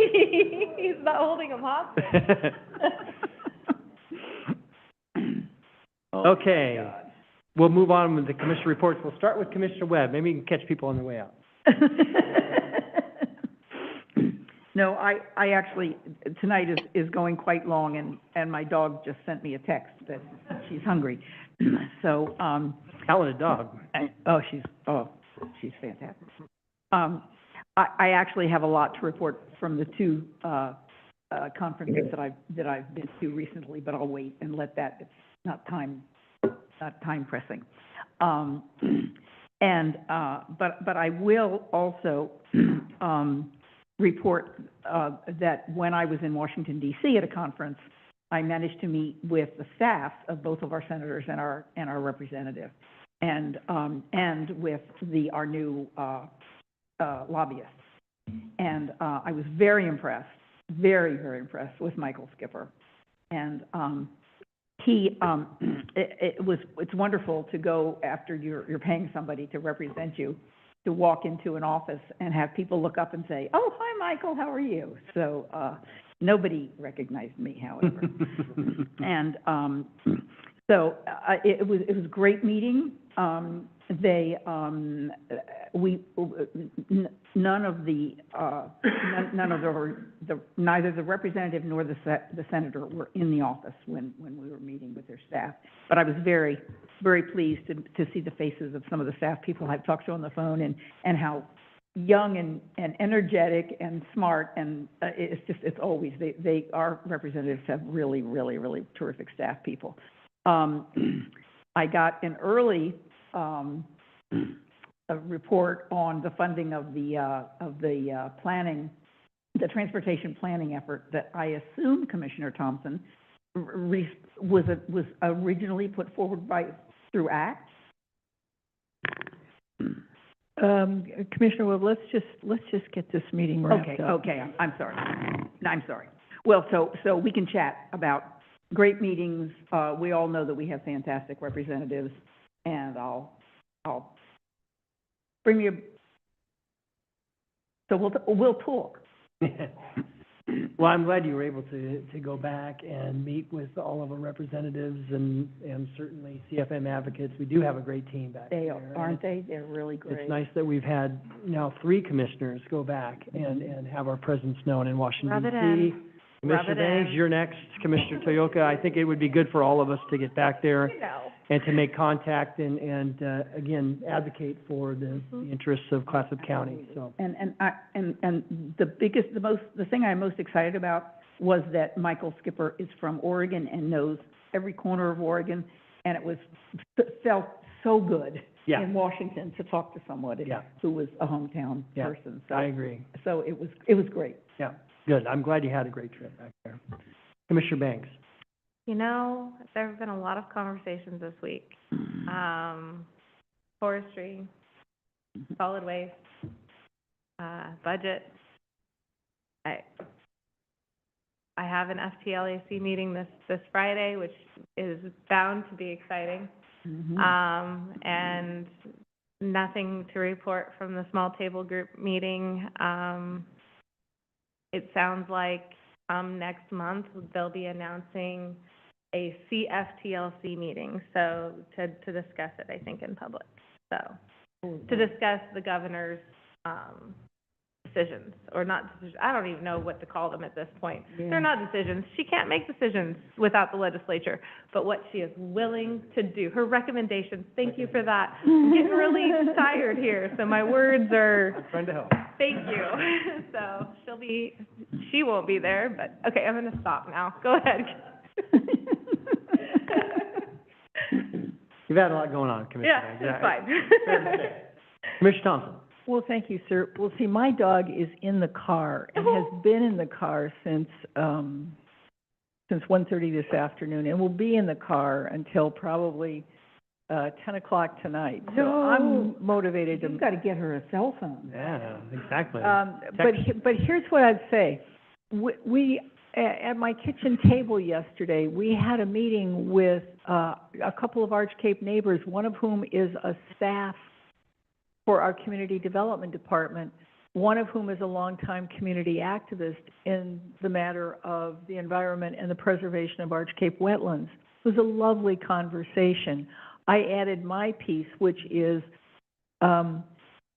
He's not holding them hostage. Okay, we'll move on with the commissioner reports. We'll start with Commissioner Webb. Maybe you can catch people on their way out. No, I actually, tonight is going quite long, and my dog just sent me a text that she's hungry. So, talented dog. She's fantastic. I actually have a lot to report from the two conferences that I've been to recently, but I'll wait and let that, it's not time pressing. But I will also report that when I was in Washington D.C. at a conference, I managed to meet with the staff of both of our senators and our representative, and with our new lobbyists. And I was very impressed, very, very impressed with Michael Skipper. And it's wonderful to go after you're paying somebody to represent you, to walk into an office and have people look up and say, "Oh, hi, Michael, how are you?" So nobody recognized me, however. And so it was a great meeting. Neither the representative nor the senator were in the office when we were meeting with their staff. But I was very, very pleased to see the faces of some of the staff people I've talked to on the phone, and how young and energetic and smart, and our representatives have really, really, really terrific staff people. I got an early a report on the funding of the planning, the transportation planning effort that I assume Commissioner Thompson was originally put forward through ACT. Commissioner Webb, let's just get this meeting wrapped up. Okay, I'm sorry. Well, so we can chat about great meetings. We all know that we have fantastic representatives, and I'll bring you. So we'll talk. Well, I'm glad you were able to go back and meet with all of our representatives and certainly CFM advocates. We do have a great team back there. Aren't they? They're really great. It's nice that we've had now 3 commissioners go back and have our presence known in Washington, D.C. Rub Commissioner it Banks, in. you're next. Commissioner Toyoka, I think it would be good for all of us to get back there and to make contact and again, advocate for the interests of Clatsop County, so. And the thing I'm most excited about was that Michael Skipper is from Oregon and knows every corner of Oregon, and felt so good Yeah. in Washington to talk to somebody Yeah. who was a hometown Yeah, person. So, I agree. So it was great. Yeah, good. I'm glad you had a great trip back there. Commissioner Banks. You know, there have been a lot of conversations this week. Forestry, solid waste, budget. I have an FTLAC meeting this Friday, which is bound to be exciting. And nothing to report from the small table group meeting. It sounds like next month they'll be announcing a CFTLC meeting, so to discuss it, I think, in public. So, to discuss the governor's decisions, or not decisions, I don't even know what to call them at this point. Yeah. They're not decisions. She can't make decisions without the legislature, but what she is willing to do, her recommendations, thank you for that. I'm getting really tired here, so my words are, Trying to help. thank you. So, she won't be there, but, okay, I'm gonna stop now. Go ahead. You've had a lot going on, Commissioner Yeah, Banks. it's fine. Fair to say. Commissioner Thompson. Well, thank you, sir. Well, see, my dog is in the car and has been in the car since 1:30 this afternoon, and will be in the car until probably 10 o'clock tonight. So I'm motivated to. You've got to get her a cell phone. Yeah, exactly. But here's what I'd say. We at my kitchen table yesterday, we had a meeting with a couple of Arch Cape neighbors, one of whom is a staff for our community development department, one of whom is a longtime community activist in the matter of the environment and the preservation of Arch Cape wetlands. It was a lovely conversation. I added my piece, which is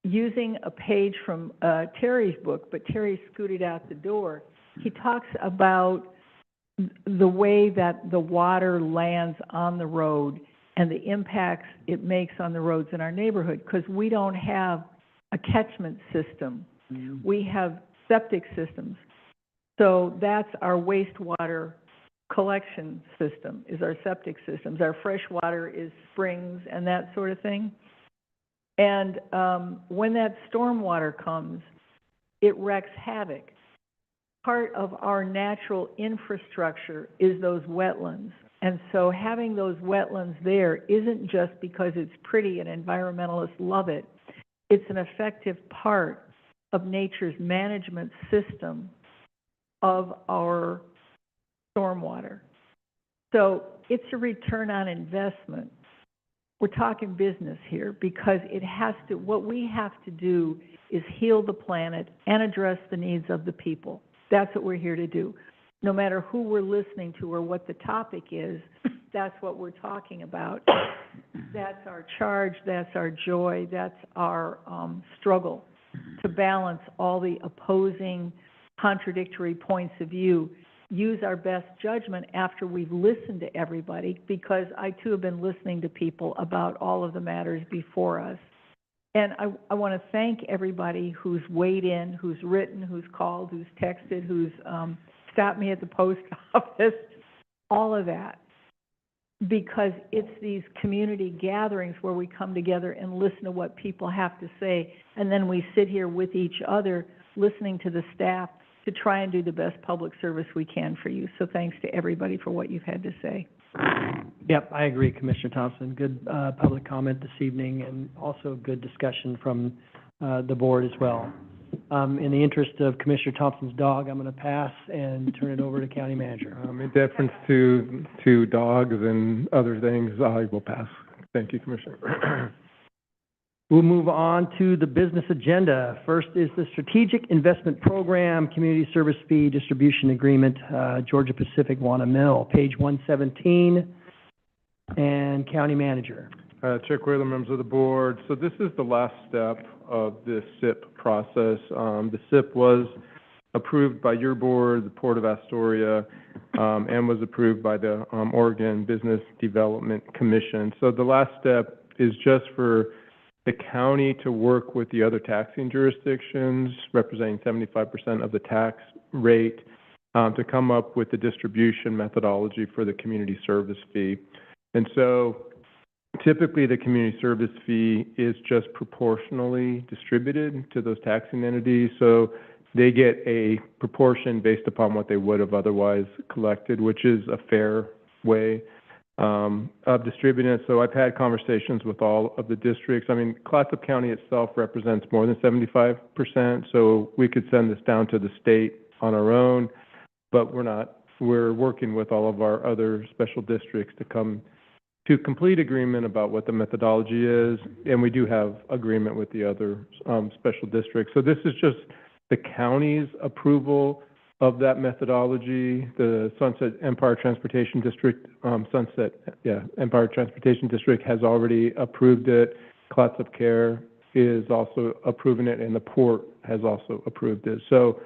using a page from Terry's book, but Terry scooted out the door. He talks about the way that the water lands on the road and the impacts it makes on the roads in our neighborhood, because we don't have a catchment system. We have septic systems. So that's our wastewater collection system, is our septic systems. Our fresh water is springs and that sort of thing. And when that storm water comes, it wreaks havoc. Part of our natural infrastructure is those wetlands. And so having those wetlands there isn't just because it's pretty and environmentalists love it. It's an effective part of nature's management system of our stormwater. So it's a return on investment. We're talking business here because what we have to do is heal the planet and address the needs of the people. That's what we're here to do. No matter who we're listening to or what the topic is, that's what we're talking about. That's our charge, that's our joy, that's our struggle to balance all the opposing, contradictory points of view. Use our best judgment after we've listened to everybody, because I too have been listening to people about all of the matters before us. And I want to thank everybody who's weighed in, who's written, who's called, who's texted, who's stopped me at the post office, all of that. Because it's these community gatherings where we come together and listen to what people have to say, and then we sit here with each other, listening to the staff to try and do the best public service we can for you. So thanks to everybody for what you've had to say. Yep, I agree, Commissioner Thompson. Good public comment this evening, and also good discussion from the board as well. In the interest of Commissioner Thompson's dog, I'm going to pass and turn it over to County Manager. In deference to dogs and other things, I will pass. Thank you, Commissioner. We'll move on to the business agenda. First is the Strategic Investment Program Community Service Fee Distribution Agreement, Georgia Pacific Wanna Mill, page 117, and County Manager. Chuck Whaler, members of the board. So this is the last step of the SIP process. The SIP was approved by your board, the Port of Astoria, and was approved by the Oregon Business Development Commission. So the last step is just for the county to work with the other taxing jurisdictions, representing 75% of the tax rate, to come up with the distribution methodology for the community service fee. And so typically the community service fee is just proportionally distributed to those taxing entities. So they get a proportion based upon what they would have otherwise collected, which is a fair way of distributing it. So I've had conversations with all of the districts. I mean, Clatsop County itself represents more than 75%, so we could send this down to the state on our own, but we're not. We're working with all of our other special districts to come to complete agreement about what the methodology is, and we do have agreement with the other special districts. So this is just the county's approval of that methodology. The Empire Transportation District has already approved it. Clatsop Care is also approving it, and the port has also approved it. So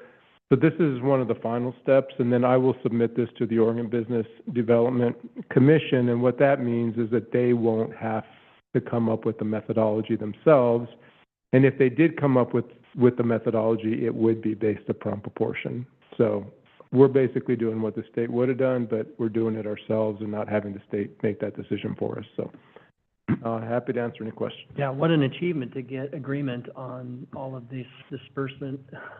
this is one of the final steps, and then I will submit this to the Oregon Business Development Commission, and what that means is that they won't have to come up with the methodology themselves, and if they did come up with the methodology, it would be based upon proportion. So we're basically doing what the state would have done, but we're doing it ourselves and not having the state make that decision for us. So happy to answer any questions. Yeah, what an achievement to get agreement on all of this disbursement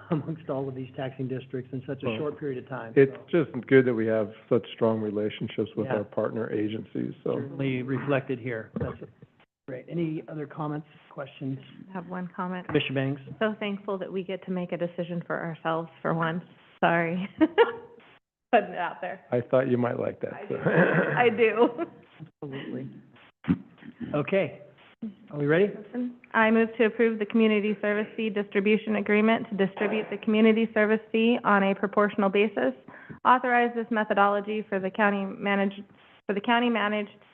amongst all of these taxing districts in such a short period of time. It's just good that we have such strong relationships with Yeah. our partner agencies. So Certainly reflected here. That's great. Any other comments, questions? I have one comment. Commissioner Banks? So thankful that we get to make a decision for ourselves for once. Sorry. Putting it out there. I thought you might like that. I do. Absolutely. Okay. Are we ready? I move to approve the community service fee distribution agreement to distribute the community service fee on a proportional basis. Authorize this methodology for the county managed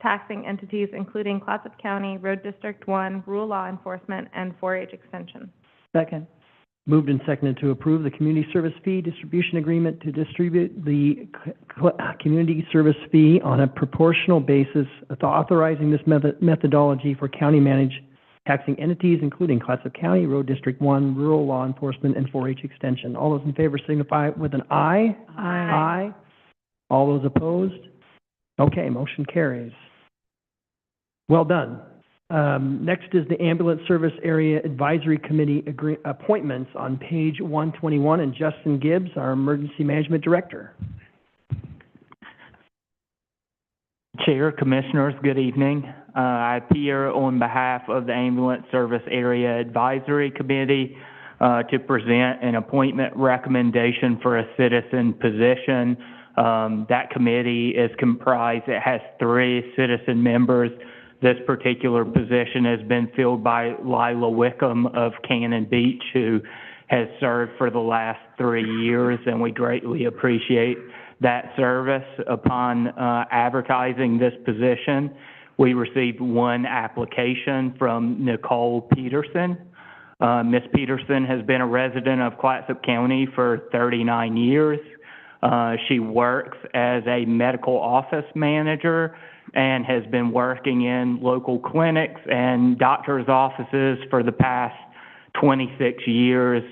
taxing entities, including Clatsop County, Road District 1, Rural Law Enforcement, and 4-H Extension. Second. Moved and seconded to approve the community service fee distribution agreement to distribute the community service fee on a proportional basis, authorizing this methodology for county-managed taxing entities, including Clatsop County, Road District 1, Rural Law Enforcement, and 4-H Extension. All those in favor signify with an aye. Aye. All those opposed? Okay, motion carries. Well done. Next is the Ambulance Service Area Advisory Committee appointments on page 121, and Justin Gibbs, our Emergency Management Director. Chair, Commissioners, good evening. I appear on behalf of the Ambulance Service Area Advisory Committee to present an appointment recommendation for a citizen position. That committee is comprised, it has 3 citizen members. This particular position has been filled by Lila Wickham of Cannon Beach, who has served for the last 3 years, and we greatly appreciate that service. Upon advertising this position, we received 1 application from Nicole Peterson. Ms. Peterson has been a resident of Clatsop County for 39 years. She works as a medical office manager and has been working in local clinics and doctors' offices for the past 26 years.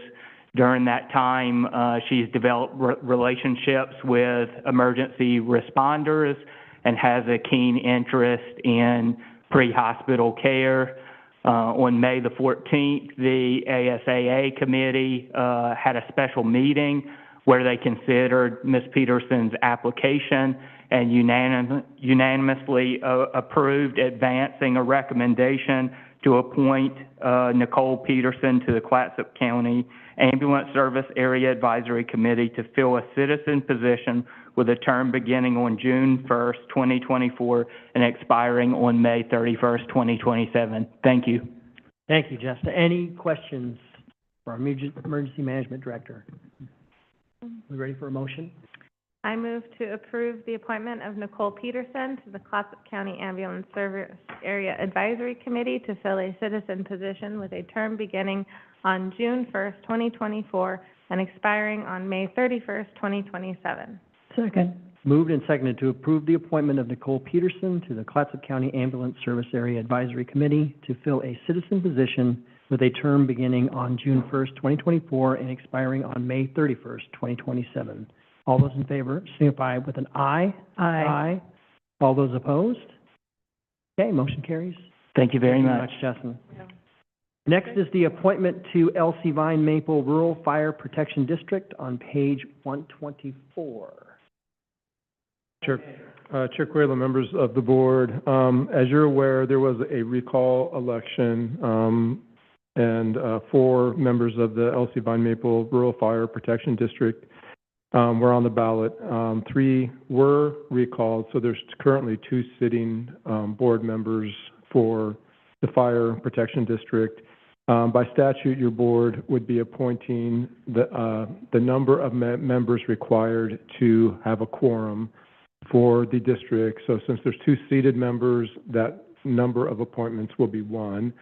During that time, she's developed relationships with emergency responders and has a keen interest in pre-hospital care. On May the 14th, the ASAA committee had a special meeting where they considered Ms. Peterson's application and unanimously approved advancing a recommendation to appoint Nicole Peterson to the Clatsop County Ambulance Service Area Advisory Committee to fill a citizen position with a term beginning on June 1st, 2024 and expiring on May 31st, 2027. Thank you. Thank you, Justin. Any questions for our Emergency Management Director? We ready for a motion? I move to approve the appointment of Nicole Peterson to the Clatsop County Ambulance Service Area Advisory Committee to fill a citizen position with a term beginning on June 1st, 2024, and expiring on May 31st, 2027. Second. Moved and seconded to approve the appointment of Nicole Peterson to the Clatsop County Ambulance Service Area Advisory Committee to fill a citizen position with a term beginning on June 1st, 2024, and expiring on May 31st, 2027. All those in favor signify with an aye. Aye. All those opposed? Okay, motion carries. Thank you very much. Justin. Next is the appointment to Elsie Vine Maple Rural Fire Protection District on page 124. Chair Quayla, members of the board, as you're aware, there was a recall election, and 4 members of the Elsie Vine Maple Rural Fire Protection District were on the ballot. 3 were recalled, so there's currently 2 sitting board members for the Fire Protection District. By statute, your board would be appointing the number of members required to have a quorum for the district. So since there's 2 seated members, that number of appointments will be 1.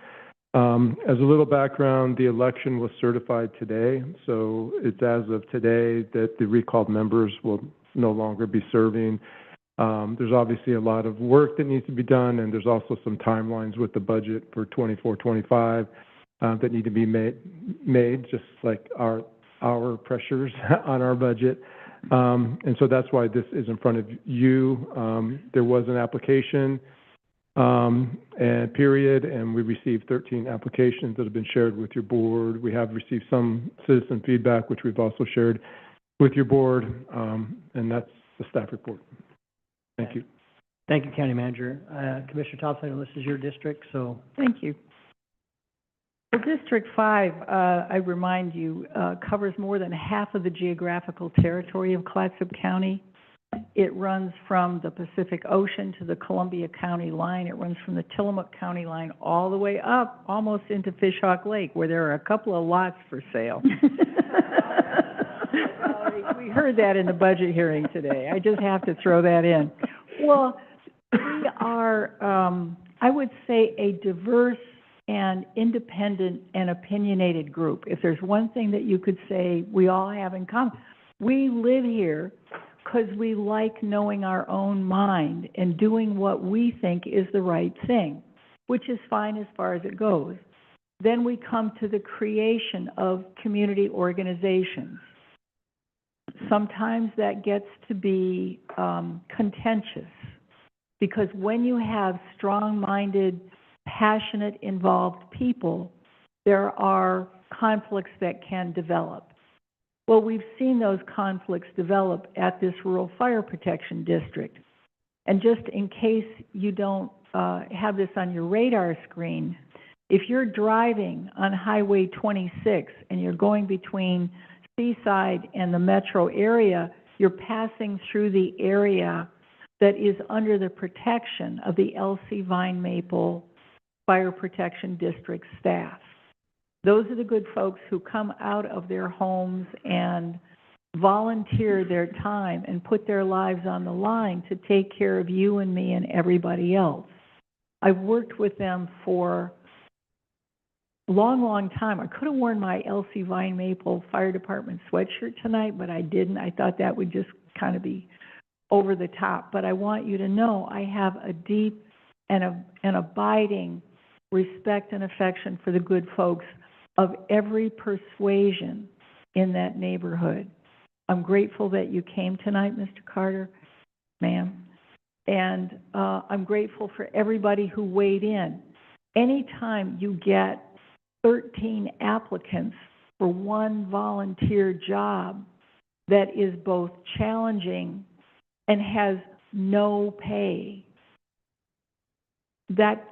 As a little background, the election was certified today, so it's as of today that the recalled members will no longer be serving. There's obviously a lot of work that needs to be done, and there's also some timelines with the budget for 24-25 that need to be made, just like our pressures on our budget. And so that's why this is in front of you. There was an application and period, and we received 13 applications that have been shared with your board. We have received some citizen feedback, which we've also shared with your board, and that's the staff report. Thank you. Thank you, County Manager. Commissioner Thompson, this is your district, so. Thank you. Well, District 5, I remind you, covers more than half of the geographical territory of Clatsop County. It runs from the Pacific Ocean to the Columbia County line. It runs from the Tillamook County line all the way up, almost into Fishhawk Lake, where there are a couple of lots for sale. We heard that in the budget hearing today. I just have to throw that in. Well, we are, I would say, a diverse and independent and opinionated group. If there's one thing that you could say we all have in common, we live here because we like knowing our own mind and doing what we think is the right thing, which is fine as far as it goes. Then we come to the creation of community organizations. Sometimes that gets to be contentious, because when you have strong-minded, passionate, involved people, there are conflicts that can develop. Well, we've seen those conflicts develop at this Rural Fire Protection District. And just in case you don't have this on your radar screen, if you're driving on Highway 26 and you're going between Seaside and the metro area, you're passing through the area that is under the protection of the Elsie Vine Maple Fire Protection District staff. Those are the good folks who come out of their homes and volunteer their time and put their lives on the line to take care of you and me and everybody else. I've worked with them for a long, long time. I could have worn my Elsie Vine Maple Fire Department sweatshirt tonight, but I didn't. I thought that would just kind of be over the top. But I want you to know I have a deep and an abiding respect and affection for the good folks of every persuasion in that neighborhood. I'm grateful that you came tonight, Mr. Carter, ma'am, and I'm grateful for everybody who weighed in. Anytime you get 13 applicants for one volunteer job that is both challenging and has no pay, that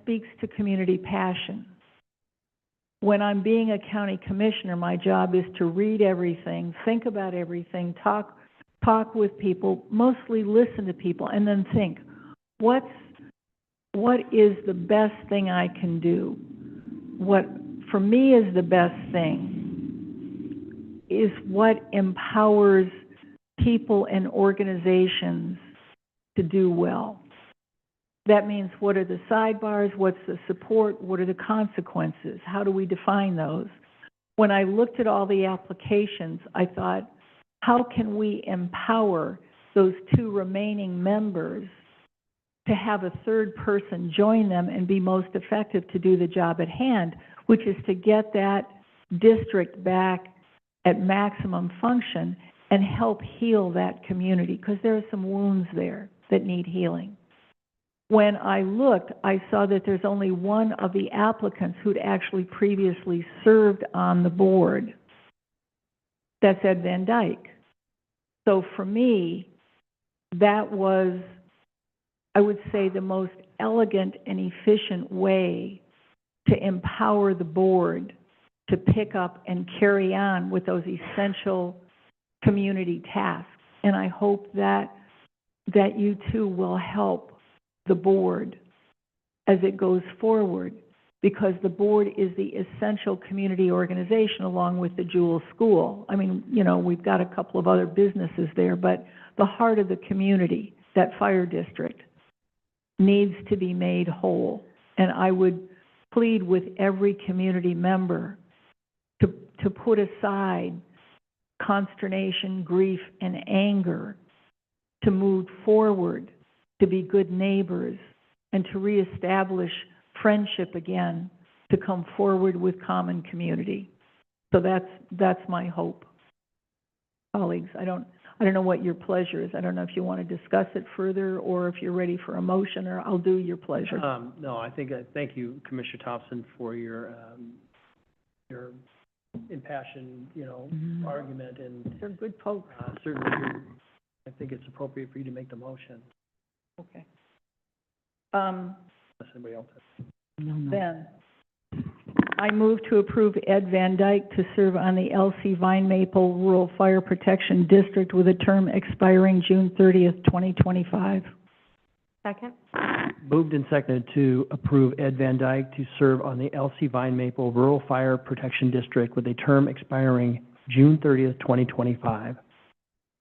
speaks to community passion. When I'm being a county commissioner, my job is to read everything, think about everything, talk with people, mostly listen to people, and then think, what is the best thing I can do? What for me is the best thing is what empowers people and organizations to do well. That means, what are the sidebars? What's the support? What are the consequences? How do we define those? when I looked at all the applications, I thought, how can we empower those two remaining members to have a third person join them and be most effective to do the job at hand, which is to get that district back at maximum function and help heal that community, because there are some wounds there that need healing. When I looked, I saw that there's only one of the applicants who'd actually previously served on the board. That's Ed Van Dyke. So for me, that was, I would say, the most elegant and efficient way to empower the board to pick up and carry on with those essential community tasks. And I hope that you too will help the board as it goes forward, because the board is the essential community organization along with the Jewel School. I mean, you know, we've got a couple of other businesses there, but the heart of the community, that fire district, needs to be made whole. And I would plead with every community member to put aside consternation, grief, and anger, to move forward, to be good neighbors, and to reestablish friendship again, to come forward with common community. So that's my hope. Colleagues, I don't know what your pleasure is. I don't know if you want to discuss it further or if you're ready for a motion, or I'll do your pleasure. No, I think, thank you, Commissioner Thompson, for your impassioned, argument, and They're good folks. certainly, I think it's appropriate for you to make the motion, Okay. unless anybody else has. Then, I move to approve Ed Van Dyke to serve on the LC Vine Maple Rural Fire Protection District with a term expiring June 30th, 2025. Second? Moved and seconded to approve Ed Van Dyke to serve on the LC Vine Maple Rural Fire Protection District with a term expiring June 30th, 2025.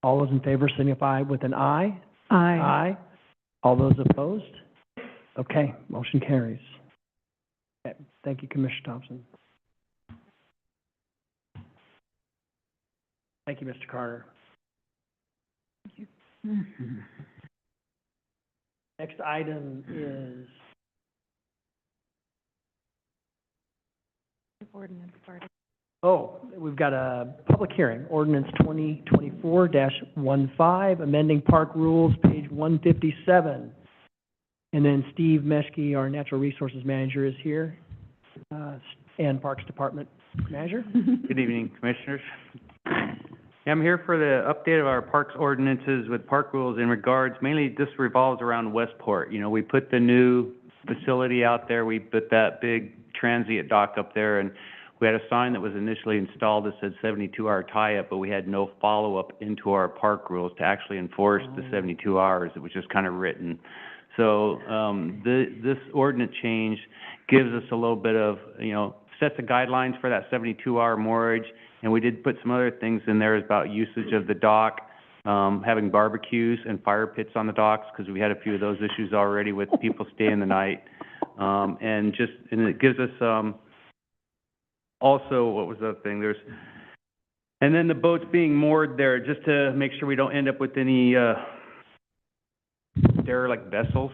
All those in favor signify with an aye. Aye. Aye. All those opposed? Okay, motion carries. Okay, thank you, Commissioner Thompson. Thank you, Mr. Carter. Thank you. Next item is Ordinance part. we've got a public hearing, ordinance 2024-15, amending park rules, page 157. And then Steve Meschke, our natural resources manager, is here, and Parks Department manager. Good evening, Commissioners. I'm here for the update of our parks ordinances with park rules in regards, mainly this revolves around Westport. You know, we put the new facility out there, we put that big transient dock up there, and we had a sign that was initially installed that said 72-hour tie-up, but we had no follow-up into our park rules to actually enforce the 72 hours. It was just kind of written. So this ordinance change gives us a little bit of, sets the guidelines for that 72-hour moorage. And we did put some other things in there about usage of the dock, having barbecues and fire pits on the docks, because we had a few of those issues already with people staying the night. And it gives us, also, what was the other thing? And then the boats being moored there, just to make sure we don't end up with any, derelict vessels,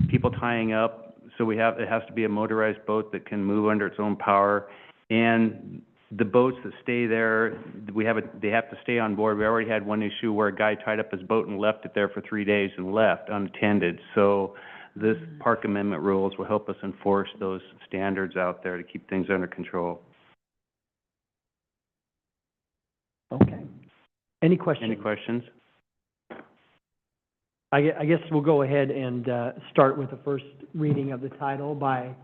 people tying up. So it has to be a motorized boat that can move under its own power. And the boats that stay there, they have to stay on board. We already had one issue where a guy tied up his boat and left it there for 3 days and left unattended. So this park amendment rules will help us enforce those standards out there to keep things under control. Okay. Any questions? Any questions? I guess we'll go ahead and start with the first reading of the title by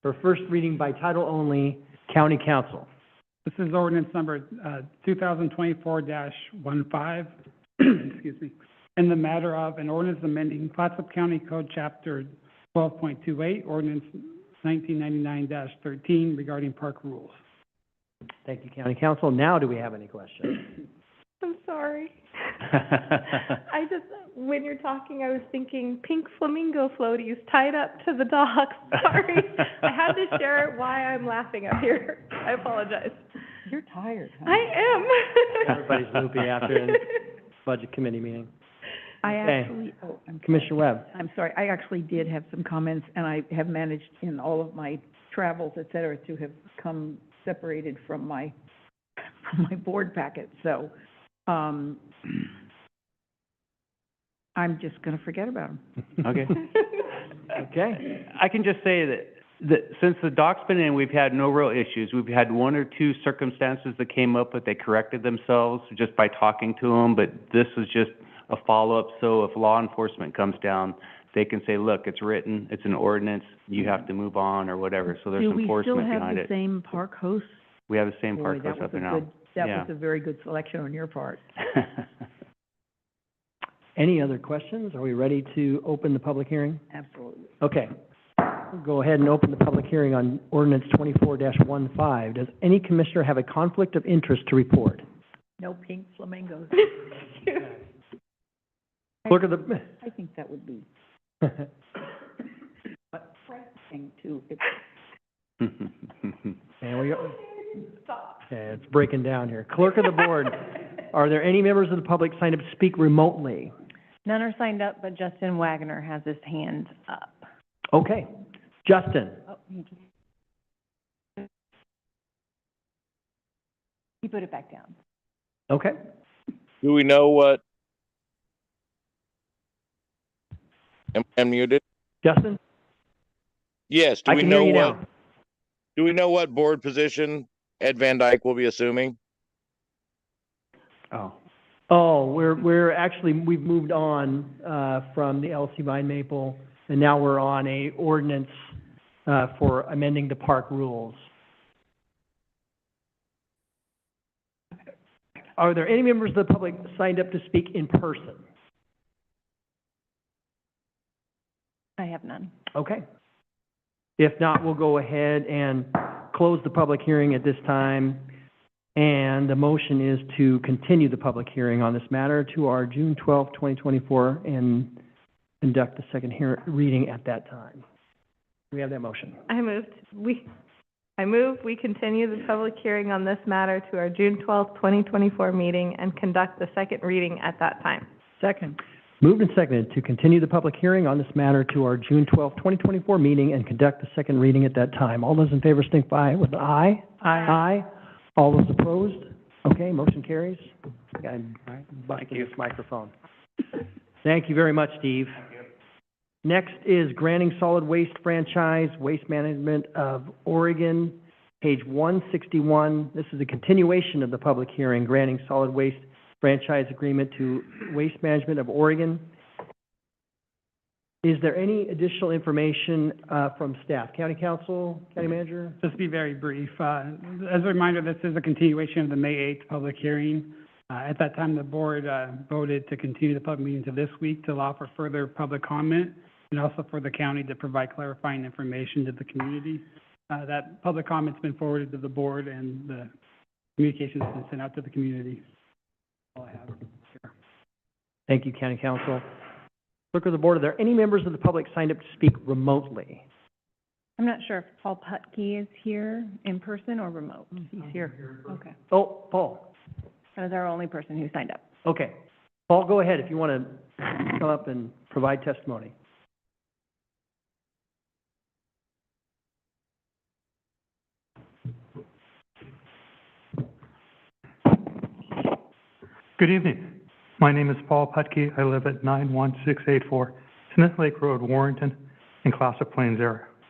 title only, County Council. This is ordinance number 2024-15, excuse me, in the matter of an ordinance amending Clatsop County Code Chapter 12.28, ordinance 1999-13 regarding park rules. Thank you, County Council. Now do we have any questions? I'm sorry. When you're talking, I was thinking pink flamingo floaties tied up to the dock. Sorry. I had to share why I'm laughing up here. I apologize. You're tired, huh? I am. Everybody's loopy after the Budget Committee meeting. I Okay. actually, oh, I'm sorry. Commissioner Webb. I'm sorry, I actually did have some comments, and I have managed in all of my travels, et cetera, to have come separated from my board packet, so, I'm just gonna forget about them. Okay. Okay. I can just say that since the doc's been in, we've had no real issues. We've had one or two circumstances that came up, but they corrected themselves just by talking to them, but this is just a follow-up, so if law enforcement comes down, they can say, look, it's written, it's an ordinance, you have to move on, or whatever, so there's enforcement behind it. Do we still have the same park hosts? We have the same Boy, park that host was up there a now. good, that Yeah. was a very good selection on your part. Any other questions? Are we ready to open the public hearing? Absolutely. Okay. We'll go ahead and open the public hearing on ordinance 24-15. Does any commissioner have a conflict of interest to report? No pink flamingos. Clerk of the... I think that would be refreshing too. And we go. Okay, it's breaking down here. Clerk of the board, are there any members of the public signed up to speak remotely? None are signed up, but Justin Wagner has his hand up. Okay. Justin? Oh, he put it back down. Okay. Do we know what? Am I muted? Justin? Yes, do I we can hear know you what? now. Do we know what board position Ed Van Dyke will be assuming? Oh, we're actually, we've moved on, from the LC Vine Maple, and now we're on a ordinance, for amending the park rules. Are there any members of the public signed up to speak in person? I have none. Okay. If not, we'll go ahead and close the public hearing at this time. And the motion is to continue the public hearing on this matter to our June 12th, 2024, and conduct the second reading at that time. Do we have that motion? I move we continue the public hearing on this matter to our June 12th, 2024 meeting and conduct the second reading at that time. Second. Moved and seconded to continue the public hearing on this matter to our June 12th, 2024 meeting and conduct the second reading at that time. All those in favor signify with aye. Aye. All those opposed? Okay, motion carries. I'm busting this microphone. Thank you very much, Steve. Next is granting solid waste franchise, Waste Management of Oregon, page 161. This is a continuation of the public hearing, granting solid waste franchise agreement to Waste Management of Oregon. Is there any additional information from staff? County Council, County Manager? Just be very brief. As a reminder, this is a continuation of the May 8th public hearing. At that time, the board voted to continue the public meeting to this week to allow for further public comment and also for the county to provide clarifying information to the community. That public comment's been forwarded to the board and the communication's been sent out to the community. All I have here. Thank you, County Council. Clerk of the board, are there any members of the public signed up to speak remotely? I'm not sure if Paul Putke is here in person or remote. He's here. Okay. Oh, Paul. That was our only person who signed up. Okay. Paul, go ahead if you want to come up and provide testimony. Good evening. My name is Paul Putke. I live at 91684 Smith Lake Road, Warrenton, in Classic Plains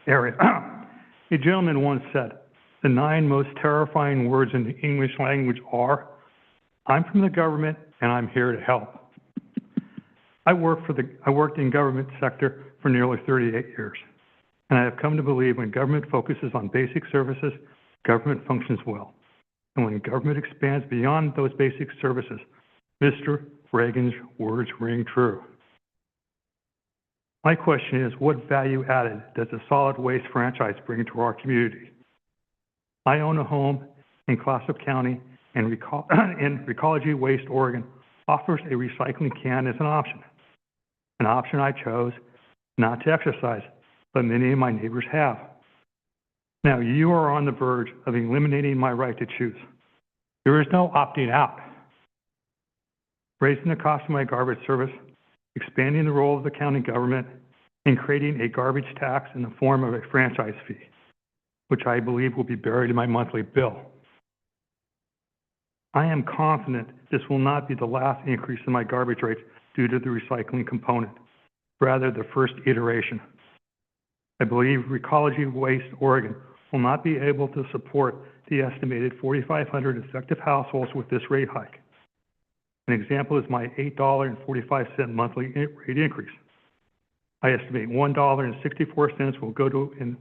area. A gentleman once said, the 9 most terrifying words in the English language are, I'm from the government and I'm here to help. I worked in government sector for nearly 38 years, and I have come to believe when government focuses on basic services, government functions well. And when government expands beyond those basic services, Mr. Reagan's words ring true. My question is, what value added does the solid waste franchise bring to our community? I own a home in Clatsop County, and Recology Waste Oregon offers a recycling can as an option I chose not to exercise, but many of my neighbors have. Now, you are on the verge of eliminating my right to choose. There is no opting out. Raising the cost of my garbage service, expanding the role of the county government, and creating a garbage tax in the form of a franchise fee, which I believe will be buried in my monthly bill. I am confident this will not be the last increase in my garbage rates due to the recycling component, rather the first iteration. I believe Recology Waste Oregon will not be able to support the estimated 4,500 effective households with this rate hike. An example is my $8.45 monthly rate increase. I estimate $1.64 will go to an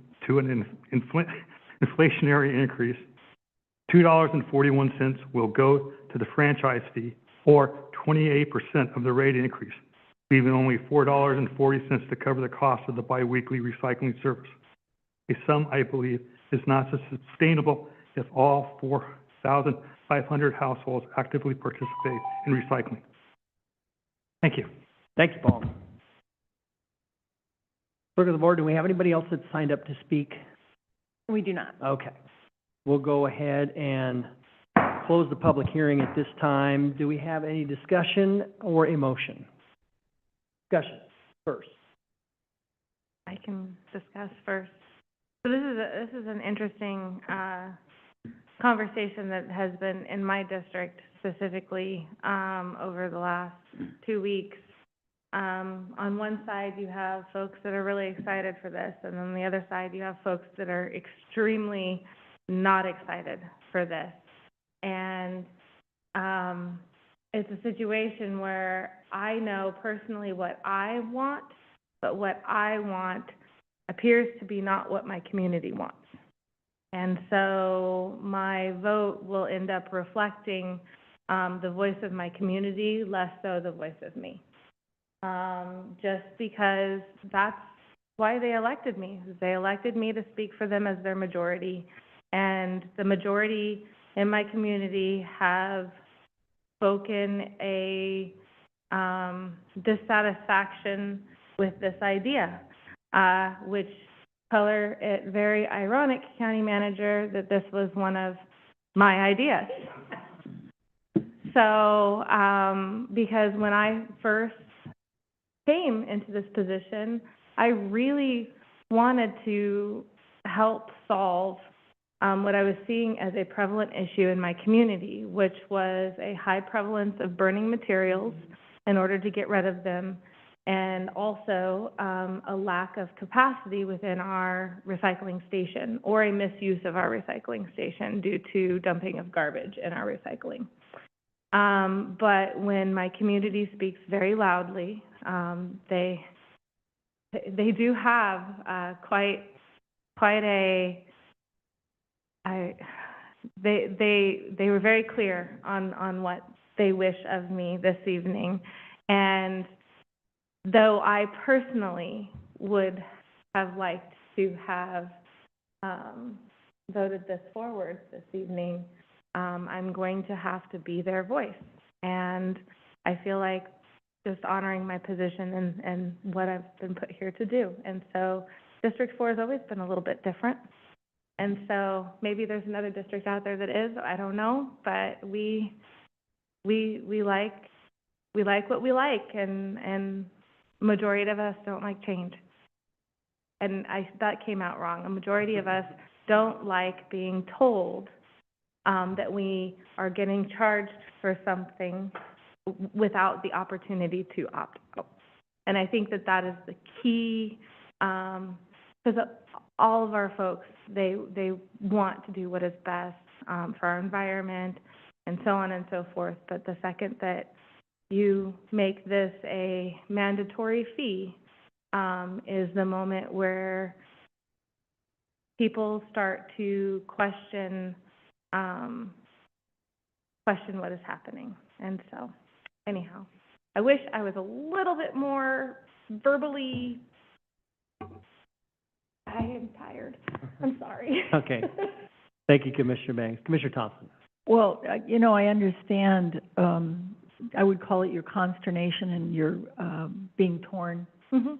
inflationary increase. $2.41 will go to the franchise fee, or 28% of the rate increase, leaving only $4.40 to cover the cost of the biweekly recycling service. A sum I believe is not sustainable if all 4,500 households actively participate in recycling. Thank you. Thank you, Paul. Clerk of the board, do we have anybody else that's signed up to speak? We do not. Okay. We'll go ahead and close the public hearing at this time. Do we have any discussion or a motion? Discussion first. I can discuss first. So this is an interesting conversation that has been in my district specifically over the last 2 weeks. On one side, you have folks that are really excited for this, and on the other side, you have folks that are extremely not excited for this. And it's a situation where I know personally what I want, but what I want appears to be not what my community wants. And so my vote will end up reflecting the voice of my community, less so the voice of me. Just because that's why they elected me. They elected me to speak for them as their majority. And the majority in my community have spoken a dissatisfaction with this idea, which color it very ironic, County Manager, that this was one of my ideas. So, because when I first came into this position, I really wanted to help solve what I was seeing as a prevalent issue in my community, which was a high prevalence of burning materials in order to get rid of them, and also a lack of capacity within our recycling station, or a misuse of our recycling station due to dumping of garbage in our recycling. But when my community speaks very loudly, they do have quite a they were very clear on what they wish of me this evening. And though I personally would have liked to have voted this forward this evening, I'm going to have to be their voice. And I feel like just honoring my position and what I've been put here to do. And so District 4 has always been a little bit different. And so maybe there's another district out there that is, I don't know, but we like what we like, and majority of us don't like change. And that came out wrong. A majority of us don't like being told that we are getting charged for something without the opportunity to opt out. And I think that is the key, because all of our folks, they want to do what is best for our environment and so on and so forth. But the second that you make this a mandatory fee is the moment where people start to question what is happening. And so, anyhow, I wish I was a little bit more verbally. I am tired. I'm sorry. Okay. Thank you, Commissioner Banks. Commissioner Thompson. Well, I understand, I would call it your consternation and your being torn. Mm-hmm.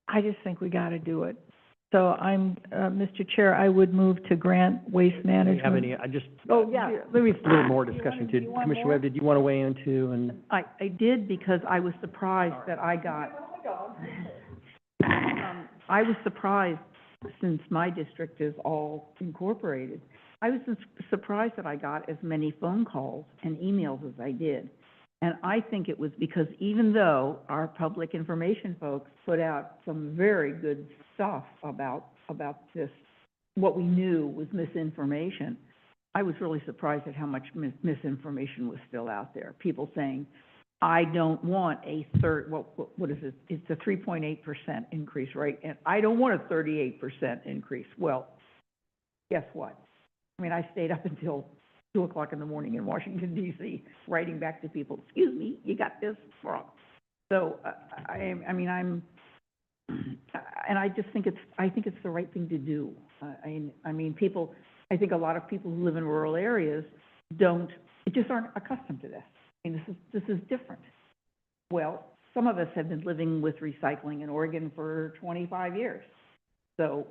I just think we got to do it. So Mr. Chair, I would move to grant waste Do you have management. any, I just, Oh, yeah. maybe it's a little more discussion too. do you want Commissioner more? Webb, did you want to weigh in too? And I did because I was surprised that I got, I was surprised, since my district is all incorporated, I was surprised that I got as many phone calls and emails as I did. And I think it was because even though our public information folks put out some very good stuff about this, what we knew was misinformation, I was really surprised at how much misinformation was still out there. People saying, I don't want a what is it? It's a 3.8% increase, right? And I don't want a 38% increase. Well, guess what? I mean, I stayed up until 2 o'clock in the morning in Washington, D.C., writing back to people, excuse me, you got this wrong. So, and I just think it's the right thing to do. I mean, people, I think a lot of people who live in rural areas just aren't accustomed to this. I mean, this is different. Well, some of us have been living with recycling in Oregon for 25 years. So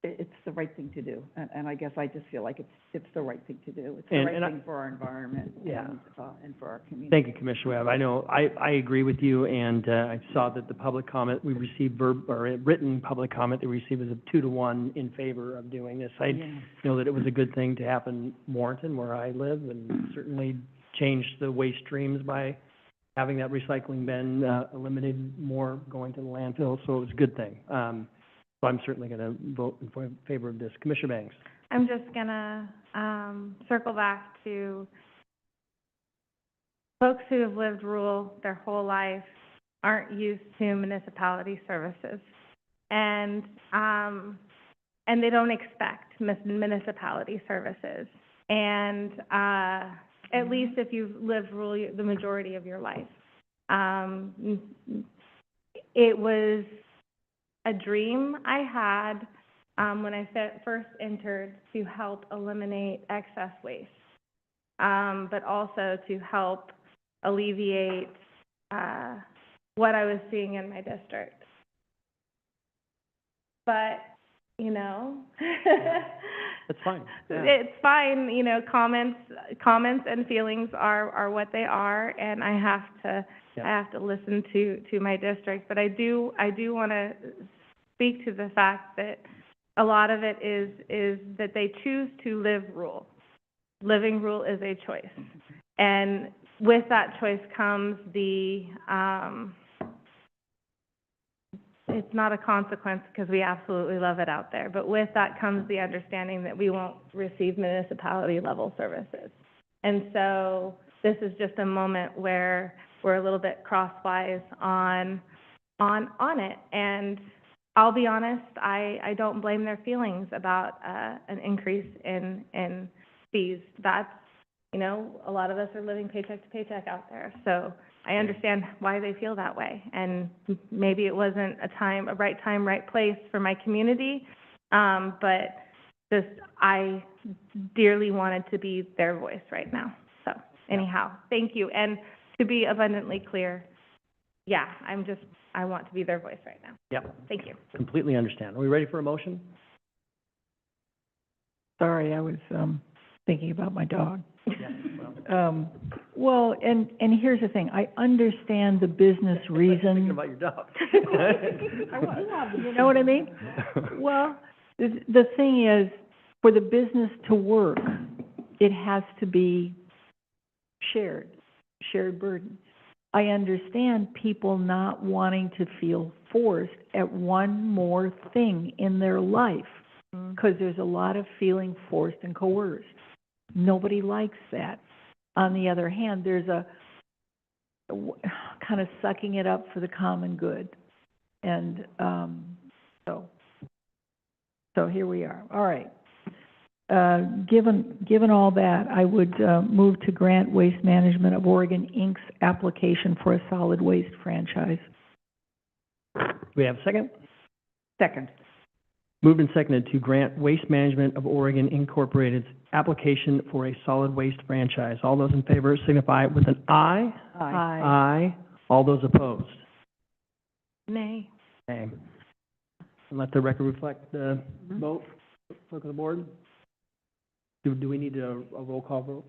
it's the right thing to do. And I guess I just feel like it's the right thing to do. It's the right thing for our environment and for our community. thank you, Commissioner Webb. I know, I agree with you, and I saw that the public comment, we received written public comment that we received was a 2-to-1 in favor of doing this. I know that it was a good thing to happen in Warrenton, where I live, and certainly changed the waste streams by having that recycling bin, eliminated more going to the landfill, so it was a good thing. So I'm certainly going to vote in favor of this. Commissioner Banks. I'm just gonna, circle back to folks who have lived rural their whole life aren't used to municipality services. And they don't expect municipality services. And, at least if you've lived rural the majority of your life. It was a dream I had when I first entered to help eliminate excess waste, but also to help alleviate what I was seeing in my district. But, you know, That's fine. Yeah. it's fine, you know, comments and feelings are what they are, and I have to listen to my district. But I do want to speak to the fact that a lot of it is that they choose to live rural. Living rural is a choice. And with that choice comes the, it's not a consequence because we absolutely love it out there, but with that comes the understanding that we won't receive municipality level services. And so this is just a moment where we're a little bit crosswise on it. And I'll be honest, I don't blame their feelings about an increase in fees. That's, you know, a lot of us are living paycheck to paycheck out there. So I understand why they feel that way. And maybe it wasn't a right time, right place for my community. But just, I dearly wanted to be their voice right now. So anyhow, thank you. And to be abundantly clear, yeah, I want to be their voice right now. Yep. Thank you. Completely understand. Are we ready for a motion? Sorry, I was thinking about my dog. Yes, well. Well, and here's the thing, I understand the business reason. Thinking about your dog. You know what I mean? Well, the thing is, for the business to work, it has to be shared burden. I understand people not wanting to feel forced at one more thing in their life, because there's a lot of feeling forced and coerced. Nobody likes that. On the other hand, there's a kind of sucking it up for the common good. And so here we are. All right. Given all that, I would move to grant Waste Management of Oregon, Inc.'s application for a solid waste franchise. Do we have a second? Second. Moved and seconded to grant Waste Management of Oregon Incorporated's application for a solid waste franchise. All those in favor signify with an aye. Aye. Aye. All those opposed? Nay. Nay. And let the record reflect the vote. Clerk of the board? Do we need a roll call vote?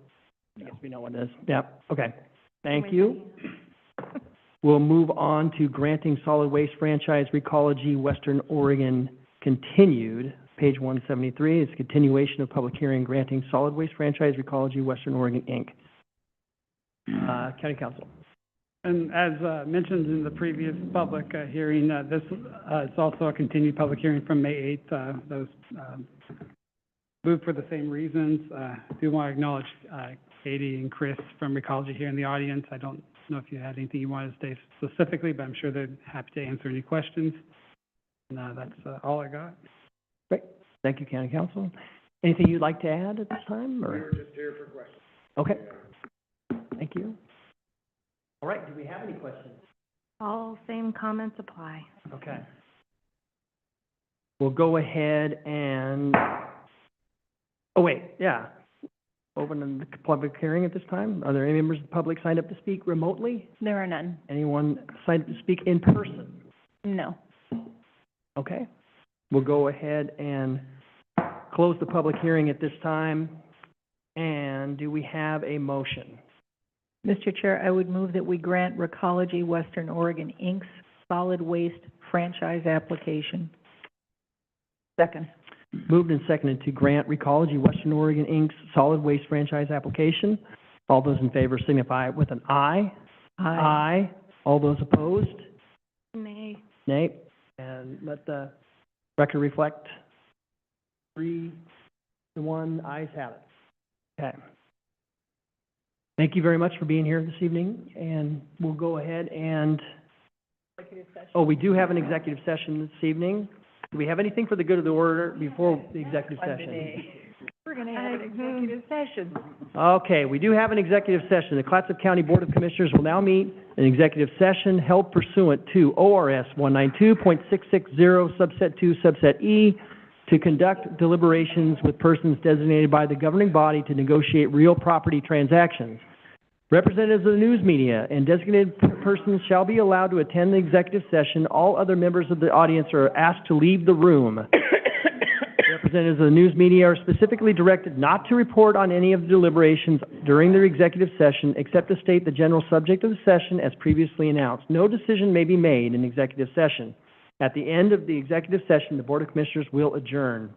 I guess we know what it is. Yep, okay. Thank you. We'll move on to granting solid waste franchise Recology Western Oregon continued. Page 173 is continuation of public hearing granting solid waste franchise Recology Western Oregon, Inc. County Council. And as mentioned in the previous public hearing, this is also a continued public hearing from May 8th. Those moved for the same reasons. I do want to acknowledge Katie and Chris from Recology here in the audience. I don't know if you had anything you wanted to say specifically, but I'm sure they're happy to answer any questions. And that's all I got. Great. Thank you, County Council. Anything you'd like to add at this time? Or? We were just here for questions. Okay. Thank you. All right, do we have any questions? All same comments apply. Okay. We'll go ahead and, oh wait, yeah. Open the public hearing at this time. Are there any members of the public signed up to speak remotely? There are none. Anyone signed up to speak in person? No. Okay. We'll go ahead and close the public hearing at this time. And do we have a motion? Mr. Chair, I would move that we grant Recology Western Oregon, Inc.'s solid waste franchise application. Second. Moved and seconded to grant Recology Western Oregon, Inc.'s solid waste franchise application. All those in favor signify with an aye. Aye. Aye. All those opposed? Nay. Nay. And let the record reflect 3-1, ayes have it. Okay. Thank you very much for being here this evening, and we'll go ahead and, oh, we do have an executive session this evening. Do we have anything for the good of the order before the executive session? We're going to have an executive session. Okay, we do have an executive session. The Clatsop County Board of Commissioners will now meet in executive session held pursuant to ORS 192.660, subset 2, subset E, to conduct deliberations with persons designated by the governing body to negotiate real property transactions. Representatives of the news media and designated persons shall be allowed to attend the executive session. All other members of the audience are asked to leave the room. Representatives of the news media are specifically directed not to report on any of the deliberations during their executive session, except to state the general subject of the session as previously announced. No decision may be made in executive session. At the end of the executive session, the Board of Commissioners will adjourn.